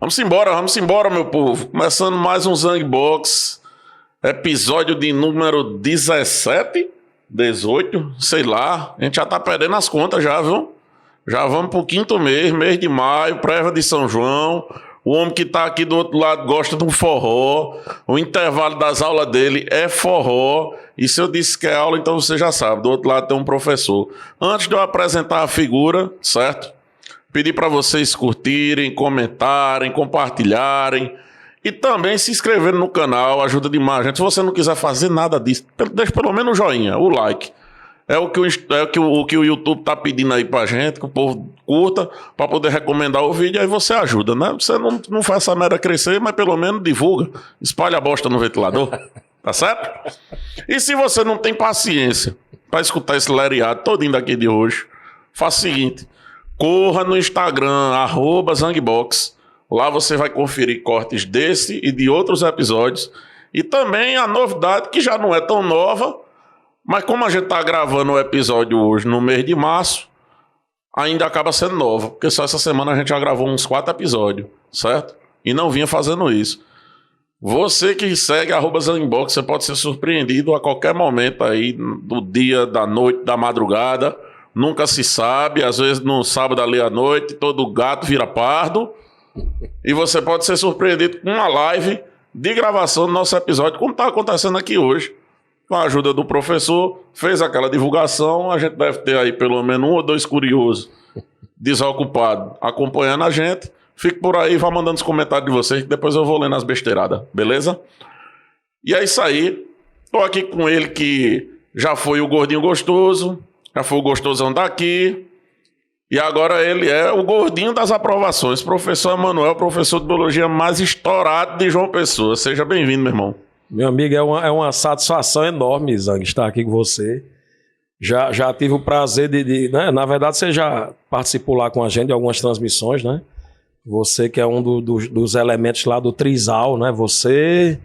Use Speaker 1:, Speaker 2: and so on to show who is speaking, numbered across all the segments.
Speaker 1: Vamos embora, meu povo. Começando mais um Zang Box, episódio de número 17, 18, sei lá. A gente já tá perdendo as contas já, viu? Já vamos pro quinto mês de maio, prévia de São João. O homem que tá aqui do outro lado gosta de um forró. O intervalo das aulas dele é forró. E se eu disse que é aula, então você já sabe. Do outro lado tem um professor. Antes de eu apresentar a figura, certo? Pedir para vocês curtirem, comentarem, compartilharem e também se inscreverem no canal, ajuda demais, gente. Se você não quiser fazer nada disso, deixa pelo menos o joinha, o like. É o que o YouTube tá pedindo aí pra gente, que o povo curta, para poder recomendar o vídeo, aí você ajuda, né? Você não faz essa merda crescer, mas pelo menos divulga, espalha a bosta no ventilador, tá certo? E se você não tem paciência para escutar esse lereado todinho daqui de hoje, faça o seguinte: corra no Instagram, @Zangbox. Lá você vai conferir cortes desse e de outros episódios. E também a novidade, que já não é tão nova, mas como a gente tá gravando o episódio hoje no mês de março, ainda acaba sendo nova. Porque só essa semana a gente já gravou uns 4 episódios, certo? E não vinha fazendo isso. Você que segue @Zangbox, você pode ser surpreendido a qualquer momento aí, do dia, da noite, da madrugada. Nunca se sabe, às vezes no sábado ali à noite, todo gato vira pardo. E você pode ser surpreendido com uma live de gravação do nosso episódio, como está acontecendo aqui hoje. Com a ajuda do professor, fez aquela divulgação, a gente deve ter aí pelo menos 1 ou 2 curiosos desocupados acompanhando a gente. Fique por aí, vá mandando os comentários de vocês, que depois eu vou lendo as besteiradas, beleza? E é isso aí. Tô aqui com ele que já foi o gordinho gostoso, já foi o gostosão daqui, e agora ele é o gordinho das aprovações. Professor Emanuel, professor de biologia mais estourado de João Pessoa. Seja bem-vindo, meu irmão.
Speaker 2: Meu amigo, é uma satisfação enorme, Zang, estar aqui com você. Já tive o prazer né? Na verdade, você já participou lá com a gente de algumas transmissões, né? Você que é um dos elementos lá do Trisal, né? Você,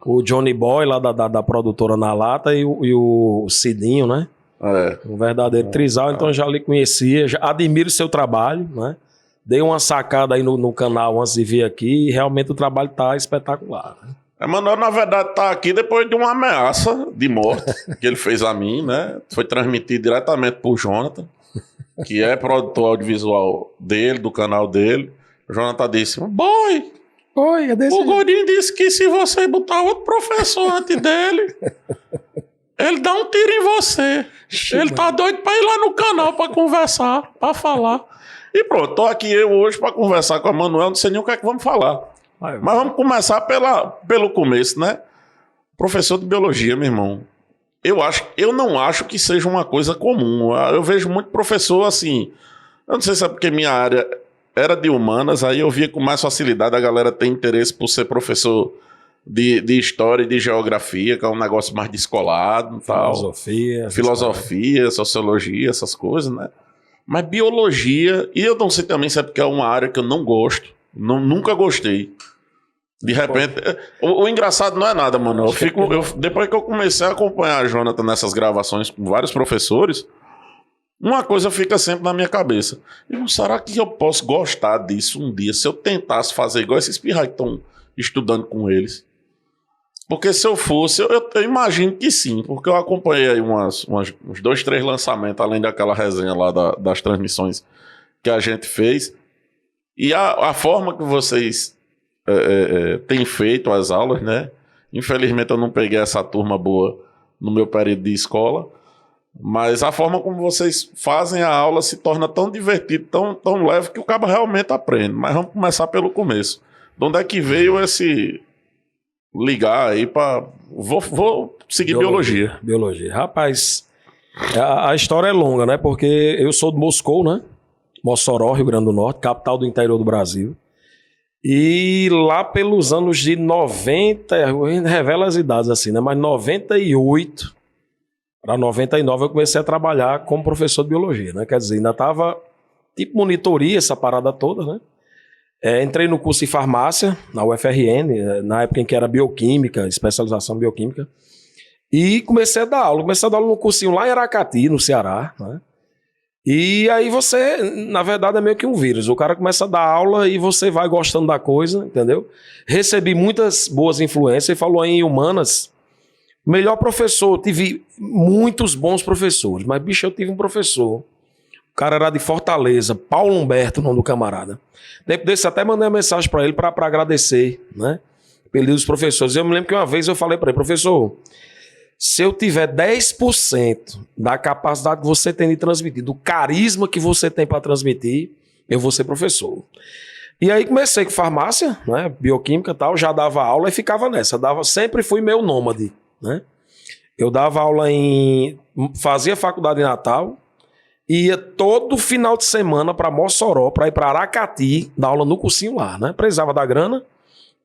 Speaker 2: o Johnny Boy lá da produtora Na Lata e o Cidinho, né?
Speaker 1: É.
Speaker 2: Um verdadeiro trisal, então eu já lhe conhecia, já admiro o seu trabalho, né? Dei uma sacada aí no canal antes de vir aqui e realmente o trabalho tá espetacular.
Speaker 1: Emanuel, na verdade, tá aqui depois de uma ameaça de morte que ele fez a mim, né? Foi transmitido diretamente por Jonathan, que é produtor audiovisual dele, do canal dele. O Jonathan disse: Boy, o Gordinho disse que se você botar outro professor antes dele, ele dá um tiro em você. Ele tá doido pra ir lá no canal pra conversar, pra falar. E pronto, tô aqui eu hoje pra conversar com a Manuel, não sei nem o que é que vamos falar. Mas vamos começar pelo começo, né? Professor de biologia, meu irmão. Eu não acho que seja uma coisa comum. Eu vejo muito professor assim. Eu não sei se é porque minha área era de humanas, aí eu via com mais facilidade a galera ter interesse por ser professor de história e de geografia, que é um negócio mais descolado, filosofia, sociologia, essas coisas, né? Mas biologia, e eu não sei também se é porque é uma área que eu não gosto, nunca gostei. De repente, o engraçado não é nada, mano. Depois que eu comecei a acompanhar a Jonathan nessas gravações com vários professores, uma coisa fica sempre na minha cabeça. Será que eu posso gostar disso um dia, se eu tentasse fazer igual esses pirra que estão estudando com eles? Porque se eu fosse, eu imagino que sim, porque eu acompanhei aí uns 2, 3 lançamentos, além daquela resenha lá das transmissões que a gente fez. E a forma que vocês têm feito as aulas, né? Infelizmente eu não peguei essa turma boa no meu período de escola, mas a forma como vocês fazem a aula se torna tão divertido, tão leve, que o cabo realmente aprende. Mas vamos começar pelo começo. De onde é que veio esse ligar aí para... Vou seguir biologia.
Speaker 2: Biologia. Rapaz, a história é longa, né? Porque eu sou de Moscou, né? Mossoró, Rio Grande do Norte, capital do interior do Brasil. E lá pelos anos de 90, revela as idades assim, né? Mas 98 para 99 eu comecei a trabalhar como professor de biologia, né? Quer dizer, ainda estava tipo monitoria, essa parada toda, né? Entrei no curso de farmácia, na UFRN, na época em que era bioquímica, especialização em bioquímica, e comecei a dar aula. Comecei a dar aula num cursinho lá em Aracati, no Ceará, né? E aí você, na verdade, é meio que um vírus. O cara começa a dar aula e você vai gostando da coisa, entendeu? Recebi muitas boas influências. Ele falou em humanas, melhor professor. Tive muitos bons professores, mas, bicho, eu tive um professor. O cara era de Fortaleza, Paulo Humberto, o nome do camarada. Tempo desse até mandei uma mensagem para ele para agradecer, né? Pelos professores. Eu me lembro que uma vez eu falei para ele, professor, se eu tiver 10% da capacidade que você tem de transmitir, do carisma que você tem para transmitir, eu vou ser professor. E aí comecei com farmácia, né, bioquímica e tal, já dava aula e ficava nessa. Sempre fui meio nômade, né? Eu dava aula fazia faculdade em Natal, ia todo final de semana para Mossoró, para ir para Aracati, dar aula no cursinho lá, né? Precisava da grana.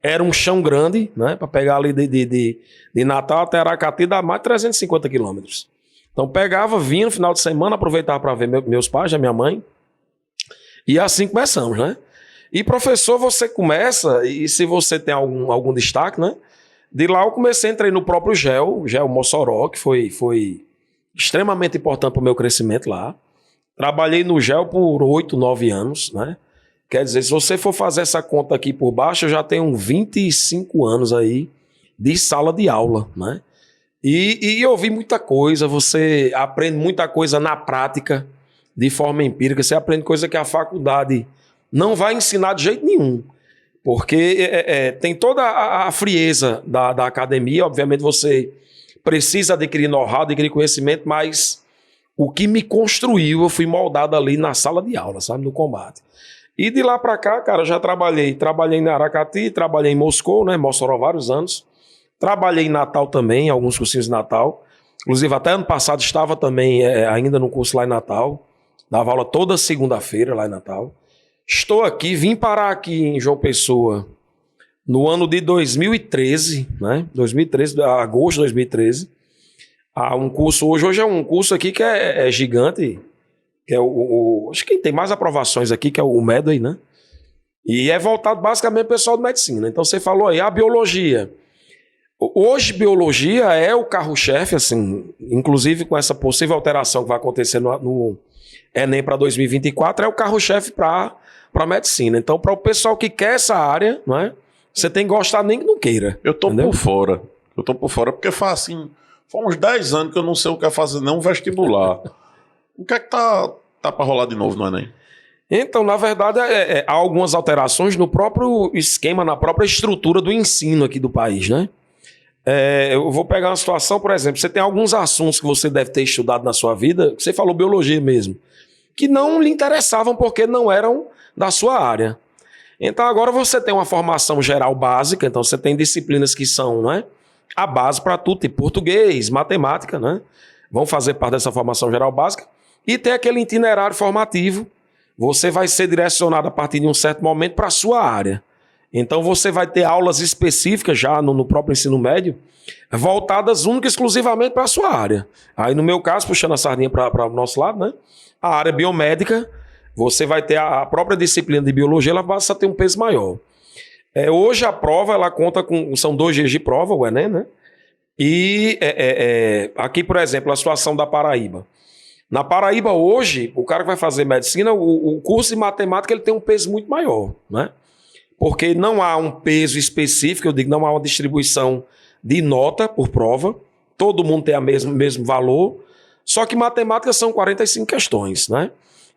Speaker 2: Era um chão grande, né? Para pegar ali de Natal até Aracati dá mais de 350 quilômetros. Então pegava, vinha no final de semana, aproveitava para ver meus pais, a minha mãe. E assim começamos, né? E professor, você começa, e se você tem algum destaque, né? De lá eu comecei, entrei no próprio GEL Mossoró, que foi extremamente importante para o meu crescimento lá. Trabalhei no GEL por 8, 9 anos, né? Quer dizer, se você for fazer essa conta aqui por baixo, eu já tenho 25 anos aí de sala de aula, né? E eu vi muita coisa, você aprende muita coisa na prática, de forma empírica, você aprende coisa que a faculdade não vai ensinar de jeito nenhum, porque tem toda a frieza da academia, obviamente você precisa adquirir know-how, adquirir conhecimento, mas o que me construiu, eu fui moldado ali na sala de aula, sabe, no combate. E de lá para cá, cara, já trabalhei em Aracati, trabalhei em Moscou, né, Mossoró vários anos. Trabalhei em Natal também, alguns cursinhos de Natal. Inclusive, até ano passado estava também ainda no curso lá em Natal. Dava aula toda segunda-feira lá em Natal. Estou aqui, vim parar aqui em João Pessoa no ano de 2013, né? 2013, agosto de 2013. Um curso hoje é um curso aqui que é gigante, que é acho que tem mais aprovações aqui, que é o Medway, né? E é voltado basicamente para o pessoal de medicina. Então você falou aí, a biologia. Hoje, biologia é o carro-chefe, assim, inclusive com essa possível alteração que vai acontecer no Enem para 2024, é o carro-chefe para a medicina. Então, para o pessoal que quer essa área, não é? Você tem que gostar nem que não queira.
Speaker 1: Eu tô por fora. Eu tô por fora porque faz assim, faz uns 10 anos que eu não sei o que é fazer nem um vestibular. O que é que tá para rolar de novo no Enem?
Speaker 2: Então, na verdade, há algumas alterações no próprio esquema, na própria estrutura do ensino aqui do país, né? Eu vou pegar uma situação, por exemplo, você tem alguns assuntos que você deve ter estudado na sua vida, você falou biologia mesmo, que não lhe interessavam porque não eram da sua área. Então agora você tem uma formação geral básica, então você tem disciplinas que são, né, a base para tudo, tipo português, matemática, né, vão fazer parte dessa formação geral básica, e tem aquele itinerário formativo, você vai ser direcionado a partir de um certo momento para a sua área. Então você vai ter aulas específicas já no próprio ensino médio, voltadas única e exclusivamente para a sua área. Aí no meu caso, puxando a sardinha para o nosso lado, né? A área biomédica, você vai ter a própria disciplina de biologia, ela passa a ter um peso maior. Hoje a prova, ela conta com, são 2 dias de prova, o Enem, né? E aqui, por exemplo, a situação da Paraíba. Na Paraíba hoje, o cara que vai fazer medicina, o curso de matemática ele tem um peso muito maior, né? Porque não há um peso específico, eu digo, não há uma distribuição de nota por prova, todo mundo tem o mesmo valor, só que matemática são 45 questões, né?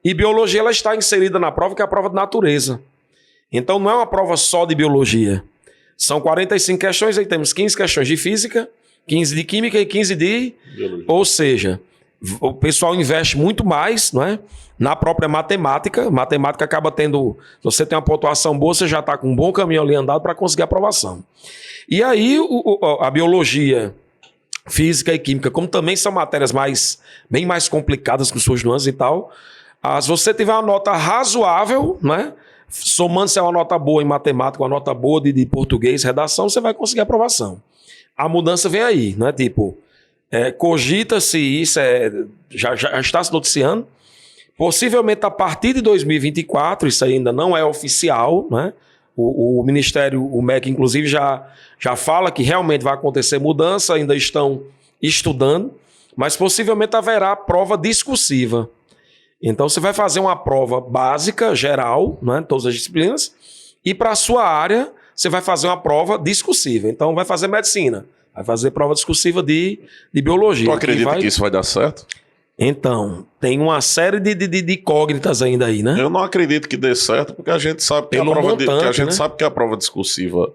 Speaker 2: E biologia ela está inserida na prova, que é a prova de natureza. Então não é uma prova só de biologia. São 45 questões, aí temos 15 questões de física, 15 de química e 15 de biologia. Ou seja, o pessoal investe muito mais, não é? Na própria matemática. Matemática acaba tendo... Se você tem uma pontuação boa, você já está com um bom caminho ali andado para conseguir a aprovação. E aí a biologia, física e química, como também são matérias bem mais complicadas com suas nuances e tal, se você tiver uma nota razoável, né? Somando-se a uma nota boa em matemática, uma nota boa de português, redação, você vai conseguir a aprovação. A mudança vem aí, né? Tipo... cogita-se isso, já está se noticiando, possivelmente a partir de 2024, isso ainda não é oficial, né? O Ministério, o MEC, inclusive, já fala que realmente vai acontecer mudança, ainda estão estudando, mas possivelmente haverá prova discursiva. Então você vai fazer uma prova básica, geral, né, todas as disciplinas, e para a sua área você vai fazer uma prova discursiva. Então vai fazer medicina, vai fazer prova discursiva de biologia.
Speaker 1: Tu acredita que isso vai dar certo?
Speaker 2: Então, tem uma série de incógnitas ainda aí, né?
Speaker 1: Eu não acredito que dê certo, porque a gente sabe que,
Speaker 2: Pelo montante,
Speaker 1: que a gente
Speaker 2: né?
Speaker 1: sabe que a prova discursiva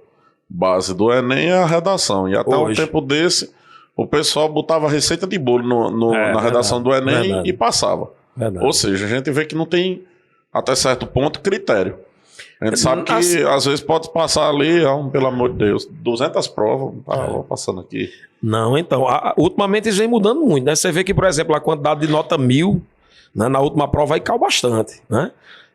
Speaker 1: base do Enem é a redação. E até um
Speaker 2: Hoje.
Speaker 1: tempo desse, o pessoal botava receita de bolo na redação do Enem
Speaker 2: verdade.
Speaker 1: e passava.
Speaker 2: Verdade.
Speaker 1: Ou seja, a gente vê que não tem, até certo ponto, critério. A gente sabe que
Speaker 2: Assim-
Speaker 1: às vezes pode passar ali, pelo amor de Deus, 200 provas, vou passando aqui.
Speaker 2: Não, então, ultimamente isso vem mudando muito, né? Você vê que, por exemplo, a quantidade de nota 1000, né, na última prova aí caiu bastante, né?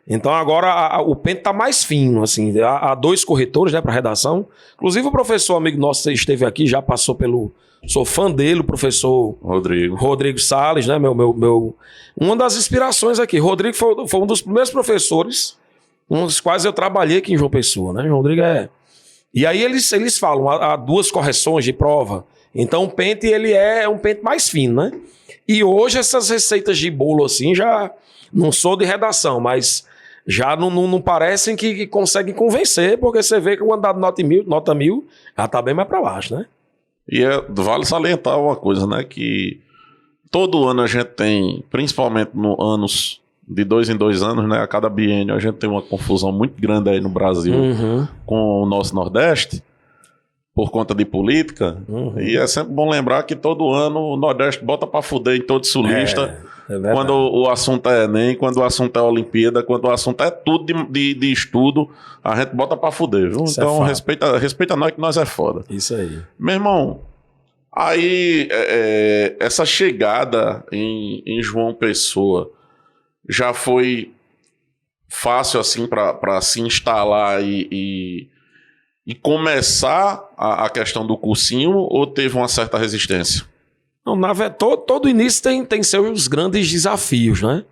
Speaker 2: Então agora o pente tá mais fino, assim, há 2 corretores, né, para redação. Inclusive o professor amigo nosso que esteve aqui, já passou pelo... Sou fã dele, o professor Rodrigo Salles, né, uma das inspirações aqui. Rodrigo foi um dos primeiros professores, um dos quais eu trabalhei aqui em João Pessoa, né? Rodrigo E aí eles falam, há 2 correções de prova. Então o pente, ele é um pente mais fino, né? E hoje essas receitas de bolo assim, já não sou de redação, mas já não parecem que conseguem convencer, porque você vê que o andar de nota 1000 já tá bem mais para baixo, né?
Speaker 1: E vale salientar uma coisa, né? Que todo ano a gente tem, principalmente no anos de 2 em 2 anos, né? A cada biênio a gente tem uma confusão muito grande aí no Brasil com o nosso Nordeste, por conta de política. E é sempre bom lembrar que todo ano o Nordeste bota pra fuder em todo sulista. Quando o assunto é Enem, quando o assunto é Olimpíada, quando o assunto é tudo de estudo, a gente bota pra fuder, viu?
Speaker 2: Isso
Speaker 1: Então
Speaker 2: é
Speaker 1: respeita nós que nós é foda.
Speaker 2: Isso aí.
Speaker 1: Meu irmão, aí essa chegada em João Pessoa já foi fácil assim pra se instalar e começar a questão do cursinho, ou teve uma certa resistência?
Speaker 2: Não, todo início tem seus grandes desafios, né?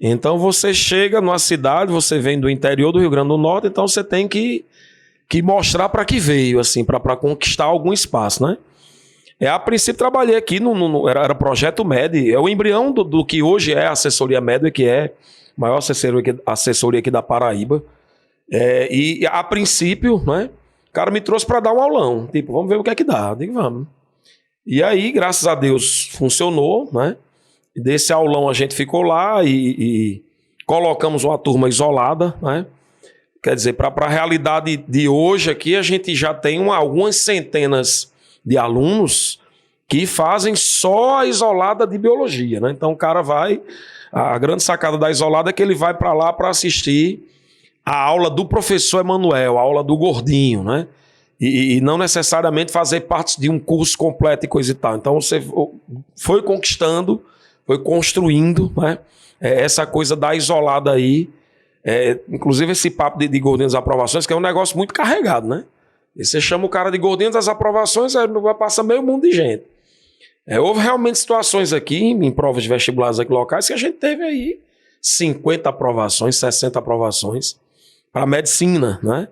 Speaker 2: Então você chega numa cidade, você vem do interior do Rio Grande do Norte, então você tem que mostrar para que veio, assim, para conquistar algum espaço, né? A princípio trabalhei aqui, era Projeto MED, é o embrião do que hoje é a Assessoria MED, que é a maior assessoria aqui da Paraíba. E a princípio, né, o cara me trouxe para dar um aulão, tipo, vamos ver o que é que dá. Eu digo, vamos. E aí, graças a Deus, funcionou, né? E desse aulão a gente ficou lá e colocamos uma turma isolada, né? Quer dizer, para a realidade de hoje aqui, a gente já tem algumas centenas de alunos que fazem só a isolada de biologia, né? Então o cara vai... A grande sacada da isolada é que ele vai para lá para assistir a aula do professor Emanuel, a aula do gordinho, né? E não necessariamente fazer parte de um curso completo e coisa e tal. Então você foi conquistando, foi construindo, né? Essa coisa da isolada aí. Inclusive esse papo de gordinho das aprovações, que é um negócio muito carregado, né? E você chama o cara de gordinho das aprovações, vai passar meio mundo de gente. Houve realmente situações aqui, em provas de vestibulares aqui locais, que a gente teve aí 50 aprovações, 60 aprovações para medicina, né?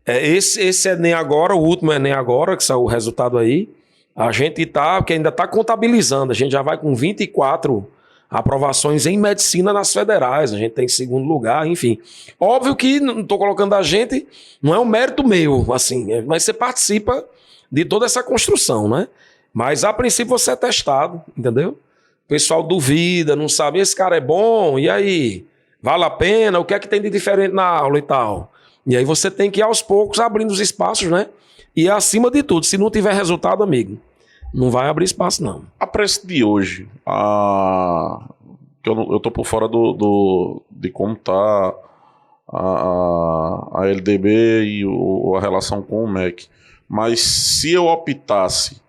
Speaker 2: Esse Enem agora, o último Enem agora, que saiu o resultado aí, a gente que ainda está contabilizando, a gente já vai com 24 aprovações em medicina nas federais, a gente tem segundo lugar, enfim. Óbvio que não estou colocando a gente, não é um mérito meu, assim, mas você participa de toda essa construção, né? Mas a princípio você é testado, entendeu? O pessoal duvida, não sabe, esse cara é bom, e aí? Vale a pena? O que é que tem de diferente na aula e tal? E aí você tem que ir aos poucos abrindo os espaços, né? E acima de tudo, se não tiver resultado, amigo, não vai abrir espaço, não.
Speaker 1: A preço de hoje, que eu tô por fora de como tá a LDB e a relação com o MEC. Mas se eu optasse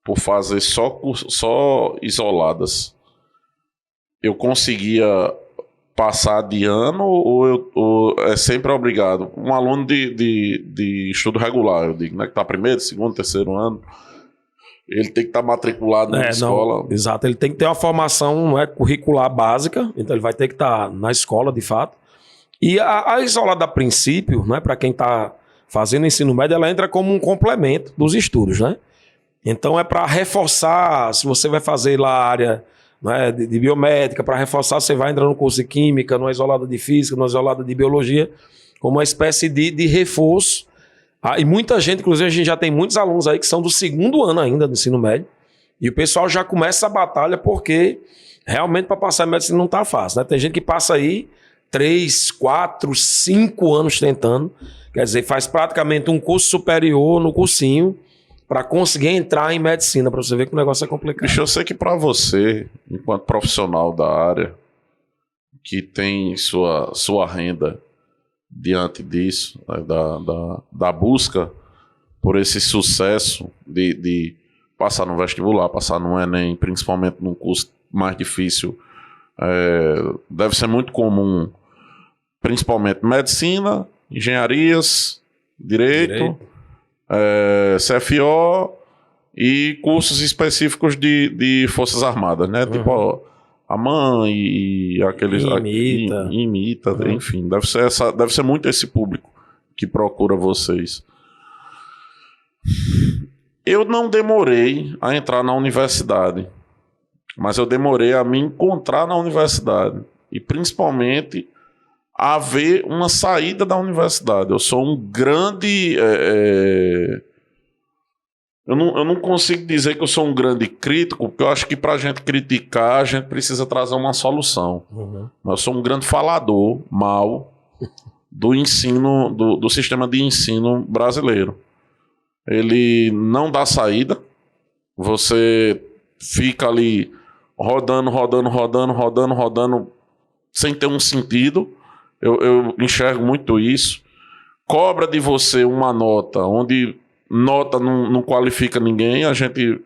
Speaker 1: por fazer só isoladas, eu conseguia passar de ano ou é sempre obrigado? Um aluno de estudo regular, eu digo, né, que está primeiro, segundo, terceiro ano, ele tem que estar matriculado na escola.
Speaker 2: Não, exato, ele tem que ter uma formação, né, curricular básica, então ele vai ter que estar na escola, de fato. E a isolada a princípio, né, para quem está fazendo ensino médio, ela entra como um complemento dos estudos, né? Então é para reforçar, se você vai fazer lá a área né, de biomédica, para reforçar, você vai entrar no curso de química, numa isolada de física, numa isolada de biologia, como uma espécie de reforço. E muita gente, inclusive a gente já tem muitos alunos aí que são do 2º ano ainda do ensino médio, e o pessoal já começa a batalha porque realmente para passar em medicina não está fácil, né? Tem gente que passa aí 3, 4, 5 anos tentando, quer dizer, faz praticamente um curso superior no cursinho para conseguir entrar em medicina, para você ver que o negócio é complicado.
Speaker 1: Bicho, eu sei que para você, enquanto profissional da área, que tem sua renda diante disso, né, da busca por esse sucesso de passar no vestibular, passar no Enem, principalmente num curso mais difícil, deve ser muito comum, principalmente medicina, engenharias, direito. CFO e cursos específicos de Forças Armadas, né? Tipo a mãe e aqueles... Imita, enfim. Deve ser muito esse público que procura vocês. Eu não demorei a entrar na universidade, mas eu demorei a me encontrar na universidade e principalmente a ver uma saída da universidade. Eu sou um grande... Eu não consigo dizer que eu sou um grande crítico, porque eu acho que para a gente criticar, a gente precisa trazer uma solução. Mas eu sou um grande falador mal do ensino, do sistema de ensino brasileiro. Ele não dá saída. Você fica ali rodando, sem ter um sentido. Eu enxergo muito isso. Cobra de você uma nota, onde nota não qualifica ninguém. A gente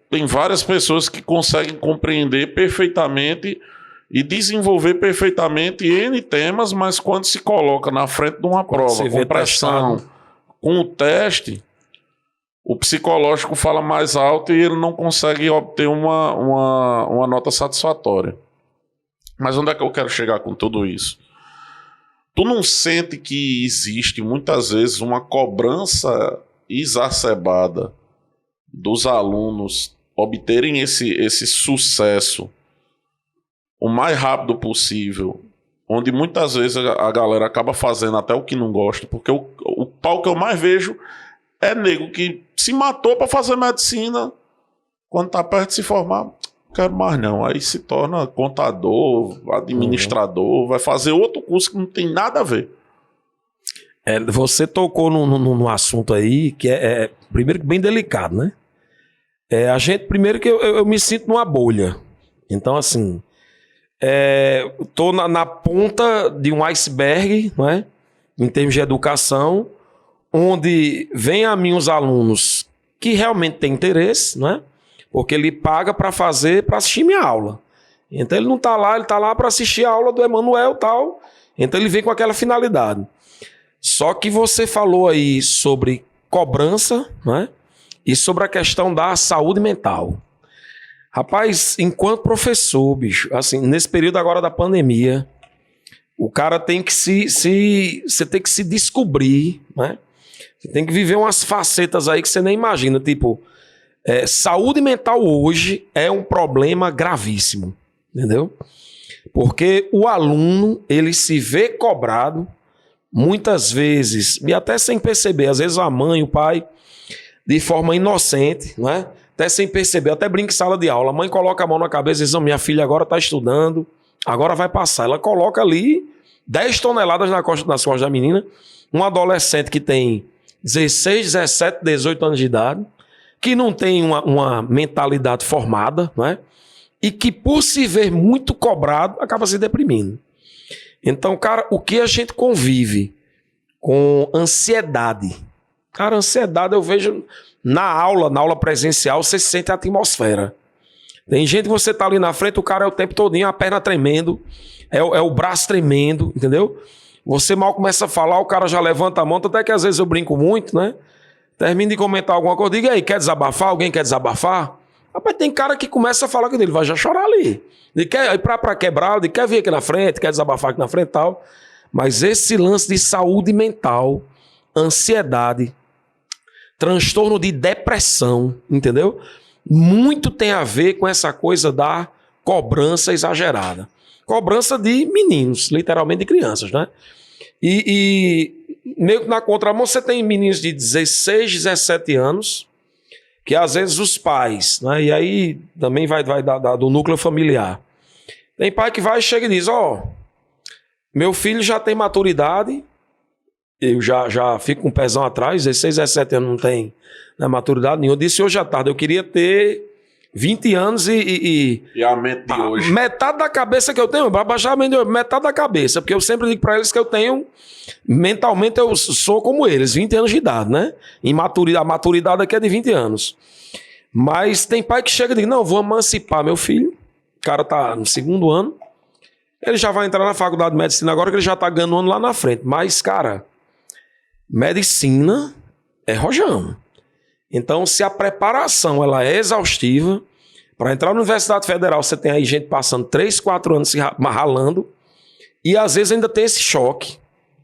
Speaker 1: tem várias pessoas que conseguem compreender perfeitamente e desenvolver perfeitamente N temas, mas quando se coloca na frente de uma prova, com pressão, com o teste, o psicológico fala mais alto e ele não consegue obter uma nota satisfatória. Mas onde é que eu quero chegar com tudo isso? Tu não sente que existe muitas vezes uma cobrança exacerbada dos alunos obterem esse sucesso o mais rápido possível, onde muitas vezes a galera acaba fazendo até o que não gosta, porque o pau que eu mais vejo é nego que se matou para fazer medicina, quando tá perto de se formar, quero mais não, aí se torna contador, administrador, vai fazer outro curso que não tem nada a ver.
Speaker 2: Você tocou num assunto aí que primeiro bem delicado, né? A gente, primeiro que eu me sinto numa bolha, então assim, tô na ponta de um iceberg, não é? Em termos de educação, onde vem a mim os alunos que realmente têm interesse, não é? Porque ele paga para assistir minha aula. Então ele não está lá, ele está lá para assistir a aula do Emanuel e tal. Então ele vem com aquela finalidade. Só que você falou aí sobre cobrança, né? E sobre a questão da saúde mental. Rapaz, enquanto professor, bicho, assim, nesse período agora da pandemia, o cara tem que você tem que se descobrir, né? Você tem que viver umas facetas aí que você nem imagina, tipo... saúde mental hoje é um problema gravíssimo, entendeu? Porque o aluno, ele se vê cobrado, muitas vezes, e até sem perceber, às vezes a mãe, o pai, de forma inocente, não é? Até sem perceber, até brinca em sala de aula, a mãe coloca a mão na cabeça e diz, minha filha agora está estudando, agora vai passar. Ela coloca ali 10 toneladas nas costas da menina, um adolescente que tem 16, 17, 18 anos de idade, que não tem uma mentalidade formada, né? E que, por se ver muito cobrado, acaba se deprimindo. Então, cara, o que a gente convive com ansiedade? Cara, ansiedade eu vejo na aula presencial, você sente a atmosfera. Tem gente que você tá ali na frente, o cara é o tempo todinho, a perna tremendo, é o braço tremendo, entendeu? Você mal começa a falar, o cara já levanta a mão, até que às vezes eu brinco muito, né? Termino de comentar alguma coisa, diga aí, quer desabafar? Alguém quer desabafar? Rapaz, tem cara que começa a falar que ele vai já chorar ali. Ele quer, pra quebrar, ele quer vir aqui na frente, quer desabafar aqui na frente e tal. Mas esse lance de saúde mental, ansiedade, transtorno de depressão, entendeu? muito tem a ver com essa coisa da cobrança exagerada. Cobrança de meninos, literalmente de crianças, né? E meio que na contramão você tem meninos de 16, 17 anos, que às vezes os pais, né? E aí também vai do núcleo familiar. Tem pai que vai e chega e diz, meu filho já tem maturidade, eu já fico com um pezão atrás, 16, 17 anos não tem, né, maturidade nenhuma. Eu disse hoje à tarde, eu queria ter 20 anos
Speaker 1: E a mente de hoje.
Speaker 2: metade da cabeça que eu tenho, para baixar a mente de hoje, metade da cabeça, porque eu sempre digo para eles que eu tenho, mentalmente eu sou como eles, 20 anos de idade, né? A maturidade aqui é de 20 anos. Mas tem pai que chega e diz, não, vou emancipar meu filho, o cara tá no 2º ano, ele já vai entrar na faculdade de medicina agora, que ele já tá ganhando um ano lá na frente. Mas, cara, medicina é rojão. Então, se a preparação ela é exaustiva, para entrar na Universidade Federal, você tem aí gente passando 3, 4 anos se ralando, e às vezes ainda tem esse choque.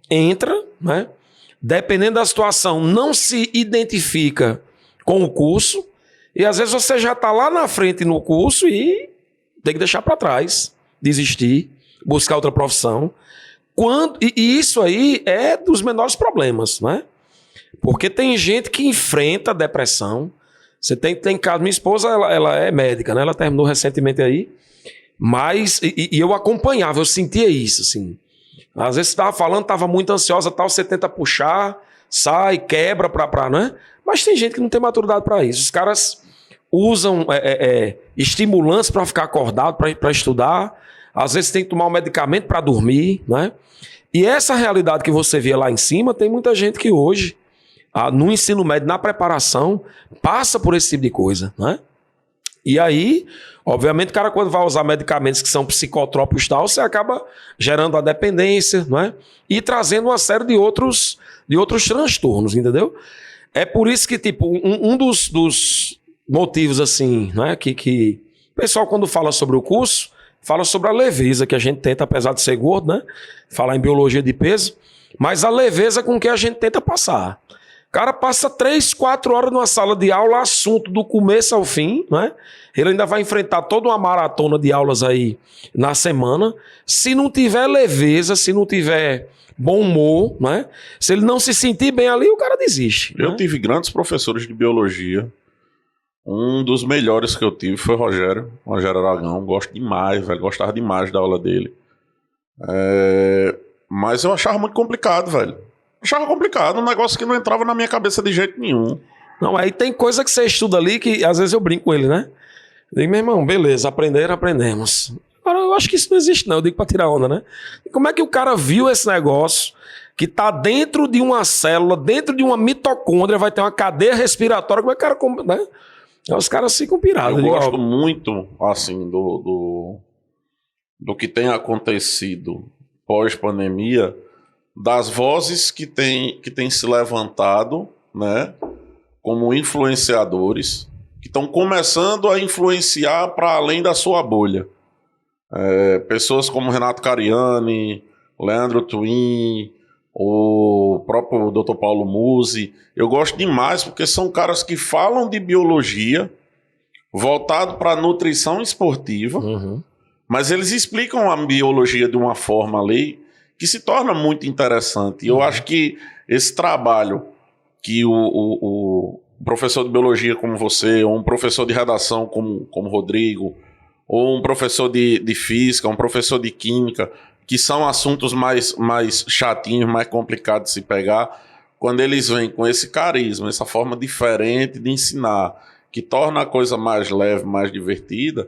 Speaker 2: Entra, né? Dependendo da situação, não se identifica com o curso, e às vezes você já está lá na frente no curso e tem que deixar para trás, desistir, buscar outra profissão. E isso aí é dos menores problemas, né? Porque tem gente que enfrenta a depressão. Você tem caso, minha esposa, ela é médica, né? Ela terminou recentemente aí, mas e eu acompanhava, eu sentia isso, assim. Às vezes você estava falando, estava muito ansiosa, tal, você tenta puxar, sai, quebra né? Mas tem gente que não tem maturidade para isso. Os caras usam estimulantes para ficar acordado, para estudar. Às vezes tem que tomar um medicamento para dormir, né? E essa realidade que você via lá em cima, tem muita gente que hoje, no ensino médio, na preparação, passa por esse tipo de coisa, né? E aí, obviamente, o cara quando vai usar medicamentos que são psicotrópicos e tal, você acaba gerando a dependência, não é? E trazendo uma série de outros transtornos, entendeu? É por isso que, tipo, um dos motivos, assim, né, que o pessoal, quando fala sobre o curso, fala sobre a leveza que a gente tenta, apesar de ser gordo, né? Falar em biologia de peso, mas a leveza com que a gente tenta passar. O cara passa 3, 4 horas numa sala de aula, assunto do começo ao fim, né? Ele ainda vai enfrentar toda uma maratona de aulas aí na semana. Se não tiver leveza, se não tiver bom humor, né? Se ele não se sentir bem ali, o cara desiste.
Speaker 1: Eu
Speaker 2: né?
Speaker 1: tive grandes professores de biologia. Um dos melhores que eu tive foi Rogério Aragão. Gosto demais, velho. Gostava demais da aula dele. Mas eu achava muito complicado, velho. Achava complicado, um negócio que não entrava na minha cabeça de jeito nenhum.
Speaker 2: Não, aí tem coisa que você estuda ali que às vezes eu brinco com ele, né? Eu digo, meu irmão, beleza, aprendemos. Agora, eu acho que isso não existe, não. Eu digo pra tirar onda, né? Como é que o cara viu esse negócio que tá dentro de uma célula, dentro de uma mitocôndria, vai ter uma cadeia respiratória, como é que o cara... Né? Os caras ficam pirados.
Speaker 1: Eu gosto muito, assim, do que tem acontecido pós-pandemia, das vozes que tem se levantado, né, como influenciadores, que estão começando a influenciar para além da sua bolha. Pessoas como Renato Cariani, Leandro Twin, o próprio Dr. Paulo Musi. Eu gosto demais porque são caras que falam de biologia voltado para a nutrição esportiva, mas eles explicam a biologia de uma forma ali que se torna muito interessante. E eu acho que esse trabalho que o professor de biologia como você, ou um professor de redação como o Rodrigo, ou um professor de física, um professor de química, que são assuntos mais chatinhos, mais complicados de se pegar, quando eles vêm com esse carisma, essa forma diferente de ensinar, que torna a coisa mais leve, mais divertida,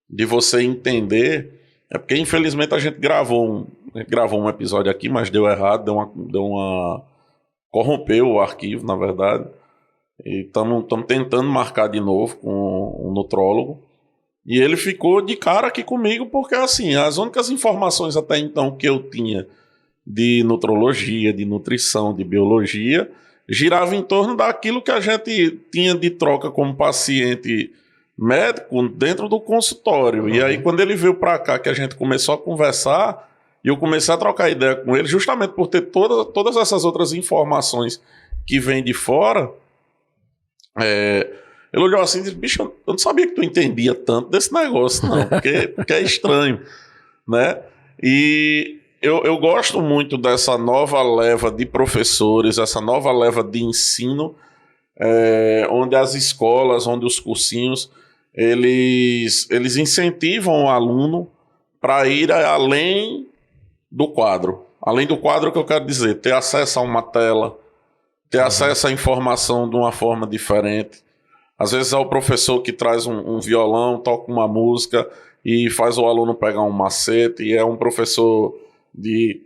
Speaker 1: de você entender. É porque, infelizmente, a gente gravou um episódio aqui, mas deu errado, corrompeu o arquivo, na verdade. E estamos tentando marcar de novo com um nutrólogo. E ele ficou de cara aqui comigo, porque, assim, as únicas informações até então que eu tinha de nutrologia, de nutrição, de biologia, girava em torno daquilo que a gente tinha de troca como paciente médico dentro do consultório. E aí, quando ele veio para cá, que a gente começou a conversar, e eu comecei a trocar ideia com ele, justamente por ter todas essas outras informações que vêm de fora, Ele olhou assim e disse, bicho, eu não sabia que tu entendia tanto desse negócio, não, porque é estranho, né? E eu gosto muito dessa nova leva de professores, essa nova leva de ensino, onde as escolas, onde os cursinhos, eles incentivam o aluno para ir além do quadro. Além do quadro, que eu quero dizer, ter acesso a uma tela, ter acesso à informação de uma forma diferente. Às vezes é o professor que traz um violão, toca uma música e faz o aluno pegar um macete, e é um professor de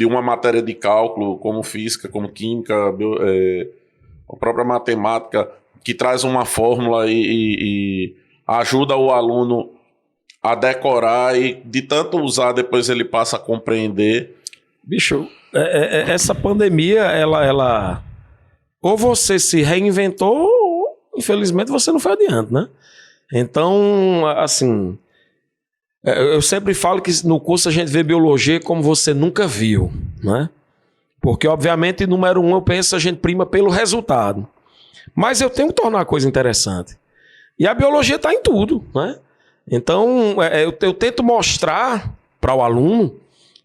Speaker 1: uma matéria de cálculo, como física, como química, a própria matemática, que traz uma fórmula e ajuda o aluno a decorar, e de tanto usar, depois ele passa a compreender.
Speaker 2: Bicho, essa pandemia, ela ou você se reinventou, ou, infelizmente, você não foi adiante, né? Então, assim, eu sempre falo que no curso a gente vê biologia como você nunca viu, né? Porque, obviamente, número 1, eu penso, a gente prima pelo resultado. Mas eu tenho que tornar a coisa interessante. E a biologia está em tudo, né? Então, eu tento mostrar para o aluno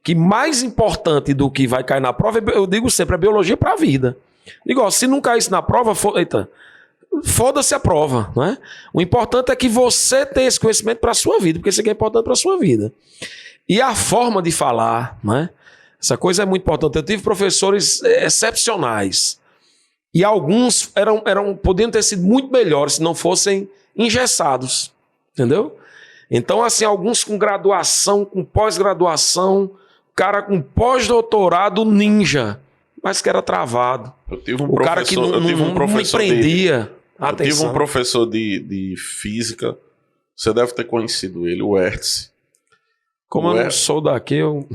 Speaker 2: que mais importante do que vai cair na prova, eu digo sempre, a biologia para a vida. Digo, ó, se não caísse na prova, foda-se a prova, né? O importante é que você tenha esse conhecimento para a sua vida, porque isso aqui é importante para a sua vida. E a forma de falar, né? Essa coisa é muito importante. Eu tive professores excepcionais. E alguns podiam ter sido muito melhores se não fossem engessados. Entendeu? Então, assim, alguns com graduação, com pós-graduação, cara com pós-doutorado ninja, mas que era travado.
Speaker 1: Eu tive um professor,
Speaker 2: não empreendia.
Speaker 1: Eu tive um professor de física, você deve ter conhecido ele, o Hertz.
Speaker 2: Como eu não sou daqui, eu...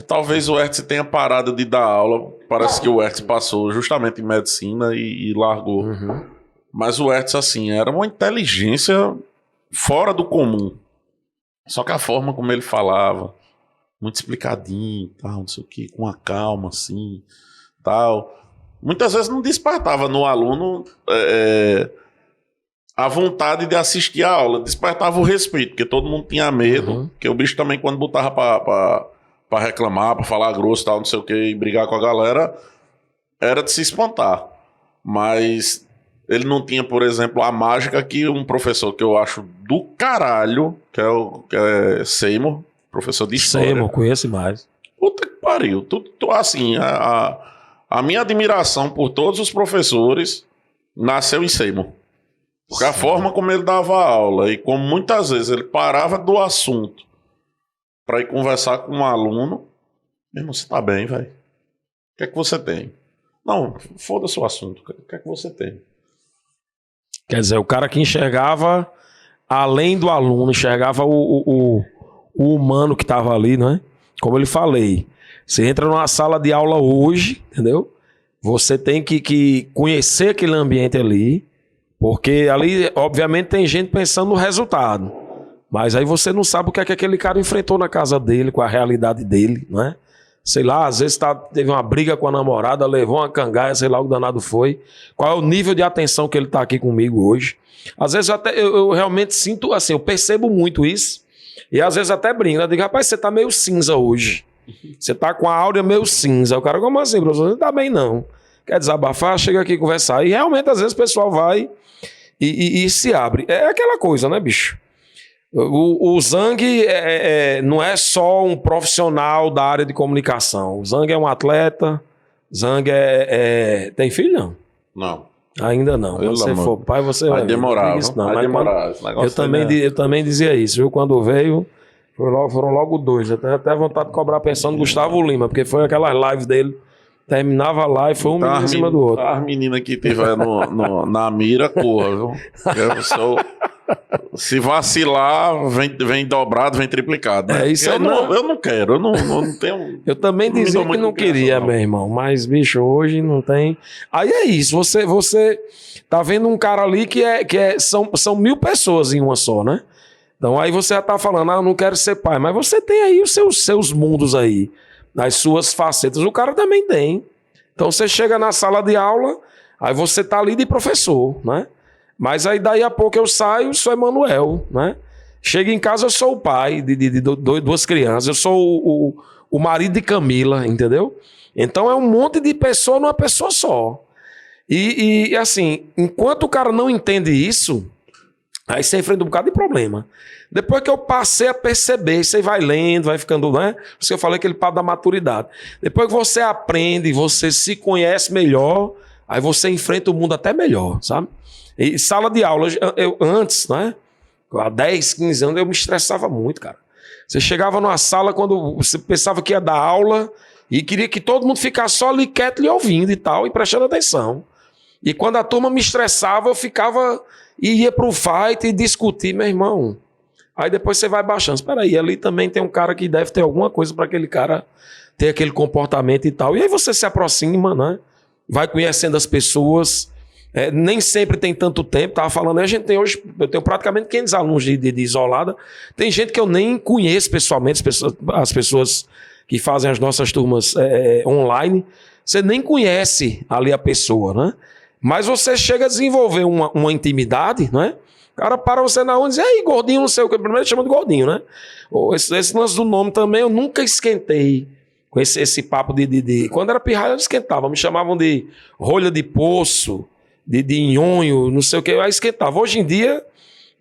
Speaker 1: talvez o Hertz tenha parado de dar aula. Parece que o Hertz passou justamente em medicina e largou.
Speaker 2: Uhum.
Speaker 1: Mas o Hertz, assim, era uma inteligência fora do comum. Só que a forma como ele falava, muito explicadinho, tal, não sei o que, com a calma, assim, tal. Muitas vezes não despertava no aluno a vontade de assistir a aula, despertava o respeito, porque todo mundo tinha medo, porque o bicho também, quando botava pra reclamar, pra falar grosso, tal, não sei o que, e brigar com a galera, era de se espantar. Mas ele não tinha, por exemplo, a mágica que um professor que eu acho do caralho, que é Seymour, professor de história.
Speaker 2: Seymour, conheço mais.
Speaker 1: Puta que pariu. Assim, a minha admiração por todos os professores nasceu em Seymour. Porque a forma como ele dava aula e como muitas vezes ele parava do assunto para ir conversar com um aluno. Mesmo, você tá bem, velho? O que é que você tem? Não, foda-se o assunto. O que é que você tem?
Speaker 2: Quer dizer, o cara que enxergava, além do aluno, enxergava o humano que estava ali, né? Como eu lhe falei, você entra numa sala de aula hoje, entendeu? Você tem que conhecer aquele ambiente ali, porque ali, obviamente, tem gente pensando no resultado. Mas aí você não sabe o que é que aquele cara enfrentou na casa dele, com a realidade dele, né? Sei lá, às vezes teve uma briga com a namorada, levou uma cangaia, sei lá o que danado foi. Qual é o nível de atenção que ele tá aqui comigo hoje? Às vezes eu realmente sinto, assim, eu percebo muito isso. E às vezes até brinco, eu digo, rapaz, você tá meio cinza hoje. Você tá com a áurea meio cinza. O cara, como assim, professor? Você não tá bem, não. Quer desabafar? Chega aqui conversar. E realmente, às vezes, o pessoal vai e se abre. É aquela coisa, né, bicho? O Zang não é só um profissional da área de comunicação. O Zang é um atleta. Zang tem filho, não?
Speaker 1: Não.
Speaker 2: Ainda não. Quando você for pai, você
Speaker 1: vai demorar. Vai demorar.
Speaker 2: Eu também dizia isso, viu? Quando veio, foram logo 2. Eu tenho até vontade de cobrar a pensão do Gustavo Lima, porque foi aquelas lives dele. Terminava a live, foi um menino em cima do outro.
Speaker 1: As meninas que tiver na mira, corra, viu? Se vacilar, vem dobrado, vem triplicado. Né?
Speaker 2: Isso
Speaker 1: eu não quero, eu não tenho.
Speaker 2: Eu também dizia que não queria, meu irmão, mas, bicho, hoje não tem. Aí é isso, você tá vendo um cara ali que são 1.000 pessoas em uma só, né? Então aí você já tá falando, eu não quero ser pai, mas você tem aí os seus mundos aí, as suas facetas. O cara também tem. Então você chega na sala de aula, Aí você tá ali de professor, né? Mas aí daí a pouco eu saio, sou Emanuel, né? Chego em casa, eu sou o pai de duas crianças, eu sou o marido de Camila, entendeu? Então é um monte de pessoa numa pessoa só. E assim, enquanto o cara não entende isso, aí você enfrenta um bocado de problema. Depois que eu passei a perceber, você vai lendo, vai ficando, né? Por isso que eu falei aquele papo da maturidade. Depois que você aprende, você se conhece melhor, aí você enfrenta o mundo até melhor, sabe? E sala de aula, eu antes, né? Há 10, 15 anos eu me estressava muito, cara. Você chegava numa sala quando você pensava que ia dar aula e queria que todo mundo ficasse só ali quieto lhe ouvindo e tal, e prestando atenção. E quando a turma me estressava, eu ficava e ia pro fight e discutir, meu irmão. Aí depois você vai baixando. Espera aí, ali também tem um cara que deve ter alguma coisa para aquele cara ter aquele comportamento e tal. E aí você se aproxima, né? Vai conhecendo as pessoas. Nem sempre tem tanto tempo. Tava falando, a gente tem hoje, eu tenho praticamente 500 alunos de isolada. Tem gente que eu nem conheço pessoalmente, as pessoas que fazem as nossas turmas online. Você nem conhece ali a pessoa, né? Mas você chega a desenvolver uma intimidade, né? O cara para você na rua e diz, aí, gordinho, não sei o que. Primeiro chama de gordinho, né? Esse lance do nome também, eu nunca esquentei com esse papo de... Quando era pirralho, eu esquentava. Me chamavam de rolha de poço, de nhonho, não sei o que. Aí esquentava. Hoje em dia,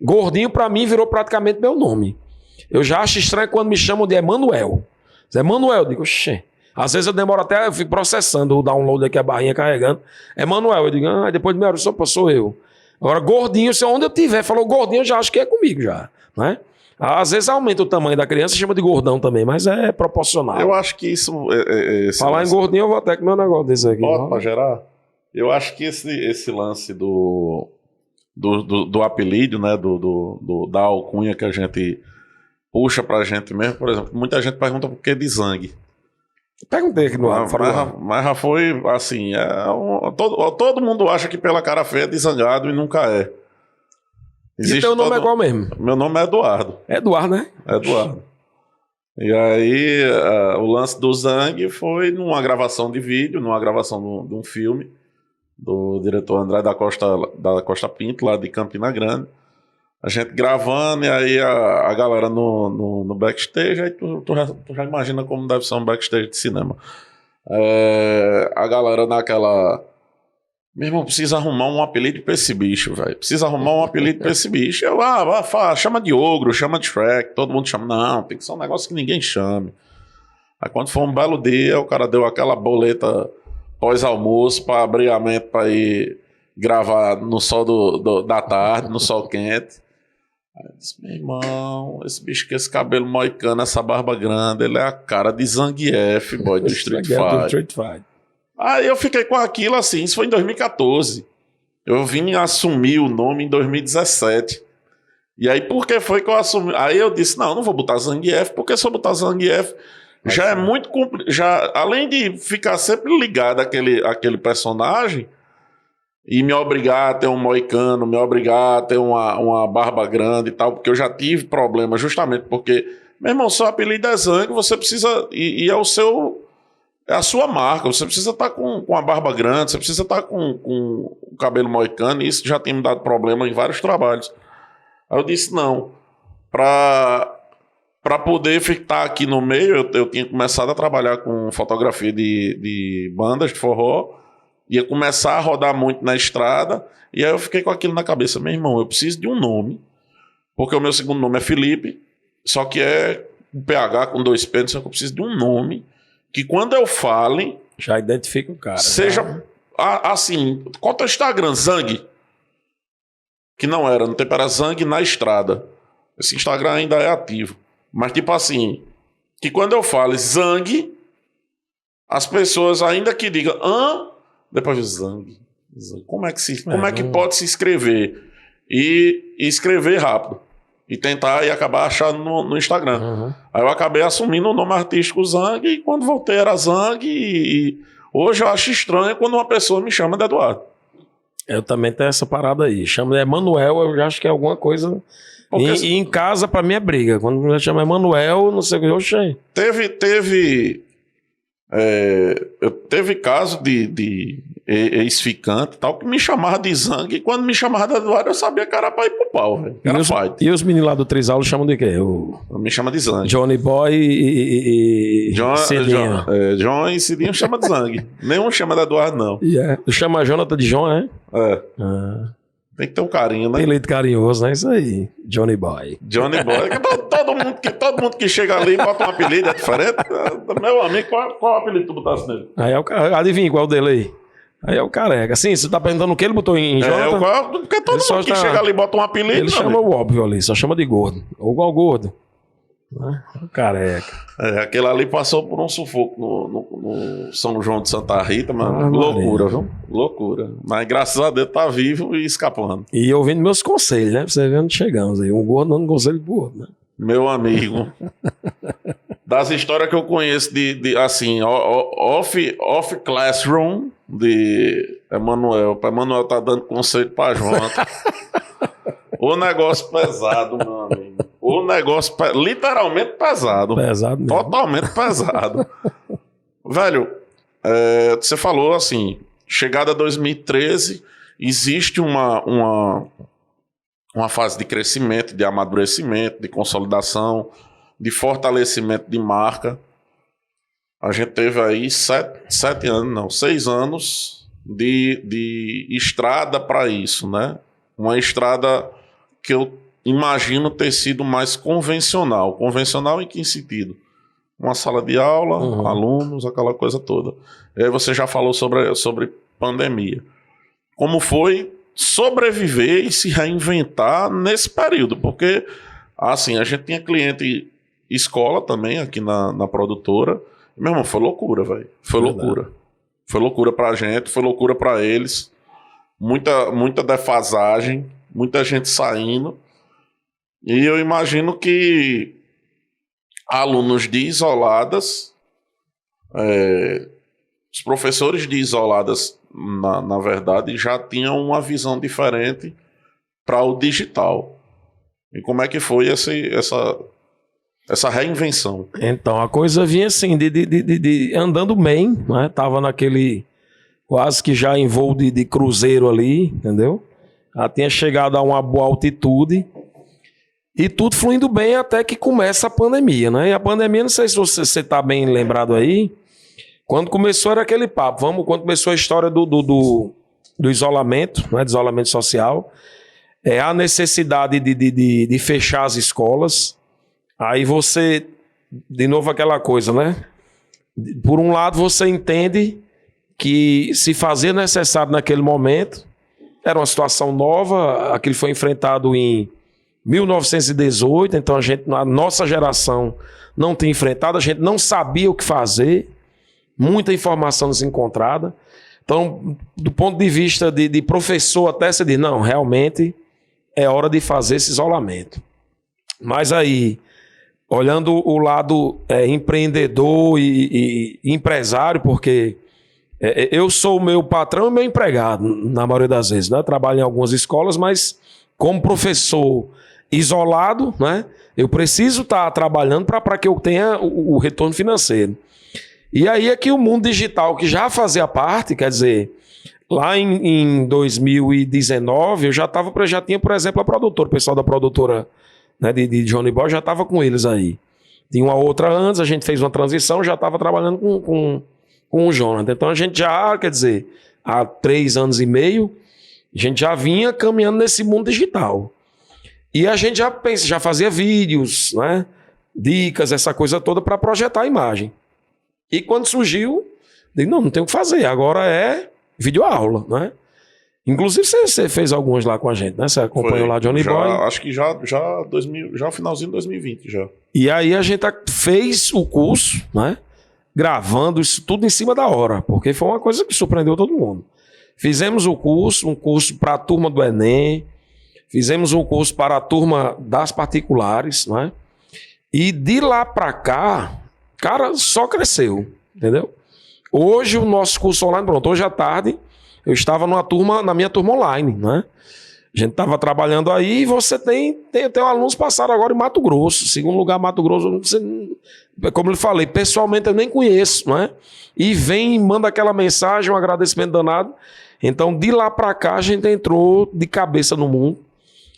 Speaker 2: gordinho pra mim virou praticamente meu nome. Eu já acho estranho quando me chamam de Emanuel. Zé Manuel, eu digo, oxê. Às vezes eu demoro até, eu fico processando o download aqui, a barrinha carregando. Emanuel, eu digo, depois de meia hora, sou eu. Agora, gordinho, se onde eu tiver, falou gordinho, eu já acho que é comigo já, né? Às vezes aumenta o tamanho da criança, chama de gordão também, mas é proporcional.
Speaker 1: Eu acho que isso...
Speaker 2: Falar em gordinho, eu vou até comer um negócio desse aqui.
Speaker 1: Pode, pra gerar? Eu acho que esse lance do apelido, né, da alcunha que a gente puxa pra gente mesmo, por exemplo, muita gente pergunta por que de Zang.
Speaker 2: Perguntei aqui no ar.
Speaker 1: Mas já foi assim, todo mundo acha que pela cara feia é de zangado e nunca é.
Speaker 2: E teu nome é qual mesmo?
Speaker 1: Meu nome é Eduardo.
Speaker 2: Eduardo, né?
Speaker 1: Eduardo. E aí, o lance do Zang foi numa gravação de vídeo, numa gravação de um filme, do diretor André da Costa Pinto, lá de Campina Grande. A gente gravando, e aí a galera no backstage, aí tu já imagina como deve ser um backstage de cinema. A galera naquela... Meu irmão, precisa arrumar um apelido pra esse bicho, velho. Precisa arrumar um apelido pra esse bicho. Eu, chama de ogro, chama de Shrek, todo mundo chama. Não, tem que ser um negócio que ninguém chame. Aí quando foi um belo dia, o cara deu aquela boleta pós-almoço pra abrir a mente pra ir gravar no sol da tarde, no sol quente. Aí eu disse, meu irmão, esse bicho com esse cabelo moicano, essa barba grande, ele é a cara de Zangief, boy, do Street Fighter. Aí eu fiquei com aquilo assim, isso foi em 2014. Eu vim assumir o nome em 2017. E aí, por que foi que eu assumi? Aí eu disse, não vou botar Zangief, porque se eu botar Zangief, já é muito complicado. Além de ficar sempre ligado àquele personagem, e me obrigar a ter um moicano, me obrigar a ter uma barba grande e tal, porque eu já tive problema justamente porque, meu irmão, seu apelido é Zang, você precisa, e é a sua marca, você precisa estar com a barba grande, você precisa estar com o cabelo moicano, e isso já tem me dado problema em vários trabalhos. Aí eu disse, não, para poder ficar aqui no meio, eu tinha começado a trabalhar com fotografia de bandas de forró, ia começar a rodar muito na estrada, e aí eu fiquei com aquilo na cabeça, meu irmão, eu preciso de um nome, porque o meu segundo nome é Felipe, só que é um PH com 2 P, só que eu preciso de um nome que quando eu fale...
Speaker 2: Já identifica o cara.
Speaker 1: Seja, assim, qual é o teu Instagram? Zang? Que não era, no tempo era Zang na estrada. Esse Instagram ainda é ativo. Mas tipo assim, que quando eu falo Zang, as pessoas ainda que digam, depois Zang. Como é que pode se escrever? E escrever rápido. E tentar e acabar achando no Instagram. Uhum. Aí eu acabei assumindo o nome artístico Zang, e quando voltei era Zang, e hoje eu acho estranho quando uma pessoa me chama de Eduardo.
Speaker 2: Eu também tenho essa parada aí. Chama de Emanuel, eu já acho que é alguma coisa... E em casa, pra mim, é briga. Quando me chama Emanuel, não sei o que, eu achei.
Speaker 1: Teve caso de ex-ficante e tal, que me chamava de Zang, e quando me chamava de Eduardo, eu sabia que era pra ir pro pau, velho.
Speaker 2: E os meninos lá do Trisalo chamam de quê?
Speaker 1: Me chama de Zang.
Speaker 2: Johnny Boy e Cidinho.
Speaker 1: John e Cidinho chama de Zang. Nenhum chama de Eduardo, não.
Speaker 2: Tu chama Jonathan de John, né?
Speaker 1: Tem que ter um carinho, né?
Speaker 2: Apelido carinhoso, né? Isso aí. Johnny Boy.
Speaker 1: Johnny Boy. Todo mundo que chega ali bota um apelido, é diferente. Meu amigo, qual apelido tu botasse nele?
Speaker 2: Aí é o cara. Adivinha qual dele aí? Aí é o careca. Sim, você tá perguntando o que ele botou em Jonathan?
Speaker 1: Porque todo mundo que chega ali bota um apelido.
Speaker 2: Ele chama o óbvio ali, só chama de gordo. Ou igual gordo. O careca.
Speaker 1: Aquele ali passou por um sufoco no São João de Santa Rita, mano. Loucura, viu? Loucura. Mas graças a Deus tá vivo e escapando.
Speaker 2: E ouvindo meus conselhos, né? Pra você ver onde chegamos aí. Um gordo dando conselho pro outro, né?
Speaker 1: Meu amigo. Das histórias que eu conheço de assim, off classroom de Emanuel. Emanuel tá dando conselho pra Jonathan. O negócio pesado, meu amigo. O negócio literalmente pesado.
Speaker 2: Pesado mesmo.
Speaker 1: Totalmente pesado. Velho, você falou assim, chegada a 2013, existe uma fase de crescimento, de amadurecimento, de consolidação, de fortalecimento de marca. A gente teve aí 6 anos de estrada para isso, né? Uma estrada que eu imagino ter sido mais convencional. Convencional em que sentido? Uma sala de aula, alunos, aquela coisa toda. E aí você já falou sobre pandemia. Como foi sobreviver e se reinventar nesse período? Porque, assim, a gente tinha cliente escola também aqui na produtora. Meu irmão, foi loucura, velho. Foi loucura. Foi loucura pra gente, foi loucura pra eles. Muita defasagem, muita gente saindo. E eu imagino que alunos de isoladas, os professores de isoladas, na verdade, já tinham uma visão diferente para o digital. E como é que foi essa reinvenção?
Speaker 2: Então, a coisa vinha assim, de andando bem, né? Tava naquele quase que já em voo de cruzeiro ali, entendeu? Já tinha chegado a uma boa altitude. E tudo fluindo bem até que começa a pandemia, né? E a pandemia, não sei se você está bem lembrado aí, quando começou era aquele papo, quando começou a história do isolamento, né? Do isolamento social, a necessidade de fechar as escolas, aí você, de novo aquela coisa, né? Por um lado você entende que se fazia necessário naquele momento, era uma situação nova, aquilo foi enfrentado em 1918, então a nossa geração não tinha enfrentado, a gente não sabia o que fazer, muita informação desencontrada. Então, do ponto de vista de professor, até você diz, não, realmente é hora de fazer esse isolamento. Mas aí, olhando o lado empreendedor e empresário, porque eu sou o meu patrão e meu empregado, na maioria das vezes, né? Trabalho em algumas escolas, mas como professor isolado, né? Eu preciso estar trabalhando para que eu tenha o retorno financeiro. E aí é que o mundo digital, que já fazia parte, quer dizer, lá em 2019, eu já tinha, por exemplo, a produtora, o pessoal da produtora, né, de Johnny Boy, já estava com eles aí. Tinha uma outra antes, a gente fez uma transição, já estava trabalhando com o Jonathan. Então a gente já, quer dizer, há 3 anos e meio, a gente já vinha caminhando nesse mundo digital. E a gente já fazia vídeos, né? Dicas, essa coisa toda para projetar a imagem. E quando surgiu, digo, não tem o que fazer, agora é videoaula, né? Inclusive você fez algumas lá com a gente, né? Você acompanhou lá Johnny Boy.
Speaker 1: Acho que já finalzinho de 2020 já.
Speaker 2: E aí a gente fez o curso, né? Gravando isso tudo em cima da hora, porque foi uma coisa que surpreendeu todo mundo. Fizemos um curso para a turma do Enem, fizemos um curso para a turma das particulares, né? E de lá para cá, cara, só cresceu, entendeu? Hoje o nosso curso online, pronto, hoje à tarde eu estava na minha turma online, né? A gente estava trabalhando aí e você tem alunos passaram agora em Mato Grosso. Segundo lugar, Mato Grosso, como eu falei, pessoalmente eu nem conheço, né? E vem e manda aquela mensagem, um agradecimento danado. Então, de lá para cá, a gente entrou de cabeça no mundo.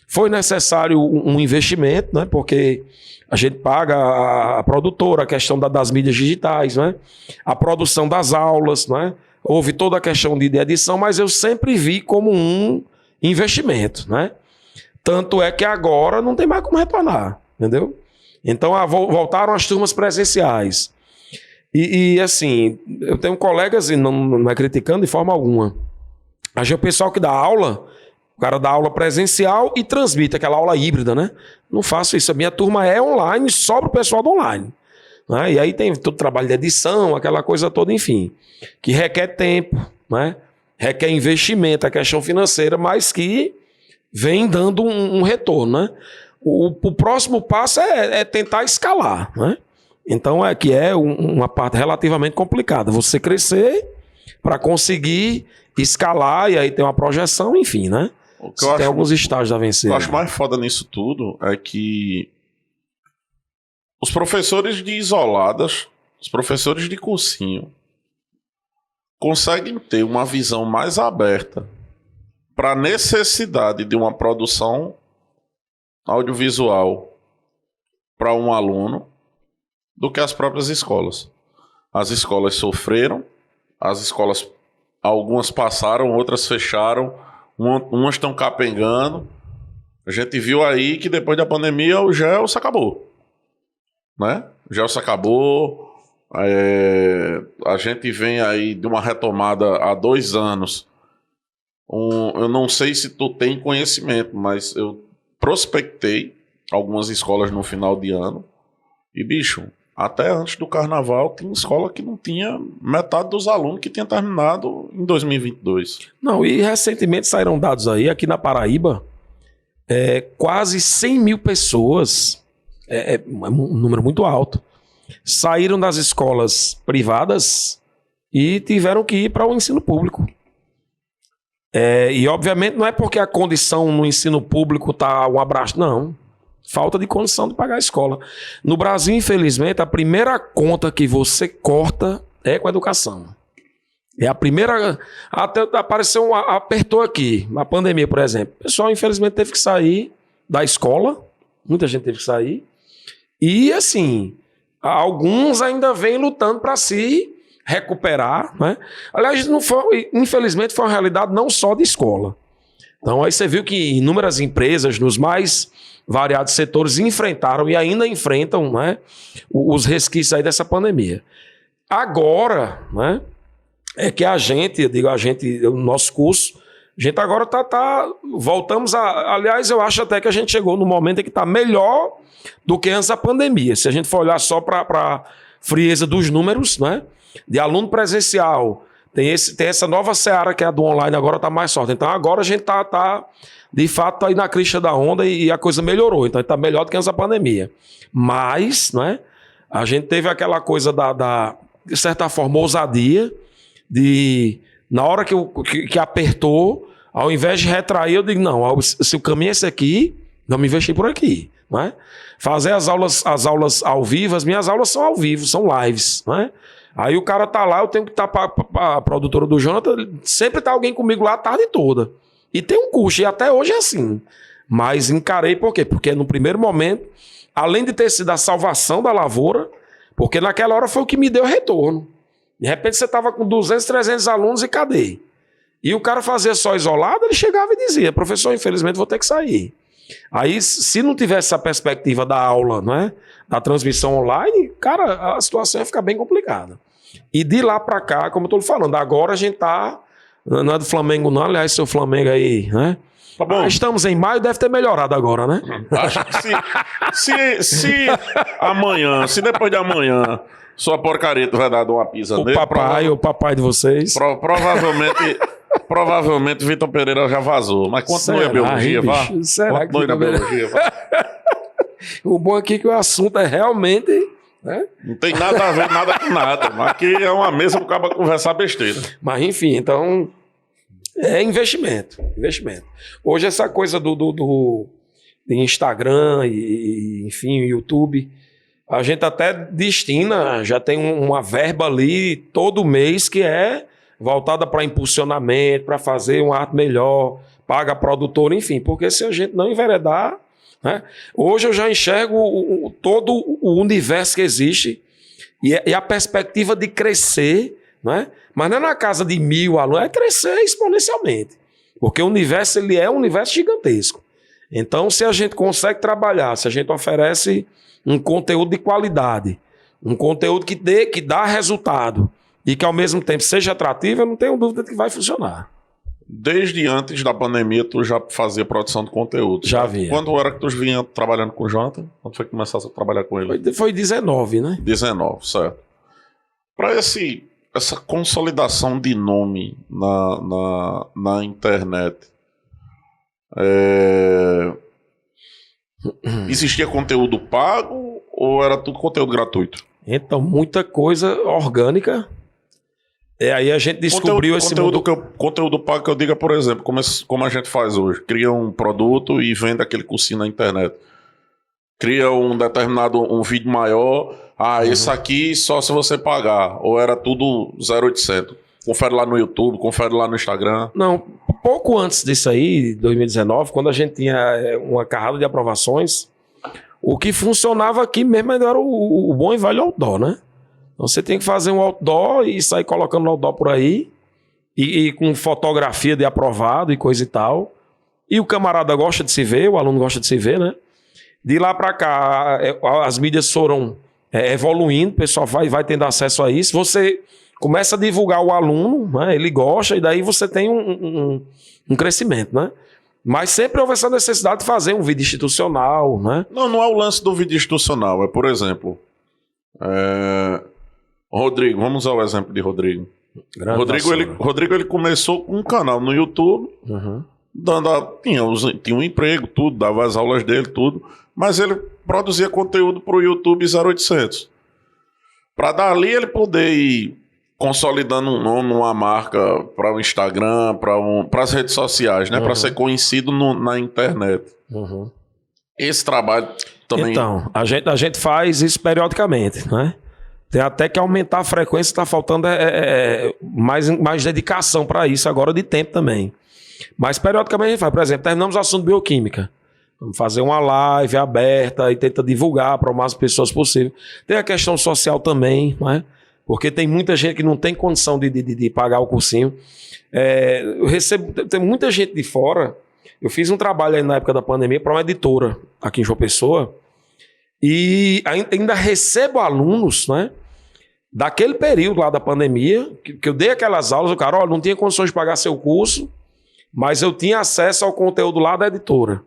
Speaker 2: Foi necessário um investimento, né? Porque a gente paga a produtora, a questão das mídias digitais, né? A produção das aulas, né? Houve toda a questão de edição, mas eu sempre vi como um investimento, né? Tanto é que agora não tem mais como retornar, entendeu? Então, voltaram as turmas presenciais. E assim, eu tenho colegas, e não é criticando de forma alguma, mas o pessoal que dá aula, o cara dá aula presencial e transmite aquela aula híbrida, né? Não faço isso. A minha turma é online, só para o pessoal do online. Né? E aí tem todo o trabalho de edição, aquela coisa toda, enfim, que requer tempo, né? Requer investimento, a questão financeira, mas que vem dando um retorno, né? O próximo passo é tentar escalar, né? Então uma parte relativamente complicada. Você crescer para conseguir escalar e aí tem uma projeção, enfim, né? Tem alguns estágios a vencer.
Speaker 1: O que eu acho mais foda nisso tudo é que os professores de isoladas, os professores de cursinho, conseguem ter uma visão mais aberta para a necessidade de uma produção audiovisual para um aluno do que as próprias escolas. As escolas sofreram, algumas passaram, outras fecharam, umas estão capengando. A gente viu aí que depois da pandemia o GELS acabou, né? O GELS acabou. A gente vem aí de uma retomada há 2 anos. Eu não sei se tu tem conhecimento, mas eu prospectei algumas escolas no final de ano e, bicho, até antes do carnaval tinha escola que não tinha metade dos alunos que tinha terminado em 2022.
Speaker 2: Não, e recentemente saíram dados aí, aqui na Paraíba, quase 100 mil pessoas, um número muito alto, saíram das escolas privadas e tiveram que ir para o ensino público. E obviamente não é porque a condição no ensino público está um abraço, não. Falta de condição de pagar a escola. No Brasil, infelizmente, a primeira conta que você corta é com a educação. É a primeira... Até apareceu apertou aqui, na pandemia, por exemplo. O pessoal, infelizmente, teve que sair da escola. Muita gente teve que sair. E, assim, alguns ainda vêm lutando para se recuperar, né? Aliás, infelizmente, foi uma realidade não só de escola. Então, aí você viu que inúmeras empresas, nos mais variados setores, enfrentaram e ainda enfrentam, né, os resquícios aí dessa pandemia. Agora, né, é que o nosso curso, a gente agora voltamos aliás, eu acho até que a gente chegou no momento em que está melhor do que antes da pandemia. Se a gente for olhar só para a frieza dos números, né, de aluno presencial, tem essa nova seara que é a do online, agora está mais forte. Então agora a gente está de fato aí na crista da onda e a coisa melhorou. Então está melhor do que antes da pandemia. Mas, né, a gente teve aquela coisa de certa forma, ousadia, na hora que apertou, ao invés de retrair, eu digo, não, se o caminho é esse aqui, vamos investir por aqui. Né? Fazer as aulas ao vivo, as minhas aulas são ao vivo, são lives, né? Aí o cara tá lá, eu tenho que estar para a produtora do Jonathan, sempre tá alguém comigo lá a tarde toda. E tem um custo, e até hoje é assim. Mas encarei por quê? Porque no primeiro momento, além de ter sido a salvação da lavoura, porque naquela hora foi o que me deu retorno. De repente você tava com 200, 300 alunos e cadê? E o cara fazia só isolado, ele chegava e dizia, professor, infelizmente vou ter que sair. Aí, se não tivesse essa perspectiva da aula, né, da transmissão online, cara, a situação ia ficar bem complicada. E de lá para cá, como eu tô falando, agora a gente tá... Não é do Flamengo não, aliás, seu Flamengo aí, né?
Speaker 1: Tá bom.
Speaker 2: Estamos em maio, deve ter melhorado agora, né?
Speaker 1: Acho que se amanhã, se depois de amanhã, sua porcareta vai dar uma pisa nele...
Speaker 2: O papai de vocês...
Speaker 1: Provavelmente Vitor Pereira já vazou. Mas continue a biologia, vá. Continue na biologia, vá.
Speaker 2: O bom aqui é que o assunto é realmente... Né?
Speaker 1: Não tem nada a ver nada com nada. Mas aqui é uma mesa para o cara conversar besteira.
Speaker 2: Mas enfim, então... É investimento. Hoje essa coisa do Instagram enfim, YouTube, a gente até destina, já tem uma verba ali todo mês que é voltada para impulsionamento, para fazer uma arte melhor, paga a produtora, enfim, porque se a gente não enveredar, né? Hoje eu já enxergo todo o universo que existe e a perspectiva de crescer, né? Mas não é na casa de 1000 alunos, é crescer exponencialmente, porque o universo ele é um universo gigantesco. Então, se a gente consegue trabalhar, se a gente oferece um conteúdo de qualidade, um conteúdo que dá resultado e que ao mesmo tempo seja atrativo, eu não tenho dúvida de que vai funcionar.
Speaker 1: Desde antes da pandemia, tu já fazia produção de conteúdo.
Speaker 2: Já havia.
Speaker 1: Quando era que tu vinha trabalhando com o Jonathan? Quando foi que começaste a trabalhar com ele?
Speaker 2: Foi 19, né?
Speaker 1: 19, certo. Para essa consolidação de nome na internet, existia conteúdo pago ou era tudo conteúdo gratuito?
Speaker 2: Então, muita coisa orgânica. Aí a gente descobriu esse mundo.
Speaker 1: Conteúdo pago que eu diga, por exemplo, como a gente faz hoje. Cria um produto e vende aquele cursinho na internet. Cria um vídeo maior. Esse aqui só se você pagar. Ou era tudo 0800. Confere lá no YouTube, confere lá no Instagram.
Speaker 2: Não, pouco antes disso aí, 2019, quando a gente tinha uma carrada de aprovações, o que funcionava aqui mesmo era o bom e velho outdoor, né? Então você tem que fazer um outdoor e sair colocando outdoor por aí, e com fotografia de aprovado e coisa e tal. E o camarada gosta de se ver, o aluno gosta de se ver, né? De lá para cá, as mídias foram evoluindo, o pessoal vai tendo acesso a isso. Você começa a divulgar o aluno, né? Ele gosta, e daí você tem um crescimento, né? Mas sempre houve essa necessidade de fazer um vídeo institucional, né?
Speaker 1: Não é o lance do vídeo institucional. É, por exemplo, Rodrigo, vamos usar o exemplo de Rodrigo. Rodrigo ele começou com um canal no YouTube, tinha um emprego, tudo, dava as aulas dele, tudo, mas ele produzia conteúdo para o YouTube 0800. Para dali ele poder ir consolidando um nome, uma marca para o Instagram, para as redes sociais, né? Para ser conhecido na internet. Esse trabalho também...
Speaker 2: Então, a gente faz isso periodicamente, né? Tem até que aumentar a frequência, está faltando mais dedicação para isso agora, de tempo também. Mas periodicamente a gente faz. Por exemplo, terminamos o assunto de bioquímica. Vamos fazer uma live aberta e tenta divulgar para o máximo de pessoas possível. Tem a questão social também, né? Porque tem muita gente que não tem condição de pagar o cursinho. Tem muita gente de fora. Eu fiz um trabalho aí na época da pandemia para uma editora aqui em João Pessoa. E ainda recebo alunos, né, daquele período lá da pandemia, que eu dei aquelas aulas, o cara, não tinha condições de pagar seu curso, mas eu tinha acesso ao conteúdo lá da editora.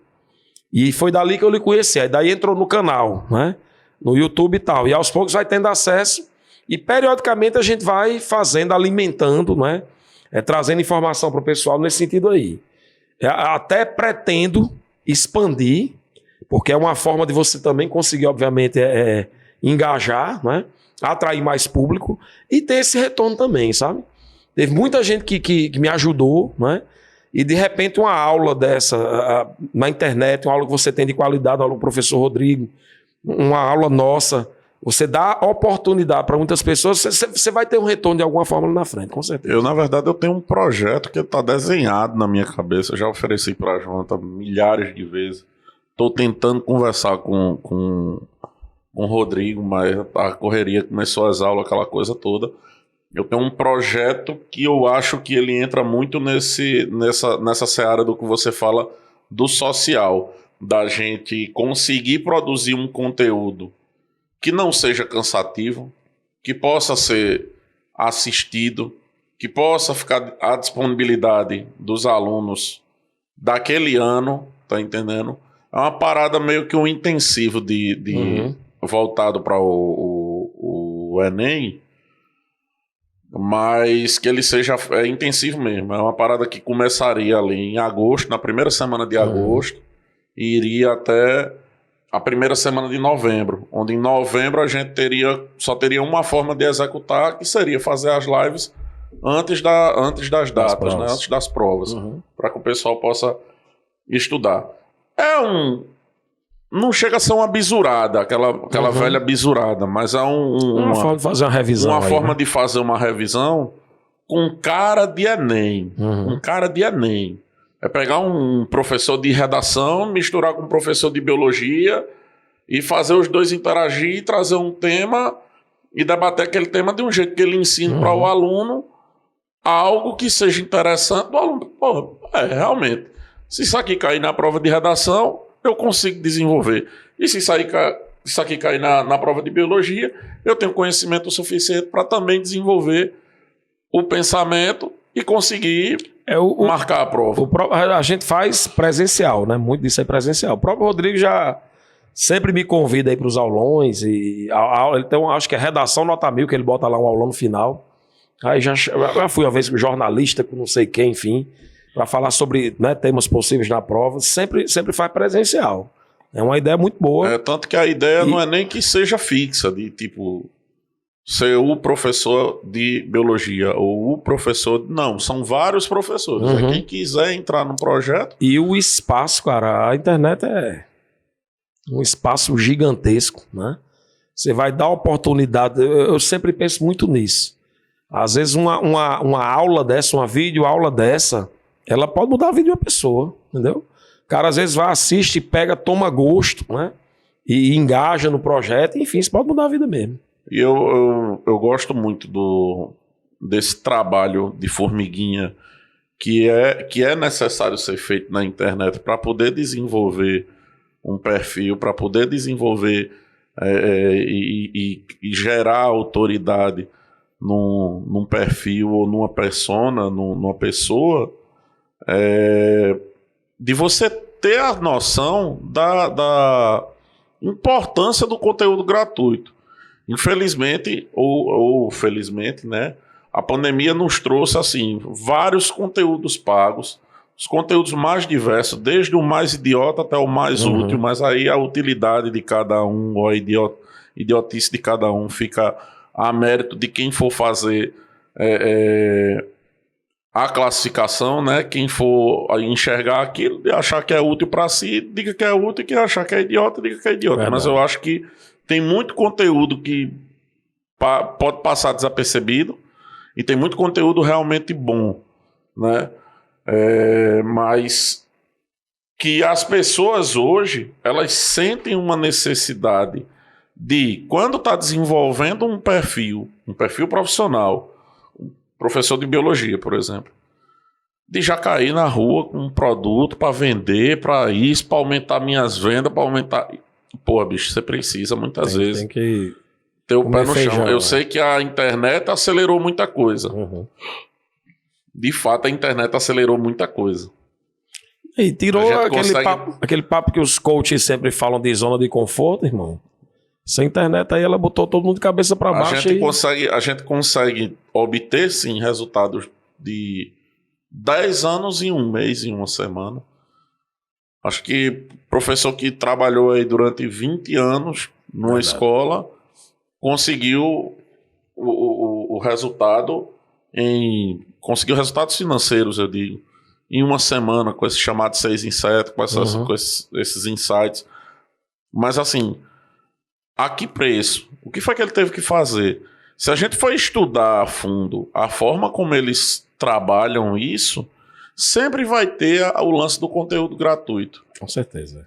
Speaker 2: E foi dali que eu lhe conheci. Aí daí entrou no canal, né, no YouTube e tal. E aos poucos vai tendo acesso. E periodicamente a gente vai fazendo, alimentando, né, trazendo informação para o pessoal nesse sentido aí. Até pretendo expandir, porque é uma forma de você também conseguir, obviamente, engajar, né? Atrair mais público e ter esse retorno também, sabe? Teve muita gente que me ajudou, né? E de repente uma aula dessa na internet, uma aula que você tem de qualidade, uma aula do professor Rodrigo, uma aula nossa, você dá oportunidade para muitas pessoas, você vai ter um retorno de alguma forma lá na frente, com certeza.
Speaker 1: Na verdade, eu tenho um projeto que está desenhado na minha cabeça, eu já ofereci para a Jonathan milhares de vezes. Estou tentando conversar com o Rodrigo, mas a correria começou as aulas, aquela coisa toda. Eu tenho um projeto que eu acho que ele entra muito nessa seara do que você fala do social, da gente conseguir produzir um conteúdo que não seja cansativo, que possa ser assistido, que possa ficar à disponibilidade dos alunos daquele ano, tá entendendo? É uma parada meio que um intensivo voltado para o Enem, mas que ele seja intensivo mesmo. É uma parada que começaria ali em agosto, na primeira semana de agosto, e iria até a primeira semana de novembro, onde em novembro a gente só teria uma forma de executar, que seria fazer as lives antes das datas, né? Antes das provas, para que o pessoal possa estudar. Não chega a ser uma bisurada, aquela velha bisurada, mas é
Speaker 2: uma forma de fazer uma revisão.
Speaker 1: Uma forma de fazer uma revisão com cara de Enem. Com cara de Enem. É pegar um professor de redação, misturar com um professor de biologia e fazer os dois interagir e trazer um tema e debater aquele tema de um jeito que ele ensina para o aluno algo que seja interessante do aluno. Pô, realmente, se isso aqui cair na prova de redação, eu consigo desenvolver. E se isso aqui cair na prova de biologia, eu tenho conhecimento suficiente para também desenvolver o pensamento e conseguir marcar a prova.
Speaker 2: A gente faz presencial, né? Muito disso é presencial. O próprio Rodrigo já sempre me convida aí para os aulões. Ele tem, acho que é redação nota 1000, que ele bota lá um aulão no final. Aí já fui uma vez com jornalista, com não sei quem, enfim, para falar sobre, né, temas possíveis na prova. Sempre faz presencial. É uma ideia muito boa.
Speaker 1: Tanto que a ideia não é nem que seja fixa, de tipo ser o professor de biologia ou o professor... Não, são vários professores. Quem quiser entrar no projeto...
Speaker 2: E o espaço, cara, a internet é um espaço gigantesco, né? Você vai dar oportunidade... Eu sempre penso muito nisso. Às vezes uma aula dessa, uma videoaula dessa, ela pode mudar a vida de uma pessoa, entendeu? O cara às vezes vai, assiste, pega, toma gosto, né? E engaja no projeto, enfim, isso pode mudar a vida mesmo.
Speaker 1: E eu gosto muito desse trabalho de formiguinha que é necessário ser feito na internet para poder desenvolver um perfil, para poder desenvolver e gerar autoridade num perfil ou numa persona, numa pessoa, de você ter a noção da importância do conteúdo gratuito. Infelizmente, ou felizmente, né, a pandemia nos trouxe assim, vários conteúdos pagos, os conteúdos mais diversos, desde o mais idiota até o mais útil, mas aí a utilidade de cada um, ou a idiotice de cada um fica a mérito de quem for fazer a classificação, né? Quem for enxergar aquilo e achar que é útil para si, diga que é útil, e quem achar que é idiota, diga que é idiota. Verdade. Mas eu acho que tem muito conteúdo que pode passar desapercebido e tem muito conteúdo realmente bom, né? Mas que as pessoas hoje, elas sentem uma necessidade de, quando está desenvolvendo um perfil profissional, um professor de biologia, por exemplo, de já cair na rua com um produto para vender, para isso, para aumentar minhas vendas, para aumentar... Pô, bicho, você precisa muitas vezes
Speaker 2: tem que
Speaker 1: ter o pé no chão. Eu sei que a internet acelerou muita coisa. De fato, a internet acelerou muita coisa.
Speaker 2: E tirou aquele papo que os coaches sempre falam de zona de conforto, irmão. Essa internet aí, ela botou todo mundo de cabeça para baixo.
Speaker 1: A gente consegue obter, sim, resultados de 10 anos em um mês, em uma semana. Acho que professor que trabalhou aí durante 20 anos numa escola conseguiu o resultado conseguiu resultados financeiros, eu digo, em uma semana, com esse chamado 6 em 7, com esses insights. Mas assim, a que preço? O que foi que ele teve que fazer? Se a gente for estudar a fundo a forma como eles trabalham isso, sempre vai ter o lance do conteúdo gratuito.
Speaker 2: Com certeza.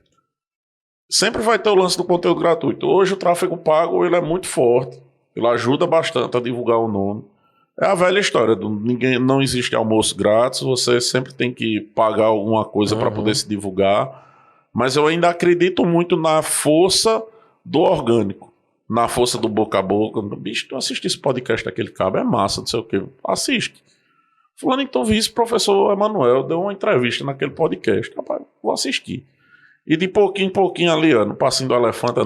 Speaker 1: Sempre vai ter o lance do conteúdo gratuito. Hoje o tráfego pago ele é muito forte. Ele ajuda bastante a divulgar o nome. É a velha história. Não existe almoço grátis. Você sempre tem que pagar alguma coisa para poder se divulgar. Mas eu ainda acredito muito na força do orgânico. Na força do boca a boca. Bicho, tu assiste esse podcast daquele cabo. É massa, não sei o quê. Assiste. Fulano, então vi isso, o professor Emanuel deu uma entrevista naquele podcast. Rapaz, vou assistir. E de pouquinho em pouquinho ali, no passinho do elefante,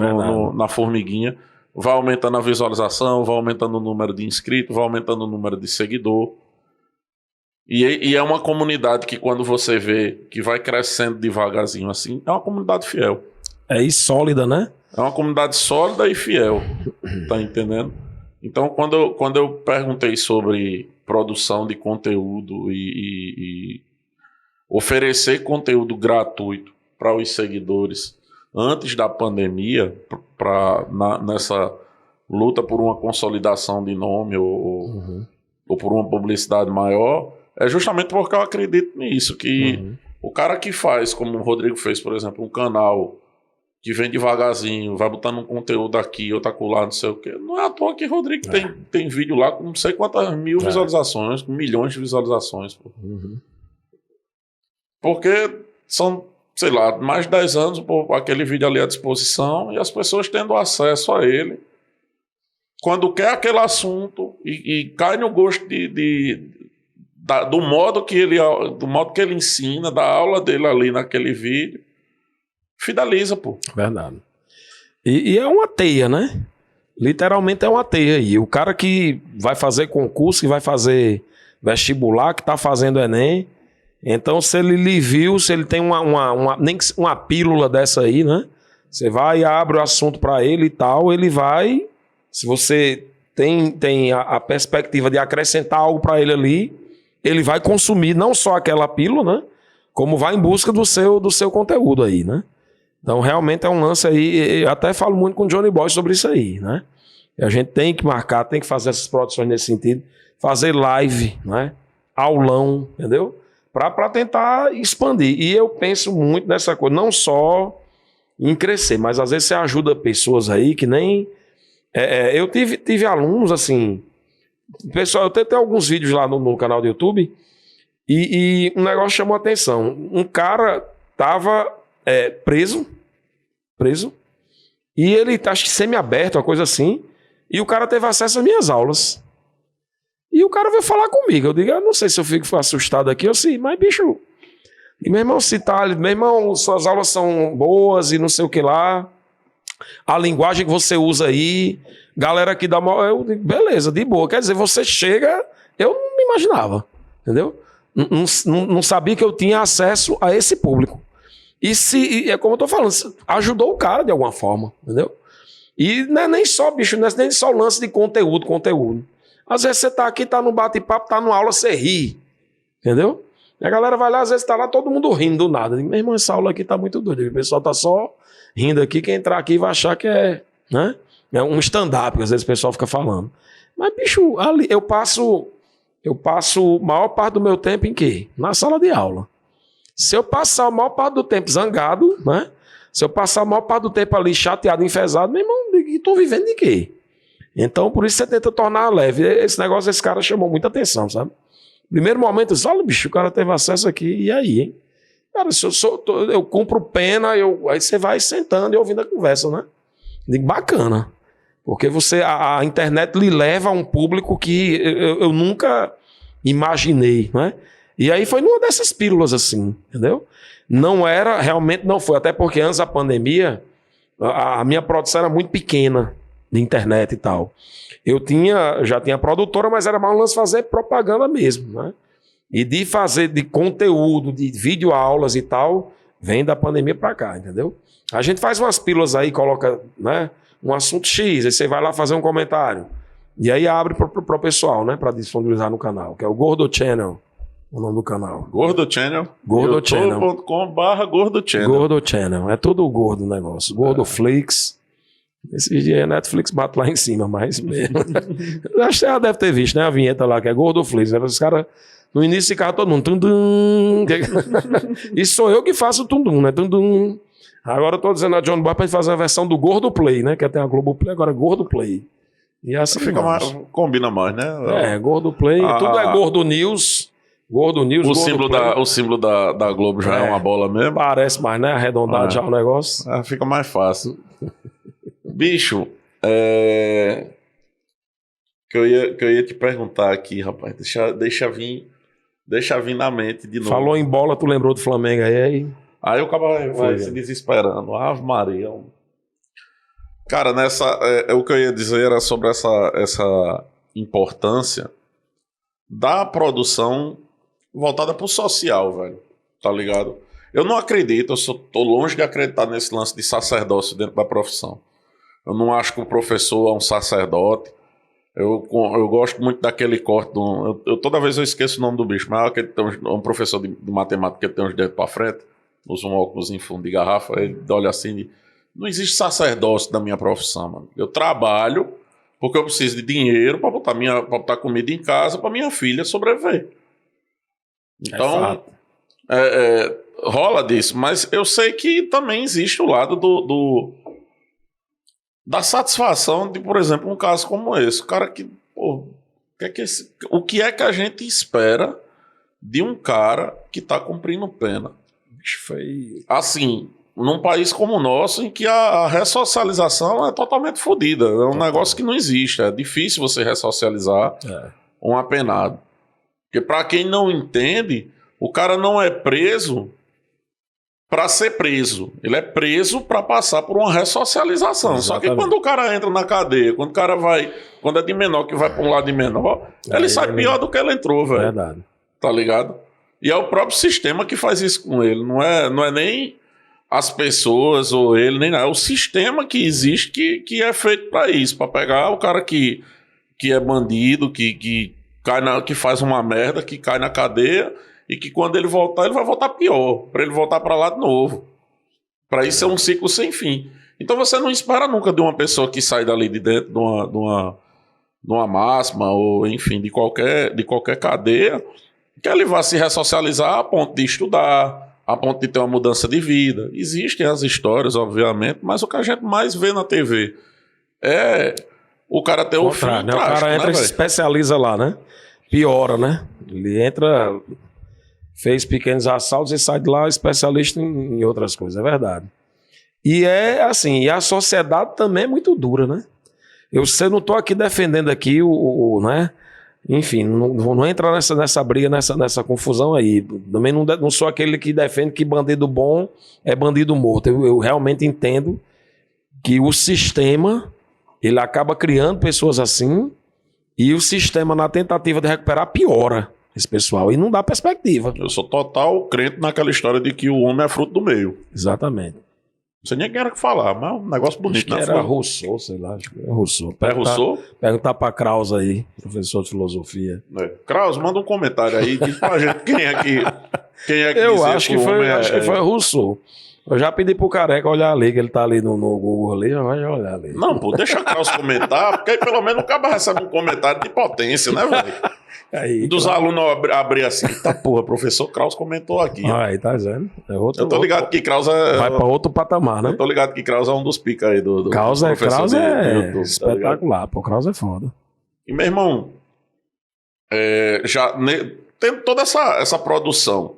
Speaker 1: na formiguinha, vai aumentando a visualização, vai aumentando o número de inscritos, vai aumentando o número de seguidor. E é uma comunidade que, quando você vê que vai crescendo devagarzinho assim, é uma comunidade fiel.
Speaker 2: E sólida, né?
Speaker 1: É uma comunidade sólida e fiel. Tá entendendo? Então, quando eu perguntei sobre produção de conteúdo e oferecer conteúdo gratuito para os seguidores antes da pandemia, nessa luta por uma consolidação de nome ou por uma publicidade maior, é justamente porque eu acredito nisso, que o cara que faz, como o Rodrigo fez, por exemplo, um canal que vem devagarzinho, vai botando um conteúdo aqui, outro acolá, não sei o quê. Não é à toa que Rodrigo tem vídeo lá com não sei quantas mil visualizações, com milhões de visualizações. Pô. Porque são, sei lá, mais de 10 anos aquele vídeo ali à disposição e as pessoas tendo acesso a ele. Quando quer aquele assunto e cai no gosto do modo que ele ensina, da aula dele ali naquele vídeo, fideliza, pô.
Speaker 2: Verdade. E é uma teia, né? Literalmente é uma teia aí. O cara que vai fazer concurso, que vai fazer vestibular, que tá fazendo Enem, então se ele lhe viu, se ele tem nem uma pílula dessa aí, né? Você vai e abre o assunto para ele e tal, ele vai... Se você tem a perspectiva de acrescentar algo para ele ali, ele vai consumir não só aquela pílula, né? Como vai em busca do seu conteúdo aí, né? Então, realmente é um lance aí. Eu até falo muito com o Johnny Boy sobre isso aí, né? E a gente tem que marcar, tem que fazer essas produções nesse sentido. Fazer live, né? Aulão, entendeu? Para tentar expandir. E eu penso muito nessa coisa, não só em crescer, mas às vezes você ajuda pessoas aí que nem... eu tive alunos, assim... Pessoal, eu tenho alguns vídeos lá no canal do YouTube e um negócio chamou a atenção. Um cara tava preso, e ele, acho que semi-aberto, uma coisa assim, e o cara teve acesso às minhas aulas. E o cara veio falar comigo. Eu digo, eu não sei se eu fico assustado aqui ou se, mas bicho, e meu irmão, meu irmão, suas aulas são boas e não sei o que lá, a linguagem que você usa aí, galera aqui dá mal, eu digo, beleza, de boa. Quer dizer, você chega, eu não me imaginava, entendeu? Não sabia que eu tinha acesso a esse público. E é como eu tô falando, ajudou o cara de alguma forma, entendeu? E não é nem só, bicho, não é nem só lance de conteúdo. Às vezes você tá aqui, tá no bate-papo, tá numa aula, você ri, entendeu? E a galera vai lá, às vezes tá lá todo mundo rindo do nada. Eu digo, meu irmão, essa aula aqui tá muito doida. O pessoal tá só rindo aqui, quem entrar aqui vai achar que é um stand-up, que às vezes o pessoal fica falando. Mas, bicho, ali eu passo a maior parte do meu tempo em quê? Na sala de aula. Se eu passar a maior parte do tempo zangado, né? Se eu passar a maior parte do tempo ali chateado, enfesado, meu irmão, estou vivendo de quê? Então, por isso você tenta tornar leve. Esse negócio, esse cara chamou muita atenção, sabe? Primeiro momento, eu disse, olha, bicho, o cara teve acesso aqui, e aí, hein? Cara, se eu compro pena, aí você vai sentando e ouvindo a conversa, né? Digo, bacana. Porque a internet lhe leva a um público que eu nunca imaginei, né? E aí foi numa dessas pílulas assim, entendeu? Realmente não foi, até porque antes da pandemia, a minha produção era muito pequena de internet e tal. Já tinha produtora, mas era mais um lance fazer propaganda mesmo, né? E de fazer de conteúdo, de videoaulas e tal, vem da pandemia pra cá, entendeu? A gente faz umas pílulas aí, coloca, né, um assunto X, aí você vai lá fazer um comentário. E aí abre pro pessoal, né, pra disponibilizar no canal, que é o Gordo Channel, o nome do canal.
Speaker 1: Gordo Channel?
Speaker 2: Gordo Channel.
Speaker 1: youtube.com/Gordo Channel.
Speaker 2: Gordo Channel. É tudo gordo o negócio. Gordo Flix. Esses dias a Netflix bate lá em cima, mas mesmo. Acho que você já deve ter visto, né? A vinheta lá, que é Gordo Flix. Os caras, no início, ficavam todo mundo. Tundum. E sou eu que faço o tundum, né? Tundum. Agora eu tô dizendo a John Boy pra gente fazer a versão do Gordo Play, né? Que tem a Globo Play, agora Gordo Play. E assim
Speaker 1: fica mais, combina mais, né?
Speaker 2: Gordo Play. Tudo é Gordo News. Gordo News,
Speaker 1: o símbolo da Globo já é uma bola mesmo.
Speaker 2: Parece mais, né? Arredondado já o negócio.
Speaker 1: Fica mais fácil. Bicho, que eu ia te perguntar aqui, rapaz. Deixa vir na mente de novo.
Speaker 2: Falou em bola, tu lembrou do Flamengo aí?
Speaker 1: Aí o cara vai se desesperando. Ave Maria. Cara, o que eu ia dizer era sobre essa importância da produção voltada pro social, velho. Tá ligado? Eu não acredito, tô longe de acreditar nesse lance de sacerdócio dentro da profissão. Eu não acho que o professor é um sacerdote. Eu gosto muito daquele corte. Toda vez eu esqueço o nome do bicho, mas aquele tem um professor de matemática que tem uns dedos para frente, usa um óculos em fundo de garrafa, ele olha assim e não existe sacerdócio da minha profissão, mano. Eu trabalho porque eu preciso de dinheiro para botar comida em casa para minha filha sobreviver. Então, rola disso. Mas eu sei que também existe o lado da satisfação de, por exemplo, um caso como esse. O cara que... Pô, o que é que a gente espera de um cara que está cumprindo pena? Assim, num país como o nosso, em que a ressocialização é totalmente fodida. É um negócio que não existe. É difícil você ressocializar um apenado. Porque para quem não entende, o cara não é preso para ser preso. Ele é preso para passar por uma ressocialização. Exatamente. Só que quando o cara entra na cadeia, quando é de menor que vai para um lado de menor, ele sai pior do que ele entrou, velho.
Speaker 2: Verdade.
Speaker 1: Tá ligado? E é o próprio sistema que faz isso com ele. Não é nem as pessoas ou ele, nem nada. É o sistema que existe que é feito para isso. Para pegar o cara que é bandido, que faz uma merda, que cai na cadeia e que quando ele voltar, ele vai voltar pior. Para ele voltar para lá de novo. Para isso é um ciclo sem fim. Então você não espera nunca de uma pessoa que sai dali de dentro de uma máxima ou, enfim, de qualquer cadeia, que ele vá se ressocializar a ponto de estudar, a ponto de ter uma mudança de vida. Existem as histórias, obviamente, mas o que a gente mais vê na TV é o cara ter o fim
Speaker 2: né?
Speaker 1: trágico,
Speaker 2: o cara entra e se especializa lá, né? Piora, né? Ele entra, fez pequenos assaltos e sai de lá especialista em outras coisas, é verdade. E é assim, e a sociedade também é muito dura, né? Eu não estou aqui defendendo aqui né? Enfim, não entra nessa briga, nessa confusão aí. Também não sou aquele que defende que bandido bom é bandido morto. Eu realmente entendo que o sistema, ele acaba criando pessoas assim e o sistema, na tentativa de recuperar, piora esse pessoal. E não dá perspectiva.
Speaker 1: Eu sou total crente naquela história de que o homem é fruto do meio.
Speaker 2: Exatamente.
Speaker 1: Não sei nem quem era que falar, mas é um negócio bonito, né?
Speaker 2: Era Rousseau, sei lá. Acho que era Rousseau.
Speaker 1: Rousseau?
Speaker 2: Perguntar pra Krause aí, professor de filosofia.
Speaker 1: Krause, manda um comentário aí, diz pra gente quem é que
Speaker 2: eu acho que foi Rousseau. Eu já pedi pro Careca olhar ali, que ele tá ali no Google ali, já vai olhar ali.
Speaker 1: Não, pô, deixa Krause comentar, porque aí pelo menos o cara recebe um comentário de potência, né, velho?
Speaker 2: Aí,
Speaker 1: dos alunos abrir assim, tá porra, professor Krause comentou aqui.
Speaker 2: Aí, tá dizendo.
Speaker 1: Eu tô ligado que Krause
Speaker 2: vai pra outro patamar, né?
Speaker 1: Eu tô ligado que Krause é um dos picas aí do
Speaker 2: Krause
Speaker 1: professor
Speaker 2: é YouTube, espetacular, tá, pô, Krause é foda.
Speaker 1: E, meu irmão, tendo toda essa produção,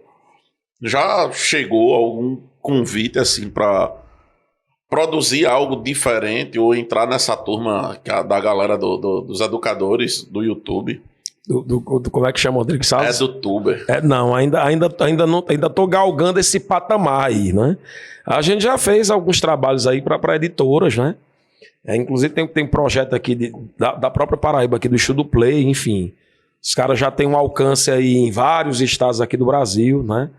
Speaker 1: já chegou algum convite, assim, pra produzir algo diferente ou entrar nessa turma da galera dos educadores do YouTube?
Speaker 2: Como é que chama o Rodrigo Salles?
Speaker 1: É do tuber.
Speaker 2: Não, ainda tô galgando esse patamar aí, né? A gente já fez alguns trabalhos aí para editoras, né? Inclusive tem projeto aqui da própria Paraíba, aqui do Estudo Play, enfim. Os caras já têm um alcance aí em vários estados aqui do Brasil, né?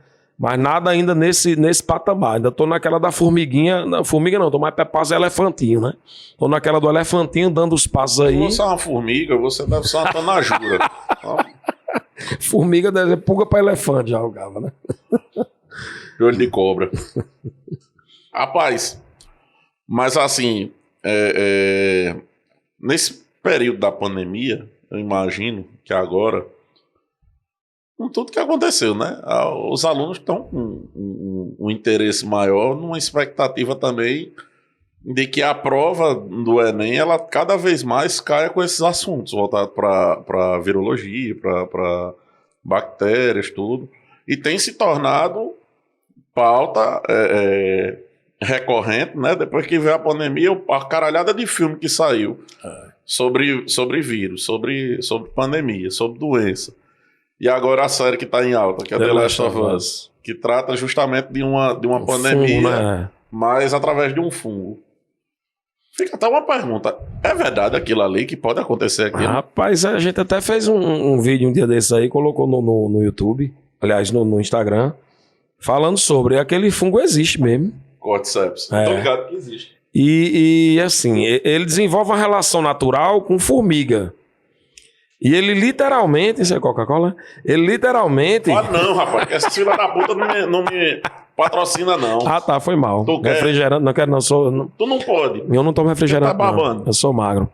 Speaker 2: Mas nada ainda nesse patamar. Ainda tô naquela da formiguinha. Formiga não, tô mais passo elefantinho, né? Tô naquela do elefantinho, dando os passos aí.
Speaker 1: Se você é uma formiga, você deve ser uma tanajura.
Speaker 2: Formiga deve ser pulga pra elefante, já jogava, né?
Speaker 1: Olho de cobra. Rapaz, mas assim, nesse período da pandemia, eu imagino que agora, com tudo que aconteceu, né? Os alunos estão com um interesse maior, numa expectativa também de que a prova do Enem, ela cada vez mais caia com esses assuntos voltados para virologia, para bactérias, tudo. E tem se tornado pauta recorrente, né? Depois que veio a pandemia, a caralhada de filme que saiu sobre vírus, sobre pandemia, sobre doença. E agora a série que está em alta, que é The Last of Us, que trata justamente de uma pandemia,
Speaker 2: fungo, né?
Speaker 1: Mas através de um fungo. Fica até uma pergunta, é verdade aquilo ali que pode acontecer aqui?
Speaker 2: Rapaz, a gente até fez um vídeo um dia desse aí, colocou no YouTube, aliás, no Instagram, falando sobre aquele fungo existe mesmo.
Speaker 1: Cordyceps. Tô ligado que existe.
Speaker 2: E assim, ele desenvolve uma relação natural com formiga. E ele literalmente, isso é Coca-Cola? Ele literalmente...
Speaker 1: Ah, não, rapaz, que essa fila da puta não me patrocina, não.
Speaker 2: Ah, tá, foi mal.
Speaker 1: Tu quer?
Speaker 2: Refrigerante, não quero não,
Speaker 1: Tu não pode.
Speaker 2: eu não tomo refrigerante,
Speaker 1: Você tá babando.
Speaker 2: não. Eu sou magro.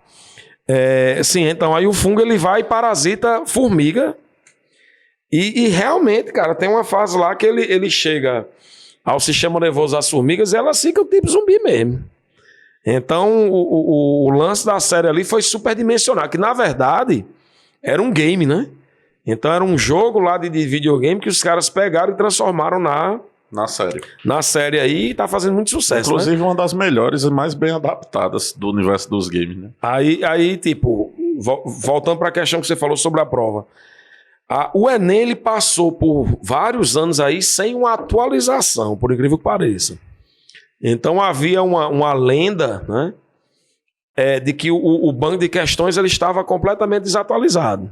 Speaker 2: Sim, então aí o fungo ele vai e parasita formiga e realmente, cara, tem uma fase lá que ele chega ao sistema nervoso das formigas e elas ficam tipo zumbi mesmo. Então o lance da série ali foi superdimensionado, que na verdade era um game, né? Então era um jogo lá de videogame que os caras pegaram e transformaram na série aí e tá fazendo muito sucesso.
Speaker 1: Inclusive,
Speaker 2: né?
Speaker 1: uma das melhores e mais bem adaptadas do universo dos games, né?
Speaker 2: Aí tipo, voltando para a questão que você falou sobre a prova. O Enem ele passou por vários anos aí sem uma atualização, por incrível que pareça. Então havia uma lenda, né, de que o banco de questões ele estava completamente desatualizado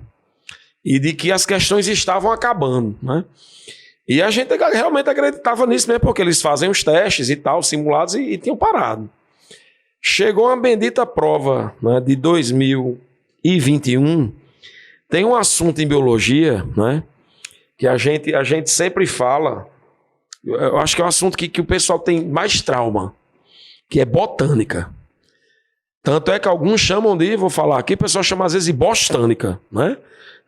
Speaker 2: e de que as questões estavam acabando, né? E a gente realmente acreditava nisso mesmo, porque eles fazem os testes e tal, simulados, e tinham parado. Chegou uma bendita prova, né, de 2021. Tem um assunto em biologia, né, que a gente sempre fala. Eu acho que é um assunto que o pessoal tem mais trauma, que é botânica. Tanto é que alguns chamam de, vou falar aqui, o pessoal chama às vezes de bostânica, né?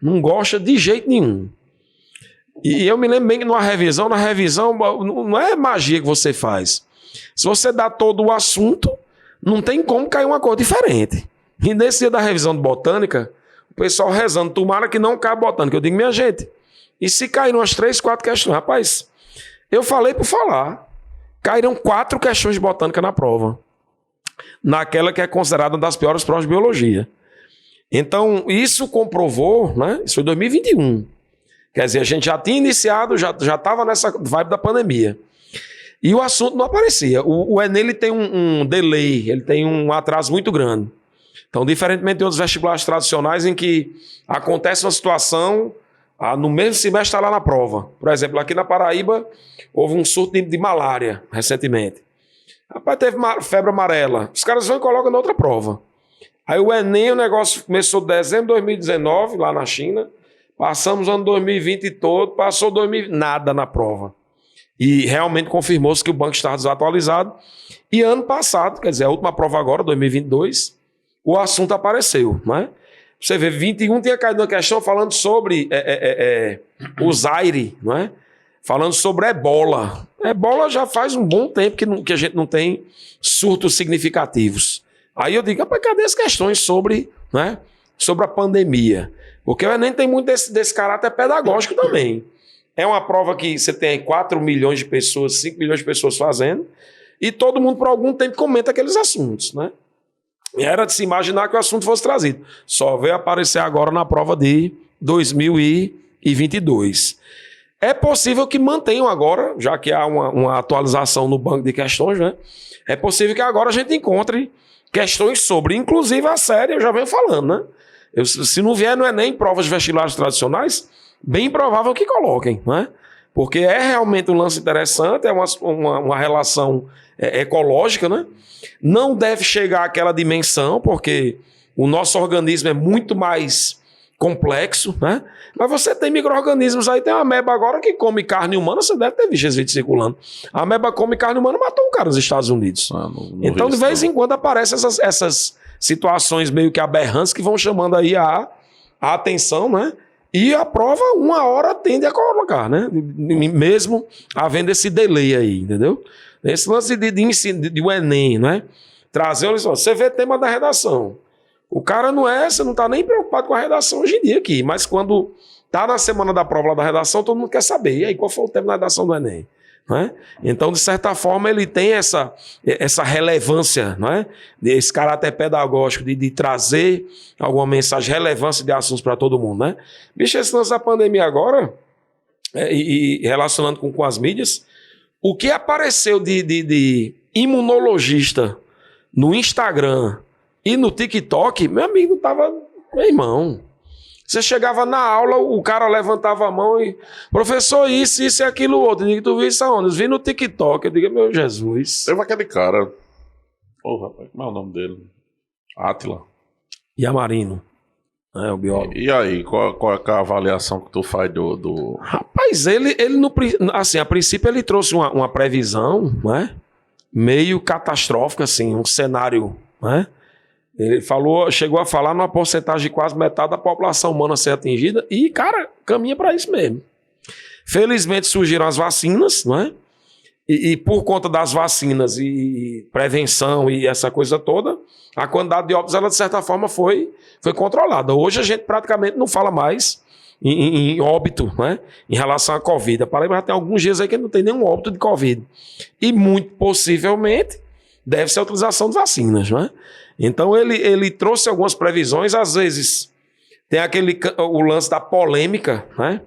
Speaker 2: Não gosta de jeito nenhum. E eu me lembro bem que na revisão não é magia que você faz. Se você dá todo o assunto, não tem como cair uma cor diferente. E nesse dia da revisão de botânica, o pessoal rezando, tomara que não caia botânica. Eu digo, minha gente, e se caíram umas 3, 4 questões? Rapaz, eu falei por falar. Caíram 4 questões de botânica na prova. Naquela que é considerada uma das piores provas de biologia. Então, isso comprovou, né? Isso foi em 2021. Quer dizer, a gente já tinha iniciado, já estava nessa vibe da pandemia. E o assunto não aparecia. O Enem ele tem um delay, ele tem um atraso muito grande. Então, diferentemente de outros vestibulares tradicionais em que acontece uma situação, no mesmo semestre está lá na prova. Por exemplo, aqui na Paraíba, houve um surto de malária recentemente. Rapaz, teve febre amarela. Os caras vão e colocam na outra prova. Aí o Enem, o negócio começou em dezembro de 2019, lá na China. Passamos o ano 2020 todo, passou 2020, nada na prova. E realmente confirmou-se que o banco estava desatualizado. E ano passado, quer dizer, a última prova agora, 2022, o assunto apareceu, né? Você vê, 21 tinha caído uma questão falando sobre o Zaire, não é? Falando sobre ebola. Ebola já faz um bom tempo que a gente não tem surtos significativos. Aí eu digo, rapaz, cadê as questões sobre a pandemia? Porque o Enem tem muito desse caráter pedagógico também. É uma prova que você tem 4 milhões de pessoas, 5 milhões de pessoas fazendo, e todo mundo por algum tempo comenta aqueles assuntos, né? E era de se imaginar que o assunto fosse trazido. Só veio aparecer agora na prova de 2022. É possível que mantenham agora, já que há uma atualização no banco de questões, né? É possível que agora a gente encontre questões sobre, inclusive a série, eu já venho falando, né? Se não vier no Enem provas vestibulares tradicionais, bem provável que coloquem, né? Porque é realmente um lance interessante, é uma relação ecológica, né? Não deve chegar àquela dimensão, porque o nosso organismo é muito mais complexo, né? Mas você tem micro-organismos aí, tem a ameba agora que come carne humana, você deve ter visto esse vídeo circulando. A ameba come carne humana, matou um cara nos Estados Unidos. Então, de vez em quando, aparecem essas situações meio que aberrantes que vão chamando aí a atenção, né? E a prova, uma hora tende a colocar, né? Mesmo havendo esse delay aí, entendeu? Esse lance de o Enem, né? Trazer, olha só, você vê tema da redação. O cara você não tá nem preocupado com a redação hoje em dia aqui, mas quando tá na semana da prova lá da redação, todo mundo quer saber. E aí, qual foi o tema da redação do Enem? Né? Então, de certa forma, ele tem essa relevância, né? Esse caráter pedagógico de trazer alguma mensagem, relevância de assuntos para todo mundo, né? Bicho, esse lance da pandemia agora, e relacionando com as mídias, o que apareceu de imunologista no Instagram e no TikTok, meu amigo, não tava... Meu irmão... Você chegava na aula, o cara levantava a mão e... Professor, isso e aquilo outro. Eu digo, tu viu isso aonde? Eu vi no TikTok. Eu digo, meu Jesus.
Speaker 1: Teve aquele cara... Porra, rapaz, como é o nome dele? Átila.
Speaker 2: Yamarino. né, o biólogo.
Speaker 1: E aí, qual é a avaliação que tu faz do...
Speaker 2: Rapaz, ele no, assim, a princípio ele trouxe uma previsão, né? Meio catastrófica, assim, um cenário, né? Ele chegou a falar numa porcentagem de quase metade da população humana ser atingida e, cara, caminha para isso mesmo. Felizmente surgiram as vacinas, não é? E por conta das vacinas e prevenção e essa coisa toda, a quantidade de óbitos, ela de certa forma foi controlada. Hoje a gente praticamente não fala mais em óbito, né? Em relação à Covid. A Paraíba já tem alguns dias aí que não tem nenhum óbito de Covid. E muito possivelmente deve ser a utilização de vacinas, né? Então ele trouxe algumas previsões, às vezes tem o lance da polêmica, né?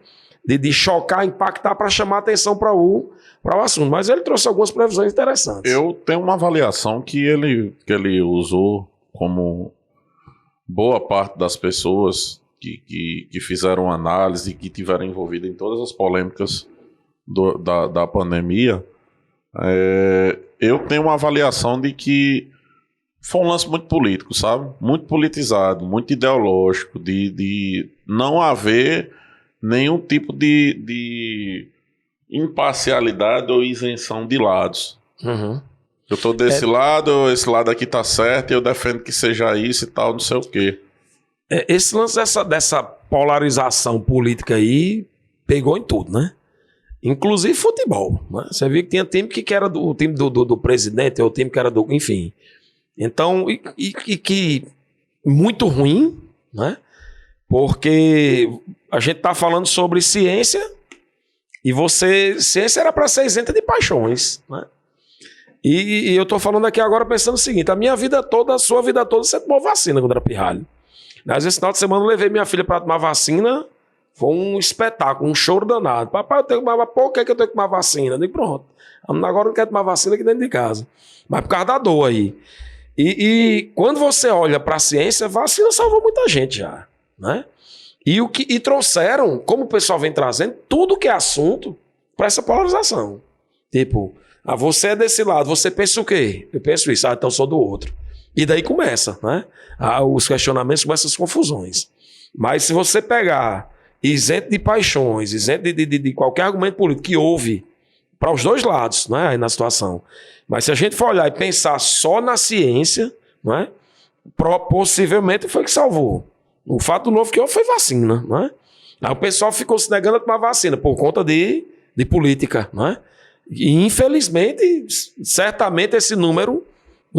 Speaker 2: De chocar, impactar para chamar atenção para o assunto. Mas ele trouxe algumas previsões interessantes.
Speaker 1: Eu tenho uma avaliação que ele usou como boa parte das pessoas que fizeram análise e que tiveram envolvidas em todas as polêmicas da pandemia. Eu tenho uma avaliação de que foi um lance muito político, sabe? Muito politizado, muito ideológico, de não haver nenhum tipo de imparcialidade ou isenção de lados.
Speaker 2: Uhum.
Speaker 1: Eu tô desse lado, esse lado aqui tá certo, e eu defendo que seja isso e tal, não sei o quê.
Speaker 2: Esse lance dessa polarização política aí pegou em tudo, né? Inclusive futebol, né? Você viu que tinha time que era o time do presidente, ou o time que era do... Enfim. Então, que muito ruim, né? Porque a gente tá falando sobre ciência e ciência era para ser isenta de paixões, né? E eu tô falando aqui agora pensando o seguinte, a minha vida toda, a sua vida toda, você tomou vacina quando era pirralho. Às vezes, no final de semana, eu levei minha filha para tomar vacina, foi um espetáculo, um choro danado. Papai, eu tenho que tomar, por que eu tenho que tomar vacina? Eu digo, pronto, agora eu não quero tomar vacina aqui dentro de casa. Mas por causa da dor aí. E quando você olha para a ciência, a vacina salvou muita gente já, né? E trouxeram, como o pessoal vem trazendo, tudo que é assunto para essa polarização. Tipo, você é desse lado, você pensa o quê? Eu penso isso, então eu sou do outro. E daí começa, né? Os questionamentos, começam as confusões. Mas se você pegar isento de paixões, isento de qualquer argumento político que houve para os dois lados, né, aí na situação. Mas se a gente for olhar e pensar só na ciência, né, possivelmente foi que salvou. O fato novo que houve foi vacina, né? Aí o pessoal ficou se negando a tomar vacina por conta de política, né? E infelizmente, certamente o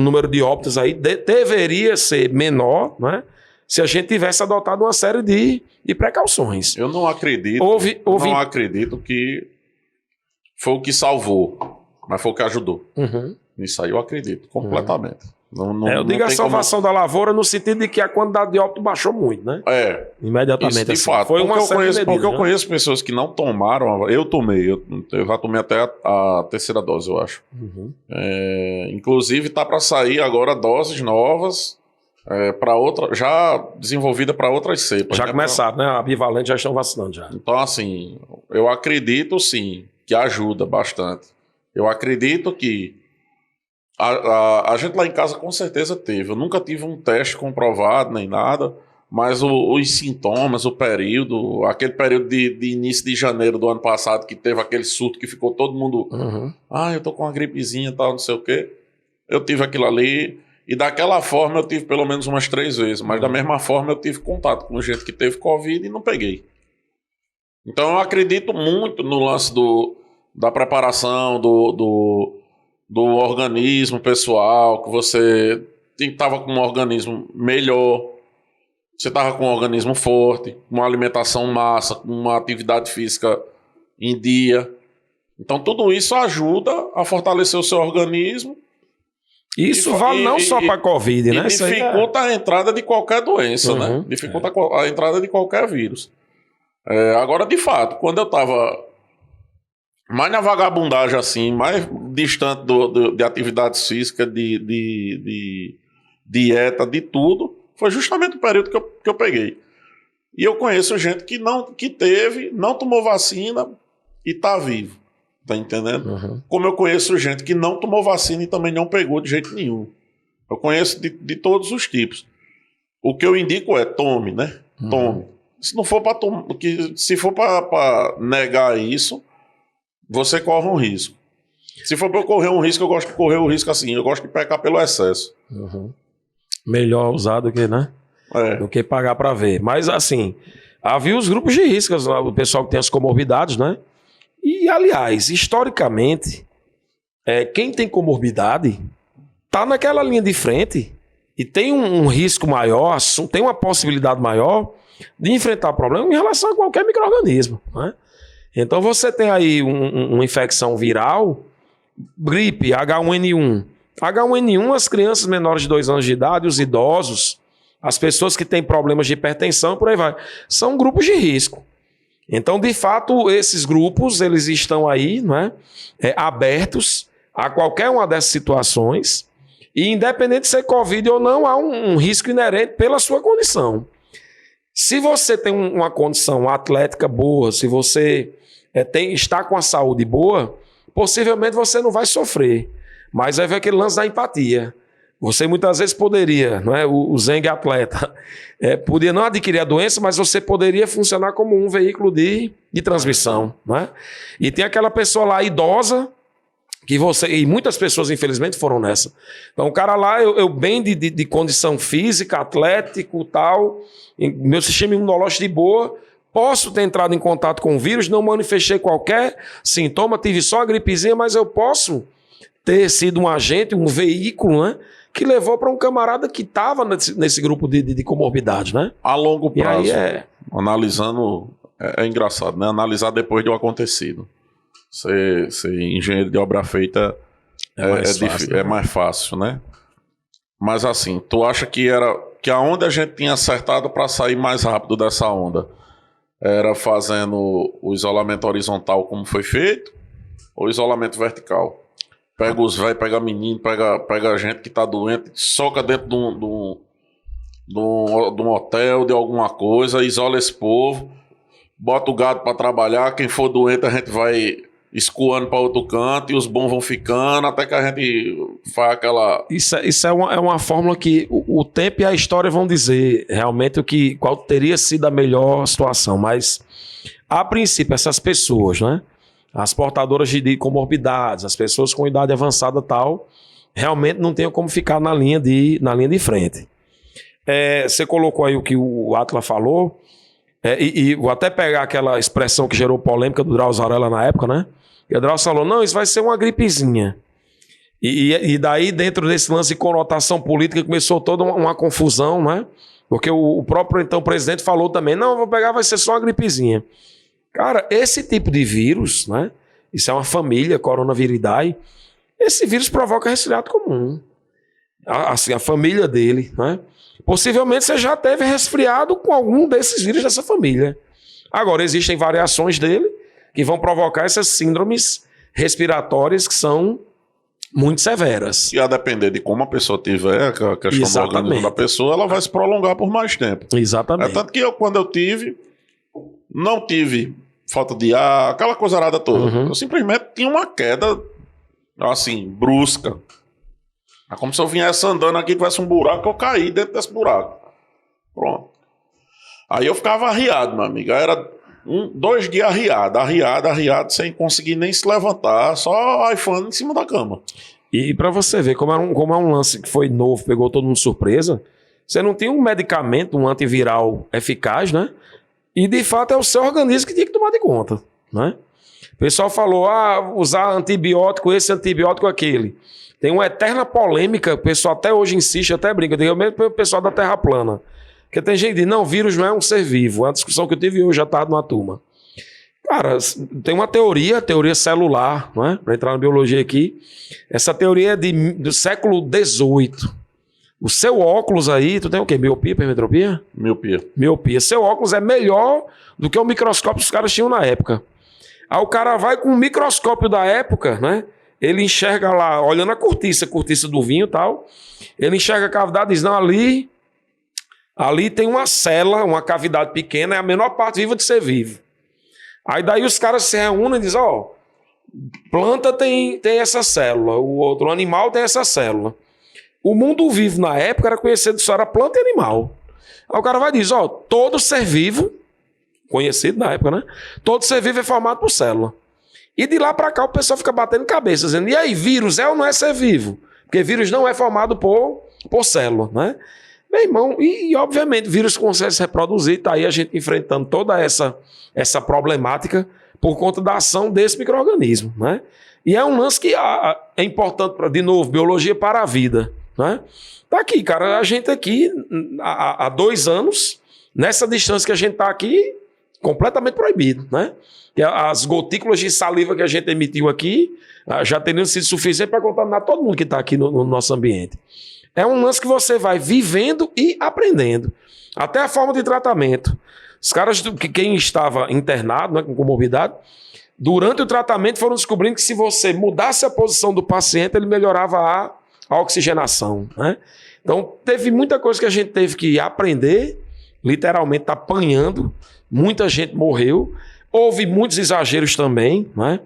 Speaker 2: número de óbitos aí deveria ser menor, né? Se a gente tivesse adotado uma série de precauções.
Speaker 1: Eu não acredito. Não acredito que foi o que salvou, mas foi o que ajudou.
Speaker 2: Uhum.
Speaker 1: Isso aí eu acredito completamente.
Speaker 2: Eu digo a salvação da lavoura no sentido de que a quantidade de óbito baixou muito, né? Imediatamente.
Speaker 1: Isso, de
Speaker 2: assim.
Speaker 1: fato.
Speaker 2: Foi
Speaker 1: Porque eu conheço pessoas que não tomaram. Eu tomei. Eu já tomei até a terceira dose, eu acho.
Speaker 2: Uhum.
Speaker 1: Inclusive, tá para sair agora doses novas para outra, já desenvolvida para outras cepas.
Speaker 2: Já começaram, né? A bivalente já estão vacinando já.
Speaker 1: Então, assim, eu acredito sim que ajuda bastante. Eu acredito que a gente lá em casa com certeza teve. Eu nunca tive um teste comprovado nem nada, mas os sintomas, aquele período de início de janeiro do ano passado que teve aquele surto que ficou todo mundo, eu tô com uma gripezinha e tal, não sei o quê. Eu tive aquilo ali e daquela forma eu tive pelo menos umas 3 vezes, mas da mesma forma eu tive contato com gente que teve Covid e não peguei. Então eu acredito muito no lance da preparação, do organismo pessoal, que você estava com um organismo melhor, você estava com um organismo forte, uma alimentação massa, com uma atividade física em dia. Então tudo isso ajuda a fortalecer o seu organismo.
Speaker 2: Isso vale não só para a Covid, né?
Speaker 1: Dificulta a entrada de qualquer doença, né? Dificulta a entrada de qualquer vírus. Agora, de fato, quando eu estava mais na vagabundagem assim, mais distante de atividades físicas, de dieta, de tudo, foi justamente o período que eu peguei. E eu conheço gente que teve, não tomou vacina e tá vivo. Tá entendendo? Como eu conheço gente que não tomou vacina e também não pegou de jeito nenhum. Eu conheço de todos os tipos. O que eu indico tome, né? tome. Se não for para se for para negar isso, você corre um risco. Se for para eu correr um risco, eu gosto de correr o risco assim. Eu gosto de pecar pelo excesso.
Speaker 2: Melhor usar do que, né? Do que pagar para ver. Mas, assim, havia os grupos de risco, o pessoal que tem as comorbidades, né? E, aliás, historicamente, quem tem comorbidade tá naquela linha de frente e tem um risco maior, tem uma possibilidade maior de enfrentar problema em relação a qualquer micro-organismo, né? Então, você tem aí uma infecção viral, gripe, H1N1. H1N1, as crianças menores de 2 anos de idade, os idosos, as pessoas que têm problemas de hipertensão, por aí vai, são grupos de risco. Então, de fato, esses grupos, eles estão aí, né, abertos a qualquer uma dessas situações, e independente de ser Covid ou não, há um risco inerente pela sua condição. Se você tem uma condição atlética boa, se você está com a saúde boa, possivelmente você não vai sofrer. Mas aí vem aquele lance da empatia. Você muitas vezes poderia, não é? O Zeng atleta, podia não adquirir a doença, mas você poderia funcionar como um veículo de transmissão, não é? E tem aquela pessoa lá idosa, e muitas pessoas infelizmente foram nessa. Então o cara lá, eu bem de condição física, atlético, tal, meu sistema imunológico de boa, posso ter entrado em contato com o vírus, não manifestei qualquer sintoma, tive só a gripezinha, mas eu posso ter sido um agente, um veículo, né, que levou para um camarada que estava nesse grupo de comorbidade, né?
Speaker 1: A longo prazo,
Speaker 2: aí
Speaker 1: analisando, é engraçado, né? Analisar depois do acontecido. Ser engenheiro de obra feita é mais fácil, né? Mas assim, tu acha que aonde a gente tinha acertado para sair mais rápido dessa onda? Era fazendo o isolamento horizontal como foi feito, ou isolamento vertical? Pega os velhos, pega menino, pega a gente que tá doente, soca dentro de um hotel, de alguma coisa, isola esse povo, bota o gado para trabalhar, quem for doente a gente vai escoando para outro canto e os bons vão ficando até que a gente faz aquela...
Speaker 2: Isso é uma fórmula que o tempo e a história vão dizer realmente qual teria sido a melhor situação, mas a princípio essas pessoas, né, as portadoras de comorbidades, as pessoas com idade avançada tal, realmente não tem como ficar na linha de frente. Você colocou aí o que o Atila falou, e vou até pegar aquela expressão que gerou polêmica do Drauzio Varela na época, né? E o Drauzio falou, não, isso vai ser uma gripezinha. E daí, dentro desse lance de conotação política, começou toda uma confusão, né? Porque o próprio, então, presidente falou também, não, vou pegar, vai ser só uma gripezinha. Cara, esse tipo de vírus, né? Isso é uma família, Coronaviridae. Esse vírus provoca resfriado comum. Assim, a família dele, né? Possivelmente você já teve resfriado com algum desses vírus dessa família. Agora, existem variações dele que vão provocar essas síndromes respiratórias que são muito severas.
Speaker 1: E a depender de como a pessoa tiver, a questão do organismo da pessoa, ela vai se prolongar por mais tempo.
Speaker 2: Exatamente.
Speaker 1: Tanto que quando eu não tive falta de ar, aquela coisa arada toda. Eu simplesmente tinha uma queda, assim, brusca. É como se eu viesse andando aqui, tivesse um buraco, eu caí dentro desse buraco. Pronto. Aí eu ficava arriado, meu amigo. Aí era 2 dias arriado, sem conseguir nem se levantar, só aifando em cima da cama.
Speaker 2: E pra você ver como é um lance que foi novo, pegou todo mundo de surpresa, você não tem um medicamento, um antiviral eficaz, né? E de fato é o seu organismo que tinha que tomar de conta, né? O pessoal falou, usar antibiótico, esse antibiótico, aquele. Tem uma eterna polêmica, o pessoal até hoje insiste, até brinca, eu digo mesmo o pessoal da Terra plana. Porque tem gente que diz, não, vírus não é um ser vivo. É uma discussão que eu tive hoje, já estava numa turma. Cara, tem uma teoria celular, não é? Para entrar na biologia aqui. Essa teoria é do século XVIII. O seu óculos aí, tu tem o quê? Miopia, hipermetropia? Miopia. Seu óculos é melhor do que o microscópio que os caras tinham na época. Aí o cara vai com o microscópio da época, né? Ele enxerga lá, olhando a cortiça do vinho e tal. Ele enxerga a cavidade e diz, não, ali tem uma célula, uma cavidade pequena, é a menor parte viva de ser vivo. Aí daí os caras se reúnem e dizem, planta tem essa célula, o outro animal tem essa célula. O mundo vivo na época era conhecido só era planta e animal. Aí o cara vai dizer, ó, todo ser vivo, conhecido na época, né? Todo ser vivo é formado por célula. E de lá para cá o pessoal fica batendo cabeça, dizendo, e aí, vírus é ou não é ser vivo? Porque vírus não é formado por célula, né? Meu irmão, e obviamente vírus consegue se reproduzir, tá aí a gente enfrentando toda essa problemática por conta da ação desse micro-organismo, né? E é um lance que é importante, de novo, biologia para a vida, né? Tá aqui, cara, a gente aqui, há 2 anos, nessa distância que a gente tá aqui, completamente proibido, né? Que as gotículas de saliva que a gente emitiu aqui já teriam sido suficientes para contaminar todo mundo que está aqui no nosso ambiente. É um lance que você vai vivendo e aprendendo. Até a forma de tratamento. Os caras, quem estava internado, né, com comorbidade, durante o tratamento foram descobrindo que se você mudasse a posição do paciente, ele melhorava a oxigenação, né? Então, teve muita coisa que a gente teve que aprender, literalmente apanhando. Muita gente morreu. Houve muitos exageros também, né?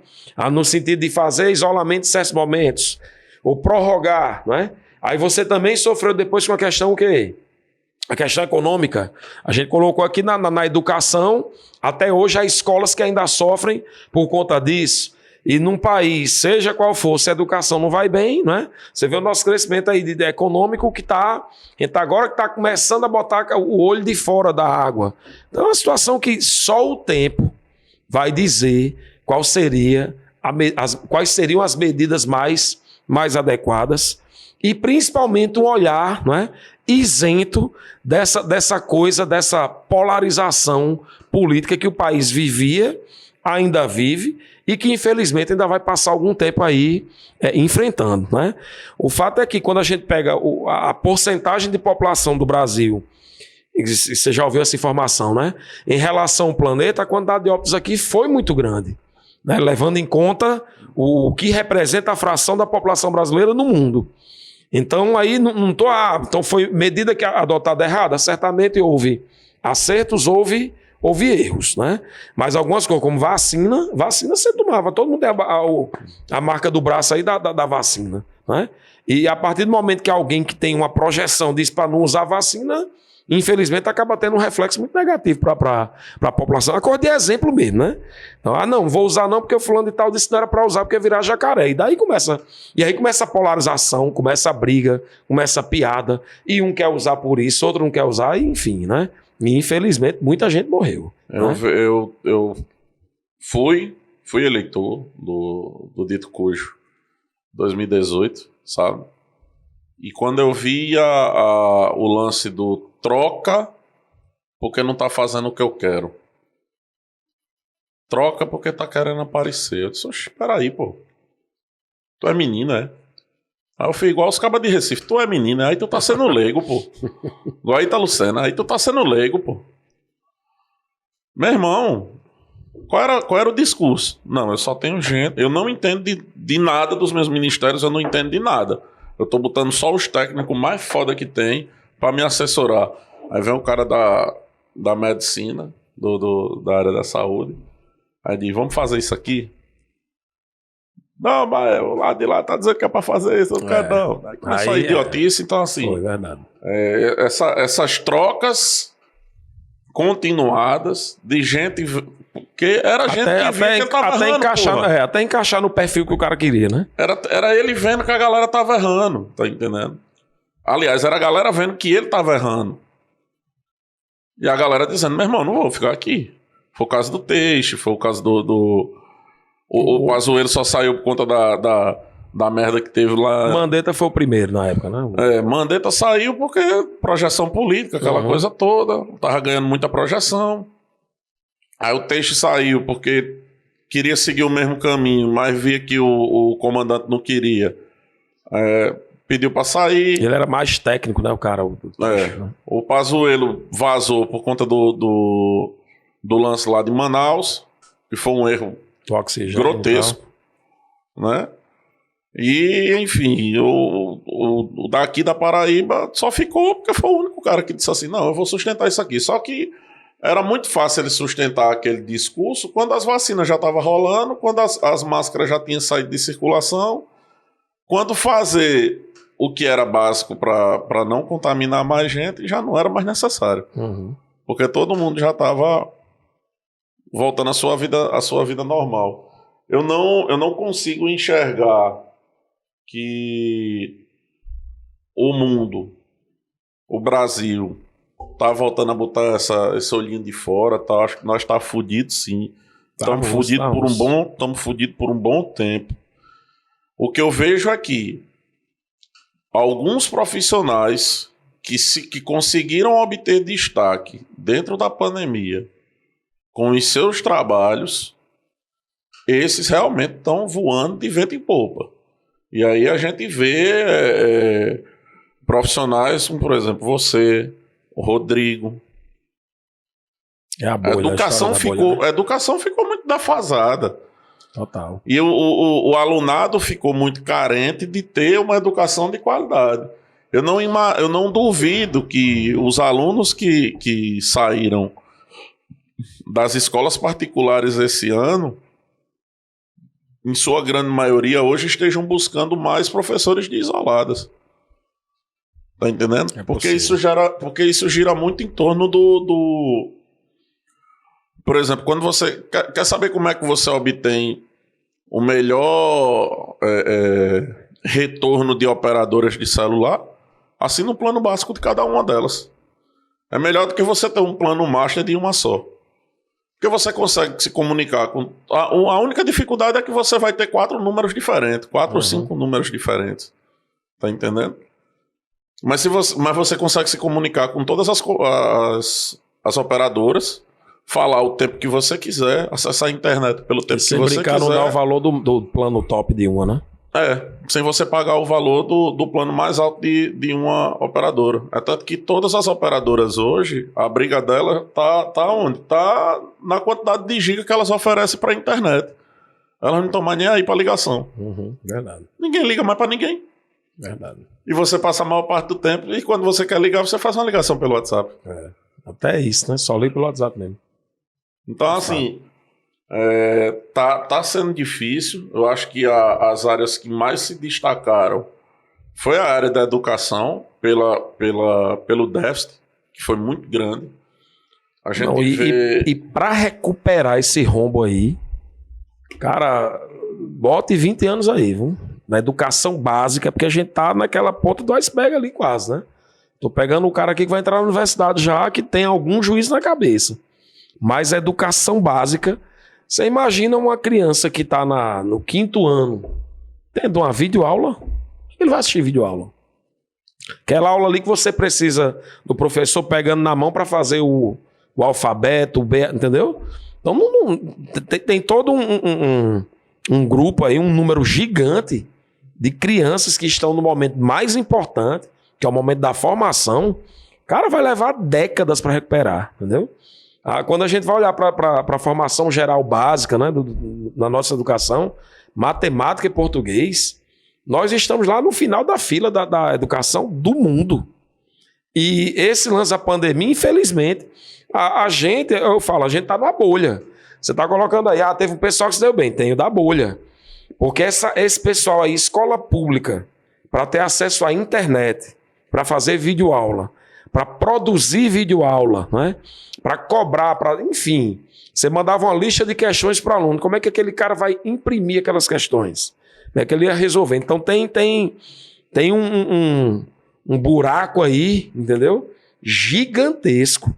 Speaker 2: No sentido de fazer isolamento em certos momentos, ou prorrogar, né? Aí você também sofreu depois com a questão o quê? A questão econômica. A gente colocou aqui na educação, até hoje há escolas que ainda sofrem por conta disso. E num país, seja qual for, se a educação não vai bem, né? Você vê o nosso crescimento aí de econômico que a gente agora que está começando a botar o olho de fora da água. Então é uma situação que só o tempo vai dizer quais seriam as medidas mais adequadas e principalmente um olhar, não é, isento dessa coisa, dessa polarização política que o país vivia, ainda vive e que infelizmente ainda vai passar algum tempo aí enfrentando, né? O fato é que quando a gente pega a porcentagem de população do Brasil, você já ouviu essa informação, né? Em relação ao planeta, a quantidade de óbitos aqui foi muito grande, né? Levando em conta o que representa a fração da população brasileira no mundo. Então, aí então foi medida que adotada errada? Certamente houve acertos, houve erros, né? Mas algumas coisas, como vacina você tomava, todo mundo tem a marca do braço aí da vacina, né? E a partir do momento que alguém que tem uma projeção diz para não usar vacina, infelizmente acaba tendo um reflexo muito negativo para a população. A coisa de exemplo mesmo, né? Então, não vou usar não porque o fulano de tal disse que não era para usar porque ia virar jacaré. E daí começa a polarização, começa a briga, começa a piada, e um quer usar por isso, outro não quer usar, e enfim, né? E infelizmente muita gente morreu.
Speaker 1: Eu fui eleitor do dito cujo 2018, sabe? E quando eu vi o lance do troca porque não tá fazendo o que eu quero. Troca porque tá querendo aparecer. Eu disse, oxe, peraí, pô. Tu é menina, é? Aí eu fui igual os cabas de Recife. Tu é menina, aí tu tá sendo leigo, pô. Igual aí tá Lucena, aí tu tá sendo leigo, pô. Meu irmão, qual era o discurso? Não, eu só tenho gente. Eu não entendo de nada dos meus ministérios, eu não entendo de nada. Eu tô botando só os técnicos mais foda que tem pra me assessorar. Aí vem o cara da medicina, da área da saúde. Aí diz, vamos fazer isso aqui? Não, mas o lado de lá tá dizendo que é pra fazer isso, eu não quero não. Aí começou a idiotice, então assim...
Speaker 2: Foi verdade.
Speaker 1: Essas trocas continuadas de gente... Porque era gente que via que ele tava errando,
Speaker 2: até encaixar no perfil que o cara queria, né?
Speaker 1: Era ele vendo que a galera tava errando, tá entendendo? Aliás, era a galera vendo que ele tava errando. E a galera dizendo, meu irmão, não vou ficar aqui. Foi o caso do Teixe, foi o caso o Pazuello só saiu por conta da merda que teve lá.
Speaker 2: Mandetta foi o primeiro na época, né?
Speaker 1: Mandetta saiu porque projeção política, aquela coisa toda. Tava ganhando muita projeção. Aí o Teixe saiu porque queria seguir o mesmo caminho, mas via que o comandante não queria. Pediu pra sair.
Speaker 2: Ele era mais técnico, né, o cara? Teixe, né?
Speaker 1: O Pazuello vazou por conta do lance lá de Manaus, que foi um erro grotesco, né? E, enfim, o daqui da Paraíba só ficou porque foi o único cara que disse assim, não, eu vou sustentar isso aqui. Só que era muito fácil ele sustentar aquele discurso quando as vacinas já estavam rolando, quando as máscaras já tinham saído de circulação, quando fazer o que era básico para não contaminar mais gente já não era mais necessário.
Speaker 2: Uhum.
Speaker 1: Porque todo mundo já estava voltando à sua vida normal. Eu não consigo enxergar que o mundo, o Brasil, tá voltando a botar esse olhinho de fora, tá? Acho que nós tá fudido, sim. Estamos fudidos por um bom tempo. O que eu vejo aqui, alguns profissionais que conseguiram obter destaque dentro da pandemia com os seus trabalhos, esses realmente estão voando de vento em popa. E aí a gente vê profissionais como, por exemplo, você, o Rodrigo.
Speaker 2: É a bolha,
Speaker 1: A educação ficou muito defasada.
Speaker 2: Total.
Speaker 1: E o alunado ficou muito carente de ter uma educação de qualidade. Eu não duvido que os alunos que saíram das escolas particulares esse ano, em sua grande maioria, hoje estejam buscando mais professores de isoladas. Tá entendendo? Porque isso gira muito em torno do... Por exemplo, quando você... Quer saber como é que você obtém o melhor retorno de operadoras de celular? Assina o plano básico de cada uma delas. É melhor do que você ter um plano master de uma só. Porque você consegue se comunicar com... A única dificuldade é que você vai ter 4 números diferentes. 4 ou 5 números diferentes. Tá entendendo? Mas você consegue se comunicar com todas as operadoras, falar o tempo que você quiser, acessar a internet pelo tempo que você quiser.
Speaker 2: Sem brincar, não dá o valor do plano top de uma, né?
Speaker 1: Sem você pagar o valor do plano mais alto de uma operadora. É tanto que todas as operadoras hoje, a briga dela tá onde? Tá na quantidade de giga que elas oferecem para a internet. Elas não estão mais nem aí para ligação.
Speaker 2: Verdade.
Speaker 1: Ninguém liga mais para ninguém.
Speaker 2: Verdade.
Speaker 1: E você passa a maior parte do tempo, e quando você quer ligar, você faz uma ligação pelo WhatsApp.
Speaker 2: Até isso, né? Só liga pelo WhatsApp mesmo.
Speaker 1: Então, assim... tá sendo difícil. Eu acho que as áreas que mais se destacaram foi a área da educação pelo déficit, que foi muito grande. A gente
Speaker 2: e para recuperar esse rombo aí, cara, bote 20 anos aí, viu? Na educação básica, porque a gente tá naquela ponta do iceberg ali quase, né? Tô pegando o cara aqui que vai entrar na universidade já, que tem algum juízo na cabeça. Mas a educação básica... Você imagina uma criança que está no 5º ano tendo uma videoaula? Ele vai assistir videoaula. Aquela aula ali que você precisa do professor pegando na mão para fazer o alfabeto, o B, entendeu? Então tem todo um grupo aí, um número gigante de crianças que estão no momento mais importante, que é o momento da formação. O cara vai levar décadas para recuperar, entendeu? Quando a gente vai olhar para a formação geral básica, né, da nossa educação, matemática e português, nós estamos lá no final da fila da educação do mundo. E esse lance da pandemia, infelizmente, a gente está numa bolha. Você está colocando aí, teve um pessoal que se deu bem, tem o da bolha. Porque esse pessoal aí, escola pública, para ter acesso à internet, para fazer videoaula, para produzir videoaula, né? Para cobrar, enfim. Você mandava uma lista de questões para o aluno. Como é que aquele cara vai imprimir aquelas questões? Como é que ele ia resolver? Então tem um buraco aí, entendeu? Gigantesco.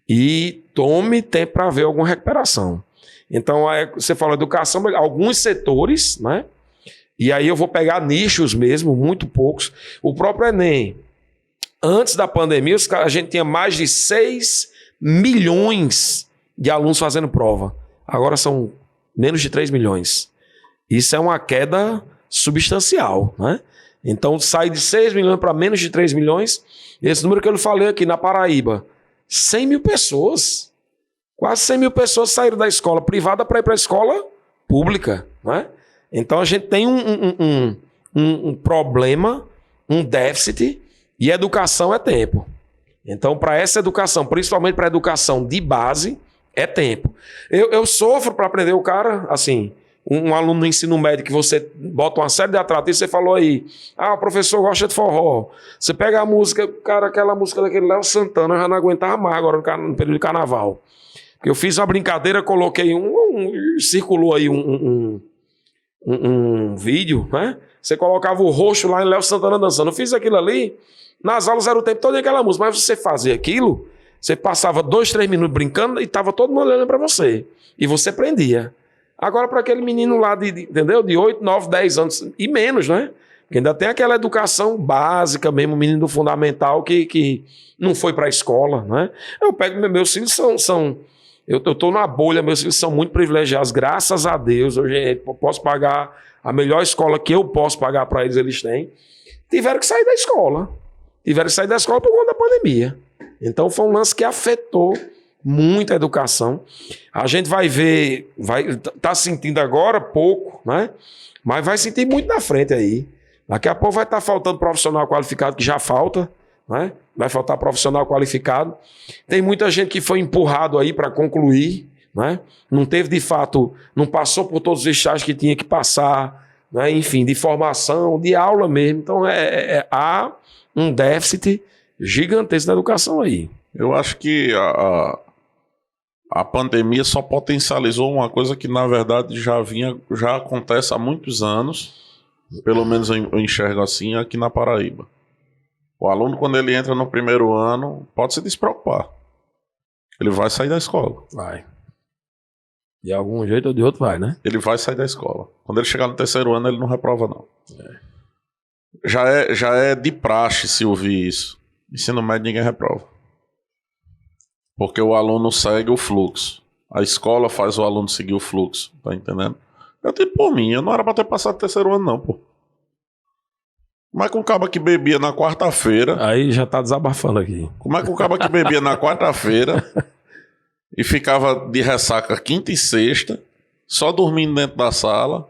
Speaker 2: E tome tempo para ver alguma recuperação. Então, você fala educação, alguns setores, né? E aí eu vou pegar nichos mesmo, muito poucos. O próprio Enem. Antes da pandemia, a gente tinha mais de 6 milhões de alunos fazendo prova. Agora são menos de 3 milhões. Isso é uma queda substancial, né? Então sai de 6 milhões para menos de 3 milhões. Esse número que eu falei aqui na Paraíba, 100 mil pessoas. Quase 100 mil pessoas saíram da escola privada para ir para a escola pública, né? Então a gente tem um problema, um déficit. E educação é tempo. Então, para essa educação, principalmente para a educação de base, é tempo. Eu sofro para aprender o cara, assim, um aluno no ensino médio que você bota uma série de atrativos, você falou aí, o professor gosta de forró. Você pega a música, cara, aquela música daquele Léo Santana, eu já não aguentava mais agora no período de carnaval. Eu fiz uma brincadeira, coloquei circulou aí um vídeo, né? Você colocava o roxo lá em Léo Santana dançando. Eu fiz aquilo ali, nas aulas era o tempo todo aquela música, mas você fazia aquilo, você passava 2, 3 minutos brincando e tava todo mundo olhando para você. E você aprendia. Agora, para aquele menino lá entendeu? De 8, 9, 10 anos e menos, né? Porque ainda tem aquela educação básica mesmo, o menino do fundamental que não foi para a escola, né? Eu pego, meus filhos eu estou na bolha, meus filhos são muito privilegiados, graças a Deus. Hoje eu posso pagar a melhor escola que eu posso pagar para eles, eles têm. Tiveram que sair da escola. Por conta da pandemia. Então foi um lance que afetou muito a educação. A gente vai ver, tá sentindo agora pouco, né? Mas vai sentir muito na frente aí. Daqui a pouco vai estar faltando profissional qualificado, que já falta, né? Vai faltar profissional qualificado. Tem muita gente que foi empurrado aí para concluir, né? Não teve, de fato, não passou por todos os estágios que tinha que passar, né? Enfim, de formação, de aula mesmo. Então, há um déficit gigantesco na educação aí.
Speaker 1: Eu acho que a pandemia só potencializou uma coisa que, na verdade, já acontece há muitos anos, pelo menos eu enxergo assim, aqui na Paraíba. O aluno, quando ele entra no primeiro ano, pode se despreocupar. Ele vai sair da escola.
Speaker 2: Vai. De algum jeito ou de outro vai, né?
Speaker 1: Ele vai sair da escola. Quando ele chegar no terceiro ano, ele não reprova, não. Já é de praxe se ouvir isso. Ensino médio, ninguém reprova. Porque o aluno segue o fluxo. A escola faz o aluno seguir o fluxo. Tá entendendo? Eu tenho por mim, eu não era pra ter passado o terceiro ano, não, pô. Como é que um caba que bebia na quarta-feira...
Speaker 2: Aí já tá desabafando aqui.
Speaker 1: Como é que um caba que bebia na quarta-feira e ficava de ressaca quinta e sexta, só dormindo dentro da sala?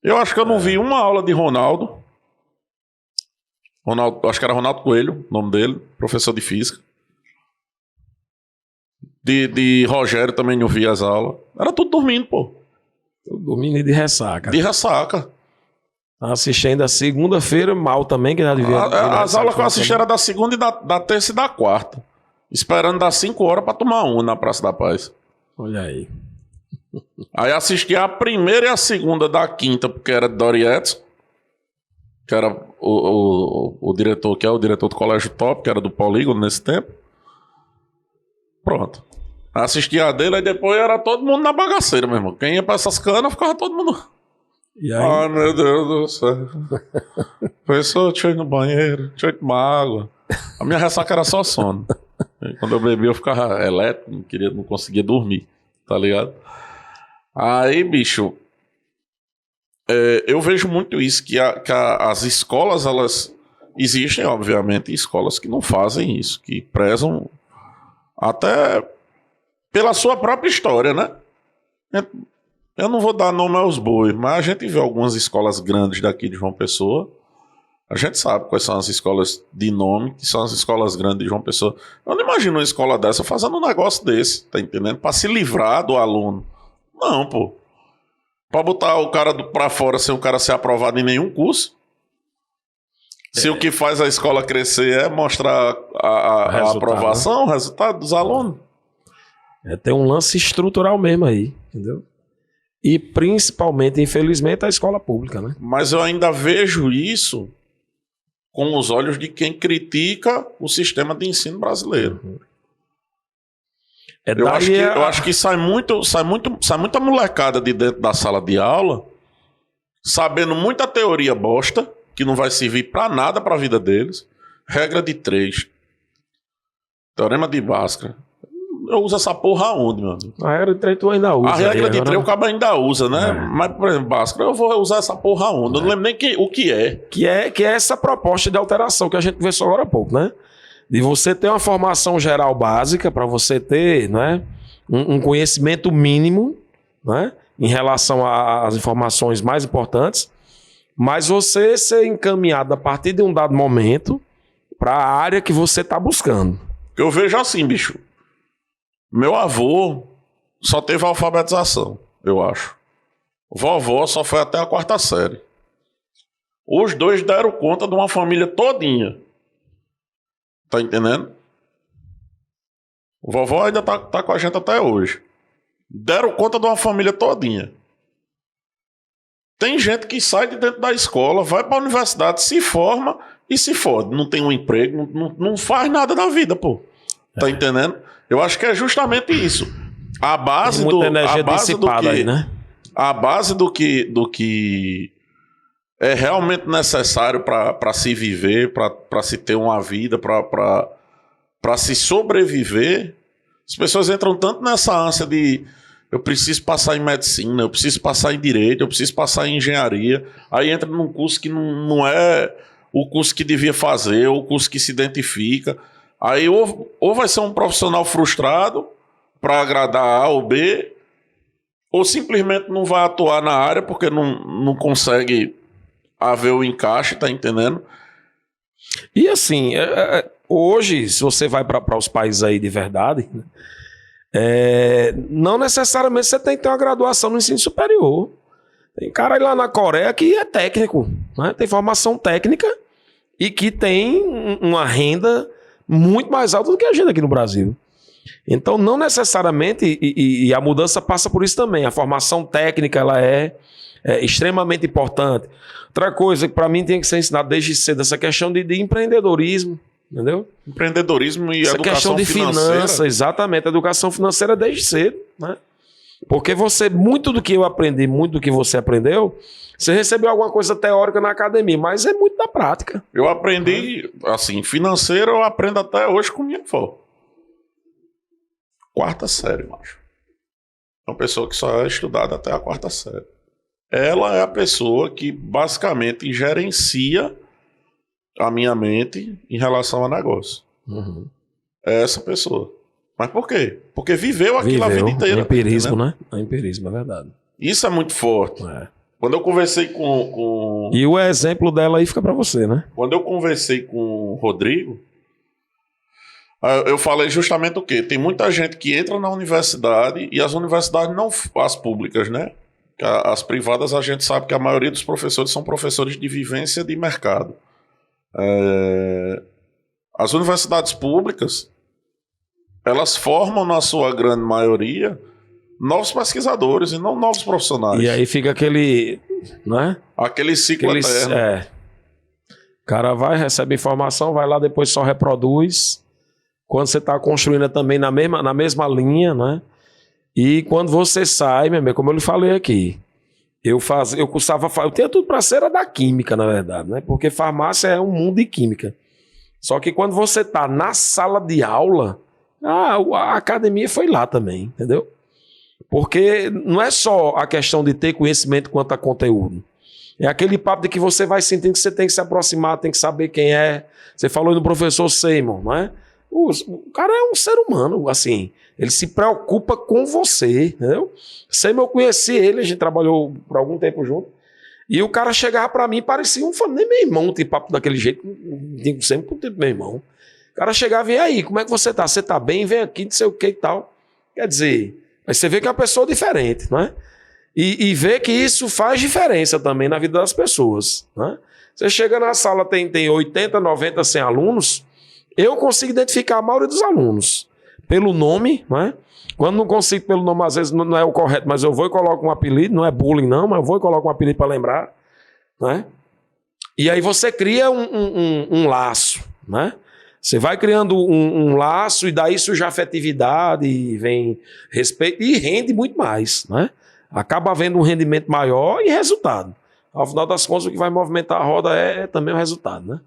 Speaker 1: Eu acho que eu não vi uma aula de Ronaldo, acho que era Ronaldo Coelho, o nome dele, professor de física. De Rogério também não vi as aulas. Era tudo dormindo, pô.
Speaker 2: Tudo dormindo e de ressaca.
Speaker 1: De ressaca.
Speaker 2: Assistindo a segunda-feira mal também, que já devia...
Speaker 1: As aulas que eu assisti eram da segunda, e da terça e da quarta. Esperando dar 5 horas pra tomar uma na Praça da Paz.
Speaker 2: Olha aí.
Speaker 1: Aí assisti a primeira e a segunda da quinta, porque era de Dori Edson, que era o diretor, que é o diretor do Colégio Top, que era do Polígono nesse tempo. Pronto. Assisti a dele, aí depois era todo mundo na bagaceira, meu irmão. Quem ia pra essas canas, ficava todo mundo...
Speaker 2: E aí?
Speaker 1: Ai, meu Deus do céu. Professor, deixa eu ir no banheiro, deixa eu ir tomar água. A minha ressaca era só sono. Quando eu bebia, eu ficava elétrico, não conseguia dormir, tá ligado? Aí, bicho, eu vejo muito isso, que as escolas, elas... Existem, obviamente, escolas que não fazem isso, que prezam até pela sua própria história, né? Eu não vou dar nome aos bois, mas a gente vê algumas escolas grandes daqui de João Pessoa. A gente sabe quais são as escolas de nome, que são as escolas grandes de João Pessoa. Eu não imagino uma escola dessa fazendo um negócio desse, tá entendendo? Pra se livrar do aluno. Não, pô. Pra botar o cara pra fora sem o cara ser aprovado em nenhum curso. Se o que faz a escola crescer é mostrar a aprovação, o resultado dos alunos.
Speaker 2: Tem um lance estrutural mesmo aí, entendeu? E principalmente, infelizmente, a escola pública, né?
Speaker 1: Mas eu ainda vejo isso com os olhos de quem critica o sistema de ensino brasileiro. Eu acho que sai muita molecada de dentro da sala de aula sabendo muita teoria bosta, que não vai servir pra nada pra vida deles. Regra de 3. Teorema de Bhaskara. Eu uso essa porra aonde, meu amigo?
Speaker 2: A regra de 3 tu ainda usa.
Speaker 1: A regra de 3 o cabo ainda usa, né? Mas, por exemplo, Bhaskara, eu vou usar essa porra aonde? Eu não lembro nem o que é. Que é essa proposta de alteração que a gente conversou agora há pouco, né? De você ter uma formação geral básica, para você ter, né, um conhecimento mínimo, né, em relação às informações mais importantes, mas você ser encaminhado a partir de um dado momento para a área que você está buscando. Eu vejo assim, bicho. Meu avô só teve alfabetização. eu acho. Vovó só foi até a 4ª série. Os dois deram conta de uma família todinha. Tá entendendo? Vovó ainda tá com a gente até hoje. Deram conta de uma família todinha. Tem gente que sai de dentro da escola, vai pra universidade, se forma e se fode. Não tem um emprego, não faz nada na vida, pô. Tá entendendo? Eu acho que é justamente isso. A base
Speaker 2: Tem muita energia dissipada aí, né?
Speaker 1: A base do que é realmente necessário para se viver, para se ter uma vida, para se sobreviver. As pessoas entram tanto nessa ânsia de eu preciso passar em medicina, eu preciso passar em direito, eu preciso passar em engenharia. Aí entra num curso que não é o curso que devia fazer, ou o curso que se identifica. Aí ou vai ser um profissional frustrado para agradar A ou B, ou simplesmente não vai atuar na área porque não consegue haver o encaixe, tá entendendo?
Speaker 2: E assim, hoje, se você vai para os países aí de verdade, né, não necessariamente você tem que ter uma graduação no ensino superior. Tem cara aí lá na Coreia que é técnico, né? Tem formação técnica e que tem uma renda muito mais alta do que a gente aqui no Brasil. Então, não necessariamente, e a mudança passa por isso também. A formação técnica ela é extremamente importante. Outra coisa que para mim tem que ser ensinado desde cedo, essa questão de empreendedorismo, entendeu?
Speaker 1: Empreendedorismo e
Speaker 2: essa
Speaker 1: educação
Speaker 2: questão de
Speaker 1: financeira.
Speaker 2: finanças, exatamente, educação financeira desde cedo, né? Porque muito do que eu aprendi, muito do que você aprendeu, você recebeu alguma coisa teórica na academia, mas é muito da prática.
Speaker 1: Eu aprendi, assim, financeiro eu aprendo até hoje com minha avó. 4ª série, macho. Uma pessoa que só é estudada até a 4ª série. Ela é a pessoa que basicamente gerencia a minha mente em relação a negócio.
Speaker 2: Uhum.
Speaker 1: É essa pessoa. Mas por quê? Porque viveu aquilo a vida inteira.
Speaker 2: É empirismo,
Speaker 1: né?
Speaker 2: É empirismo, é verdade.
Speaker 1: Isso é muito forte. Quando eu conversei com...
Speaker 2: E o exemplo dela aí fica pra você, né?
Speaker 1: Quando eu conversei com o Rodrigo, eu falei justamente o quê? Tem muita gente que entra na universidade e as universidades não... As públicas, né? As privadas a gente sabe que a maioria dos professores são professores de vivência de mercado. As universidades públicas, elas formam na sua grande maioria novos pesquisadores e não novos profissionais.
Speaker 2: E aí fica aquele, né?
Speaker 1: Aquele ciclo eterno.
Speaker 2: O cara vai, recebe informação, vai lá, depois só reproduz. Quando você está construindo também na mesma linha, né? E quando você sai, meu amigo, como eu lhe falei aqui, eu tinha tudo para ser da química, na verdade, né? Porque farmácia é um mundo de química. Só que quando você está na sala de aula, a academia foi lá também, entendeu? Porque não é só a questão de ter conhecimento quanto a conteúdo. É aquele papo de que você vai sentindo que você tem que se aproximar, tem que saber quem é. Você falou do professor Seymour, não é? O cara é um ser humano, assim, ele se preocupa com você, entendeu? Seymour, eu conheci ele, a gente trabalhou por algum tempo junto, e o cara chegava pra mim, parecia nem meu irmão, tem papo daquele jeito, digo sempre com meu irmão. O cara chegava e aí, como é que você tá? Você tá bem? Vem aqui, não sei o que e tal. Quer dizer, aí você vê que é uma pessoa diferente, não é? E vê que isso faz diferença também na vida das pessoas, né? Você chega na sala, tem 80, 90, 100 alunos, eu consigo identificar a maioria dos alunos pelo nome, né? Quando não consigo pelo nome, às vezes não é o correto, mas eu vou e coloco um apelido, não é bullying não, mas eu vou e coloco um apelido para lembrar, né? E aí você cria um laço, né? Você vai criando um laço e daí surge afetividade, e vem respeito e rende muito mais, né? Acaba havendo um rendimento maior e resultado. Ao final das contas, o que vai movimentar a roda é também o resultado, né?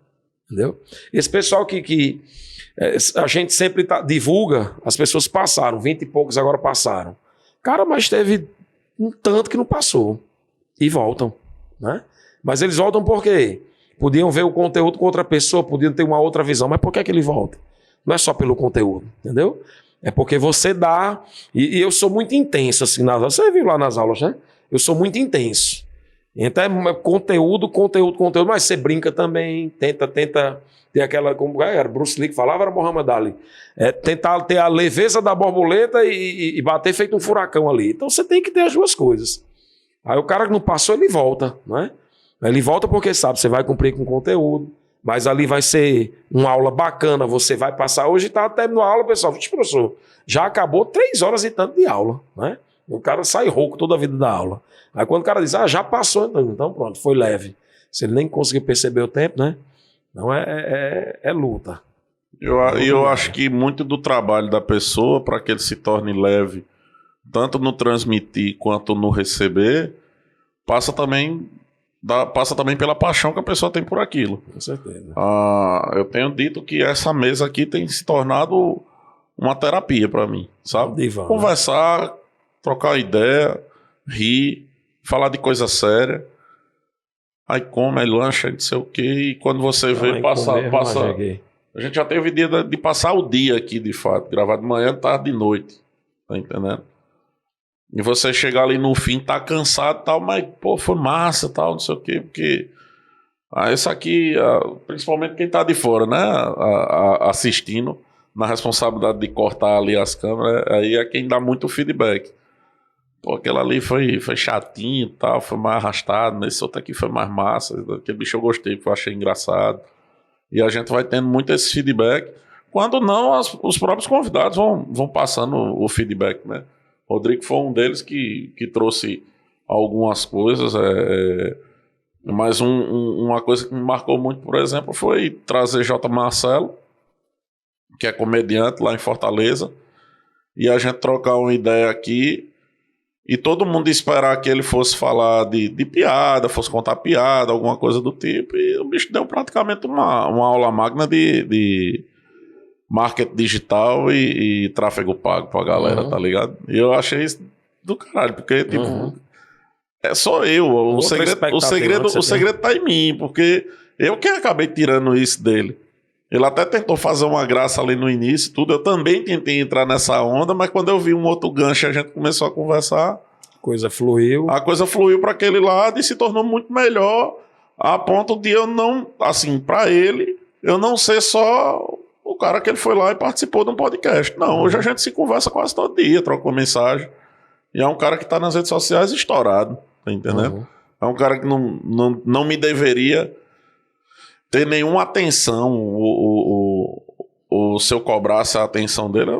Speaker 2: Entendeu? Esse pessoal que a gente sempre divulga, as pessoas passaram, 20 e poucos agora passaram. Cara, mas teve um tanto que não passou. E voltam, né? Mas eles voltam por quê? Podiam ver o conteúdo com outra pessoa, podiam ter uma outra visão, mas por que é que ele volta? Não é só pelo conteúdo, entendeu? É porque você dá... E eu sou muito intenso, assim, nas aulas. Você viu lá nas aulas, né? Eu sou muito intenso. Então é conteúdo, mas você brinca também, tenta ter aquela, como era Bruce Lee que falava, era Muhammad Ali. Tentar ter a leveza da borboleta e bater feito um furacão ali. Então você tem que ter as duas coisas. Aí o cara que não passou, ele volta, né? Ele volta porque sabe, você vai cumprir com conteúdo, mas ali vai ser uma aula bacana, você vai passar. Hoje tá terminando a aula, pessoal, professor, já acabou 3 horas e tanto de aula, né? O cara sai rouco toda a vida da aula. Aí quando o cara diz, já passou, então pronto, foi leve. Se ele nem conseguiu perceber o tempo, né? Não é luta.
Speaker 1: Eu acho que muito do trabalho da pessoa, para que ele se torne leve, tanto no transmitir quanto no receber, passa também pela paixão que a pessoa tem por aquilo.
Speaker 2: Com certeza.
Speaker 1: Eu tenho dito que essa mesa aqui tem se tornado uma terapia para mim, sabe?
Speaker 2: Divã,
Speaker 1: conversar, né? Trocar ideia, rir, falar de coisa séria. Aí come, aí lancha, não sei o quê. E quando você vê, passa. A gente já teve dia de passar o dia aqui, de fato. Gravar de manhã, tarde, de noite. Tá entendendo? E você chegar ali no fim, tá cansado e tal, mas, pô, foi massa e tal, não sei o quê. Porque isso aqui, principalmente quem tá de fora, né? Assistindo, na responsabilidade de cortar ali as câmeras, aí é quem dá muito feedback. Pô, aquele ali foi chatinho e tal, foi mais arrastado. Nesse outro aqui foi mais massa. Aquele bicho eu gostei, porque eu achei engraçado. E a gente vai tendo muito esse feedback. Quando não, os próprios convidados vão passando o feedback, né? Rodrigo foi um deles que trouxe algumas coisas. Mas uma coisa que me marcou muito, por exemplo, foi trazer J. Marcelo, que é comediante lá em Fortaleza, e a gente trocar uma ideia aqui. E todo mundo esperar que ele fosse falar de piada, fosse contar piada, alguma coisa do tipo. E o bicho deu praticamente uma aula magna de marketing digital e tráfego pago pra galera, tá ligado? E eu achei isso do caralho, porque, tipo, é só eu. O segredo tá em mim, porque eu que acabei tirando isso dele. Ele até tentou fazer uma graça ali no início, tudo. Eu também tentei entrar nessa onda, mas quando eu vi um outro gancho, a gente começou a conversar.
Speaker 2: A coisa fluiu
Speaker 1: para aquele lado e se tornou muito melhor, a ponto de eu não, assim, para ele, eu não ser só o cara que ele foi lá e participou de um podcast. Não, hoje a gente se conversa quase todo dia, troca uma mensagem. E é um cara que tá nas redes sociais estourado, tá entendendo? É um cara que não me deveria ter nenhuma atenção. Se eu cobrasse a atenção dele,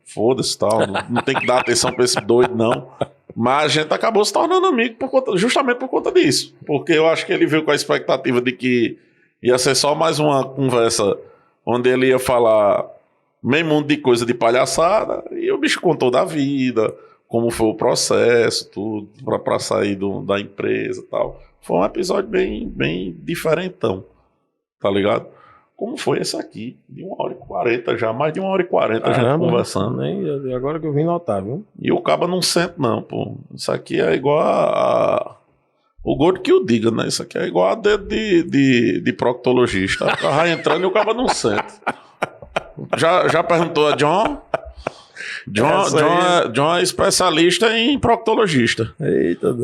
Speaker 1: foda-se tal. Não tem que dar atenção pra esse doido, não. Mas a gente acabou se tornando amigo justamente por conta disso. Porque eu acho que ele veio com a expectativa de que ia ser só mais uma conversa onde ele ia falar meio mundo de coisa de palhaçada. E o bicho contou da vida, como foi o processo, tudo, pra sair da empresa e tal. Foi um episódio bem diferentão. Tá ligado? Como foi esse aqui? De 1h40 já, mais de 1h40 a gente conversando.
Speaker 2: E agora que eu vim notar, viu?
Speaker 1: E o caba não sente, não, pô. Isso aqui é igual o gordo que o diga, né? Isso aqui é igual a dedo de proctologista. O cara vai entrando e o caba não sente. Já perguntou a John? John é especialista em proctologista.
Speaker 2: Eita,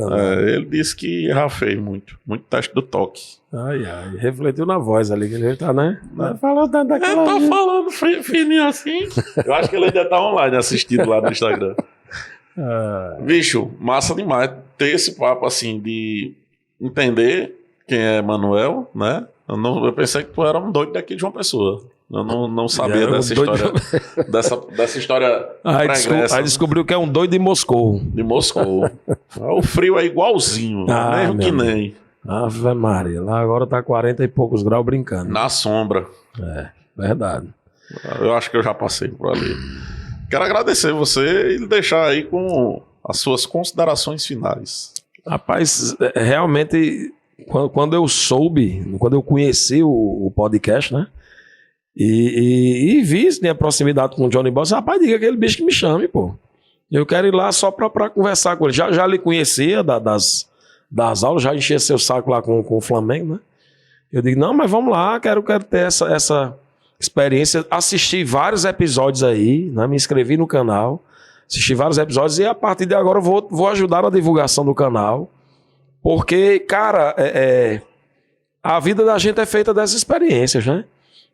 Speaker 1: ele disse que já fez muito teste do toque.
Speaker 2: Ai, refletiu na voz ali, que ele tá, né? Tá falando daquela...
Speaker 1: Ele tá falando fininho assim. Eu acho que ele ainda tá online assistindo lá no Instagram. Bicho, massa demais ter esse papo assim de entender quem é Manuel, né? Eu pensei que tu era um doido daqui de uma pessoa. Eu não sabia dessa história. dessa história.
Speaker 2: Aí descobriu que é um doido de Moscou.
Speaker 1: De Moscou. O frio é igualzinho, mesmo que nem.
Speaker 2: Ave Maria, lá agora tá 40 e poucos graus brincando.
Speaker 1: Na sombra.
Speaker 2: Verdade.
Speaker 1: Eu acho que eu já passei por ali. Quero agradecer você e deixar aí com as suas considerações finais.
Speaker 2: Rapaz, realmente, quando eu conheci o podcast, né? E vi minha proximidade com o Johnny Boss, rapaz, diga aquele bicho que me chame, pô. Eu quero ir lá só pra conversar com ele. Já lhe conhecia das aulas, já enchia seu saco lá com o Flamengo, né? Eu digo, não, mas vamos lá, quero ter essa experiência. Assisti vários episódios aí, né? Me inscrevi no canal, assisti vários episódios e a partir de agora eu vou ajudar na divulgação do canal. Porque, cara, a vida da gente é feita dessas experiências, né?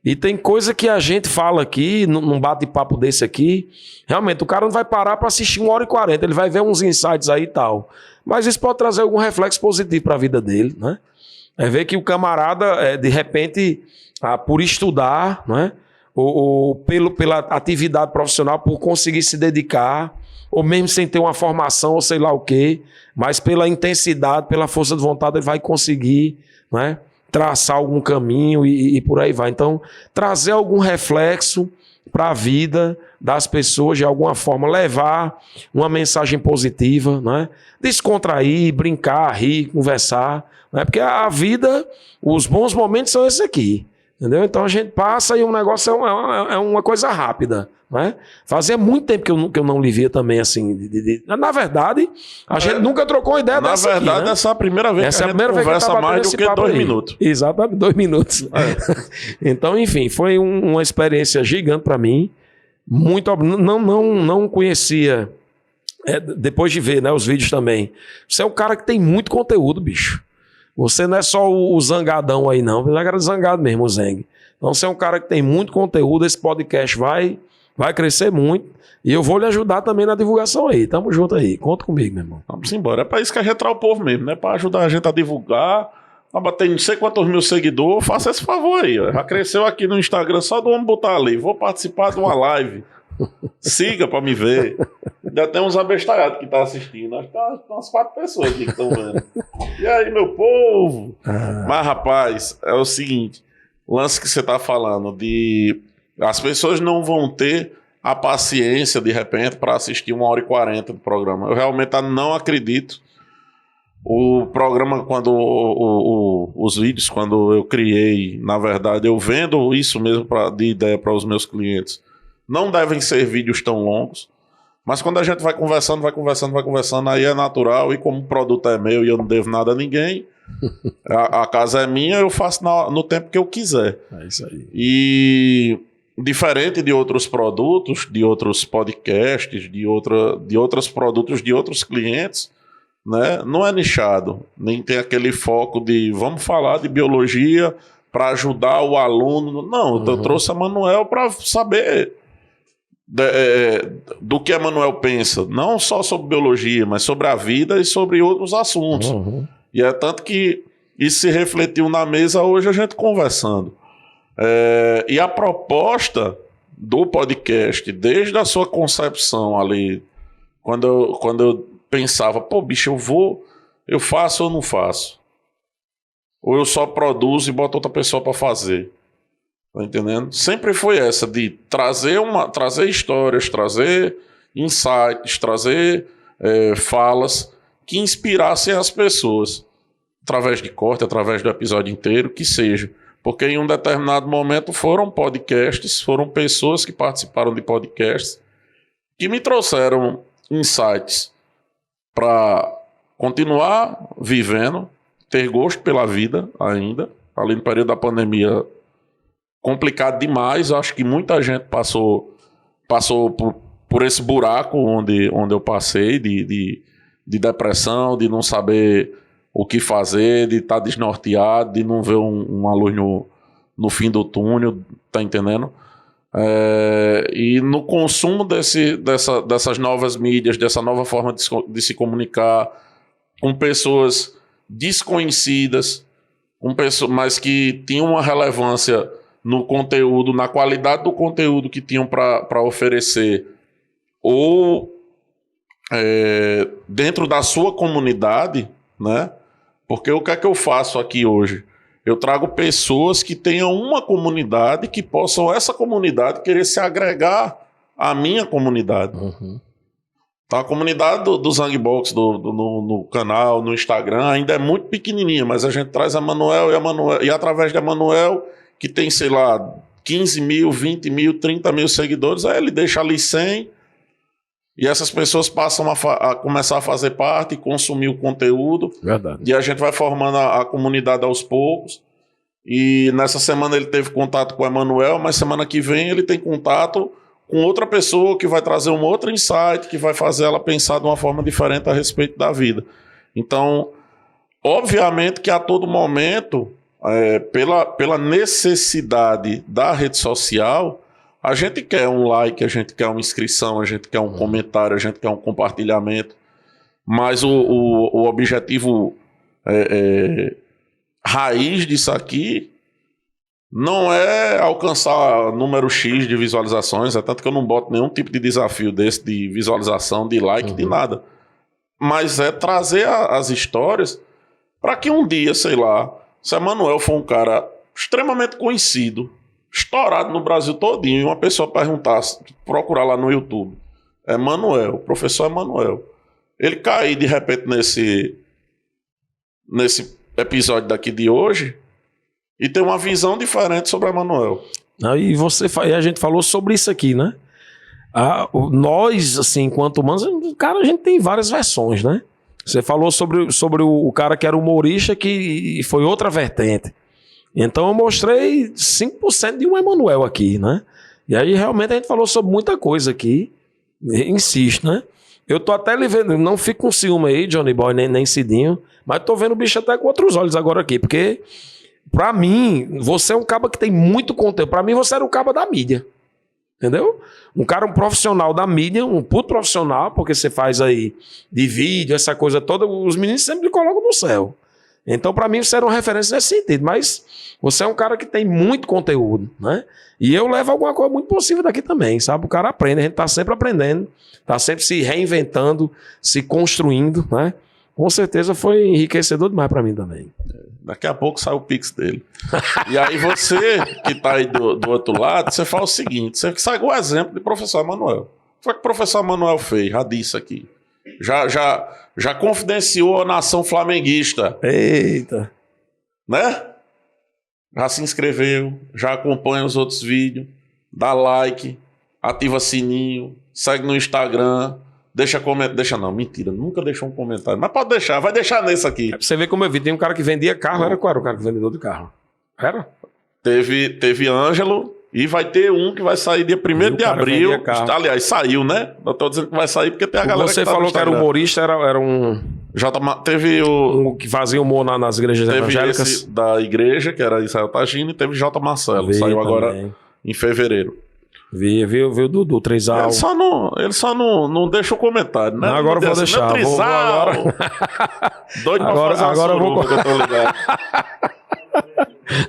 Speaker 2: E tem coisa que a gente fala aqui, num bate-papo desse aqui, realmente o cara não vai parar para assistir 1h40, ele vai ver uns insights aí e tal. Mas isso pode trazer algum reflexo positivo para a vida dele, né? É ver que o camarada, de repente, por estudar, né? Ou pela atividade profissional, por conseguir se dedicar, ou mesmo sem ter uma formação ou sei lá o quê, mas pela intensidade, pela força de vontade, ele vai conseguir, né? Traçar algum caminho e por aí vai. Então, trazer algum reflexo para a vida das pessoas, de alguma forma, levar uma mensagem positiva, né? Descontrair, brincar, rir, conversar, né? Porque a vida, os bons momentos são esses aqui, entendeu? Então a gente passa e o negócio é uma coisa rápida, né? Fazia muito tempo que eu não lhe via também assim. Na verdade, a gente nunca trocou uma ideia dessa aqui, né?
Speaker 1: Essa é a primeira vez
Speaker 2: essa
Speaker 1: que a gente conversa mais do que 2 minutos.
Speaker 2: Exatamente, 2 minutos. Então, enfim, foi uma experiência gigante para mim. Muito, não conhecia, depois de ver, né, os vídeos também. Você é um cara que tem muito conteúdo, bicho. Você não é só o zangadão aí, não. Você era zangado mesmo, o Zeng. Então, você é um cara que tem muito conteúdo. Esse podcast vai crescer muito. E eu vou lhe ajudar também na divulgação aí. Tamo junto aí. Conta comigo, meu irmão.
Speaker 1: Vamos embora. É pra isso que a gente traz o povo mesmo, né? Pra ajudar a gente a divulgar. Pra bater não sei quantos mil seguidores. Faça esse favor aí, ó. Já cresceu aqui no Instagram só do homem botar ali. Vou participar de uma live. Siga pra me ver. Ainda tem uns abestalhados que tá assistindo. Acho que tem umas 4 pessoas aqui que estão vendo. E aí, meu povo? Mas, rapaz, é o seguinte. O lance que você tá falando de... As pessoas não vão ter a paciência, de repente, para assistir 1h40 do programa. Eu realmente não acredito. O programa, quando os vídeos, quando eu criei, na verdade, eu vendo isso mesmo de ideia para os meus clientes, não devem ser vídeos tão longos. Mas quando a gente vai conversando, aí é natural. E como o produto é meu e eu não devo nada a ninguém, a casa é minha, eu faço no tempo que eu quiser.
Speaker 2: É isso aí.
Speaker 1: E... diferente de outros produtos, de outros podcasts, de outros produtos de outros clientes, né? Não é nichado, nem tem aquele foco de vamos falar de biologia para ajudar o aluno. Não, eu trouxe a Manuel para saber do que a Manuel pensa, não só sobre biologia, mas sobre a vida e sobre outros assuntos. E é tanto que isso se refletiu na mesa hoje, a gente conversando. E a proposta do podcast, desde a sua concepção ali, quando eu pensava, pô, bicho, eu faço ou não faço? Ou eu só produzo e boto outra pessoa para fazer? Tá entendendo? Sempre foi essa de trazer histórias, trazer insights, trazer falas que inspirassem as pessoas, através de corte, através do episódio inteiro, que seja. Porque em um determinado momento foram podcasts, foram pessoas que participaram de podcasts que me trouxeram insights para continuar vivendo, ter gosto pela vida ainda, ali no período da pandemia, complicado demais. Acho que muita gente passou por esse buraco onde eu passei de depressão, de não saber o que fazer, de estar desnorteado, de não ver uma luz no fim do túnel, tá entendendo? E no consumo dessas novas mídias, dessa nova forma de se comunicar com pessoas desconhecidas, mas que tinham uma relevância no conteúdo, na qualidade do conteúdo que tinham para oferecer, ou dentro da sua comunidade, né? Porque o que é que eu faço aqui hoje? Eu trago pessoas que tenham uma comunidade, que possam essa comunidade querer se agregar à minha comunidade. Então, a comunidade do Zangbox no canal, no Instagram, ainda é muito pequenininha, mas a gente traz a Manuel e através da Manuel, que tem, sei lá, 15 mil, 20 mil, 30 mil seguidores, aí ele deixa ali 100, e essas pessoas passam a começar a fazer parte e consumir o conteúdo.
Speaker 2: Verdade.
Speaker 1: E a gente vai formando a comunidade aos poucos. E nessa semana ele teve contato com o Emanuel, mas semana que vem ele tem contato com outra pessoa que vai trazer um outro insight, que vai fazer ela pensar de uma forma diferente a respeito da vida. Então, Obviamente que a todo momento, pela necessidade da rede social, a gente quer um like, a gente quer uma inscrição, a gente quer um comentário, a gente quer um compartilhamento, mas o objetivo raiz disso aqui não é alcançar número X de visualizações, é tanto que eu não boto nenhum tipo de desafio desse de visualização, de like, de nada. Mas é trazer as histórias para que um dia, sei lá, se Emanuel for um cara extremamente conhecido, estourado no Brasil todinho, e uma pessoa perguntasse, procurar lá no YouTube, Emanuel, professor Emanuel, ele cair de repente nesse episódio daqui de hoje e ter uma visão diferente sobre Emanuel.
Speaker 2: Aí a gente falou sobre isso aqui, né? Nós, assim, enquanto humanos, cara, a gente tem várias versões, né? Você falou sobre o cara que era humorista, que foi outra vertente. Então eu mostrei 5% de um Emanuel aqui, né? E aí realmente a gente falou sobre muita coisa aqui. Insisto, né? Eu tô até lhe vendo, não fico com ciúme aí, Johnny Boy, nem Cidinho, mas tô vendo o bicho até com outros olhos agora aqui, porque pra mim, você é um caba que tem muito conteúdo. Pra mim, você era o caba da mídia. Entendeu? Um profissional da mídia, um puto profissional, porque você faz aí de vídeo, essa coisa toda, os meninos sempre me colocam no céu. Então, pra mim, você era uma referência nesse sentido, mas você é um cara que tem muito conteúdo, né? E eu levo alguma coisa muito possível daqui também, sabe? O cara aprende, a gente tá sempre aprendendo, tá sempre se reinventando, se construindo, né? Com certeza foi enriquecedor demais pra mim também.
Speaker 1: Daqui a pouco sai o Pix dele. E aí você, que tá aí do outro lado, você fala o seguinte, você segue o exemplo de professor Emanuel. O que foi que o professor Emanuel fez? Já disse aqui. Já confidenciou a nação flamenguista.
Speaker 2: Eita.
Speaker 1: Né? Já se inscreveu, já acompanha os outros vídeos, dá like, ativa sininho, segue no Instagram, deixa não, mentira, nunca deixou um comentário, mas pode deixar, vai deixar nesse aqui.
Speaker 2: É pra você ver como eu vi, tem um cara que vendia carro, qual era o cara que vendedor de carro? Era?
Speaker 1: Teve Ângelo e vai ter um que vai sair dia 1º de abril, aliás, saiu, né? Eu tô dizendo que vai sair porque tem a galera
Speaker 2: você
Speaker 1: que tá
Speaker 2: falou que era humorista, era um...
Speaker 1: Teve
Speaker 2: um que fazia humor nas igrejas evangélicas.
Speaker 1: Esse da igreja, que era Israel Tagino, e teve J. Marcelo, saiu também. Agora em fevereiro.
Speaker 2: Viu do Trisal.
Speaker 1: Ele só não deixa o comentário, né?
Speaker 2: Não, agora eu vou deixar.
Speaker 1: Doido pra fazer
Speaker 2: agora
Speaker 1: suruba, que eu tô ligado.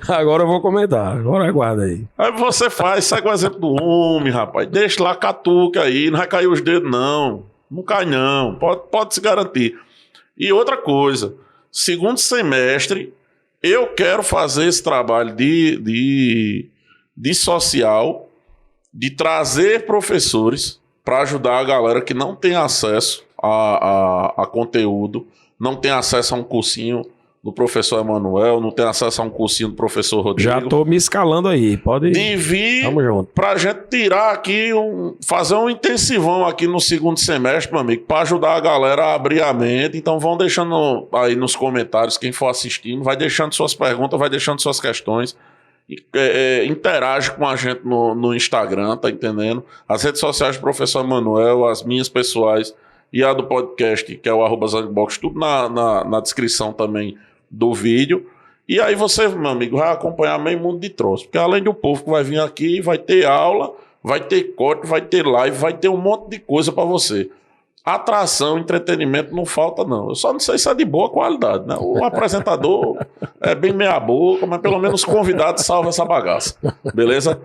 Speaker 2: Agora eu vou comentar. Agora aguarda aí.
Speaker 1: Aí você segue o exemplo do homem, rapaz. Deixa lá, catuca aí. Não vai cair os dedos, não. Não cai, não. Pode se garantir. E outra coisa. Segundo semestre, eu quero fazer esse trabalho de social, de trazer professores para ajudar a galera que não tem acesso a conteúdo, não tem acesso a um cursinho do professor Emanuel, não tem acesso a um cursinho do professor Rodrigo.
Speaker 2: Já tô me escalando aí, pode ir.
Speaker 1: De vir pra gente tirar aqui, fazer um intensivão aqui no segundo semestre, meu amigo, pra ajudar a galera a abrir a mente. Então vão deixando aí nos comentários, quem for assistindo, vai deixando suas perguntas, vai deixando suas questões. Interage com a gente no Instagram, tá entendendo? As redes sociais do professor Emanuel, as minhas pessoais e a do podcast, que é o @zangbox, tudo na descrição também do vídeo. E aí você, meu amigo, vai acompanhar meio mundo de troço, porque além do povo que vai vir aqui, vai ter aula, vai ter corte, vai ter live, vai ter um monte de coisa para você. Atração, entretenimento não falta, não. Eu só não sei se é de boa qualidade, né? O apresentador é bem meia boca, mas pelo menos os convidados salvam essa bagaça. Beleza?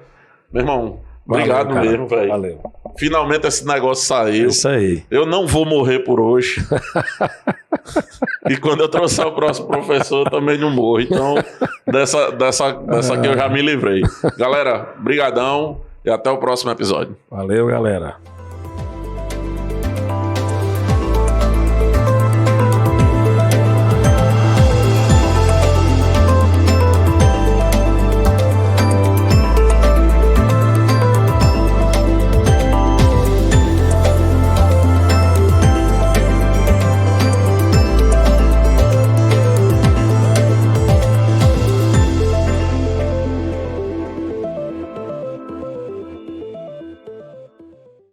Speaker 1: Meu irmão, obrigado mesmo, velho.
Speaker 2: Valeu.
Speaker 1: Finalmente esse negócio saiu.
Speaker 2: Isso aí.
Speaker 1: Eu não vou morrer por hoje. E quando eu trouxer o próximo professor, eu também não morro. Então, dessa aqui eu já me livrei. Galera, brigadão e até o próximo episódio.
Speaker 2: Valeu, galera.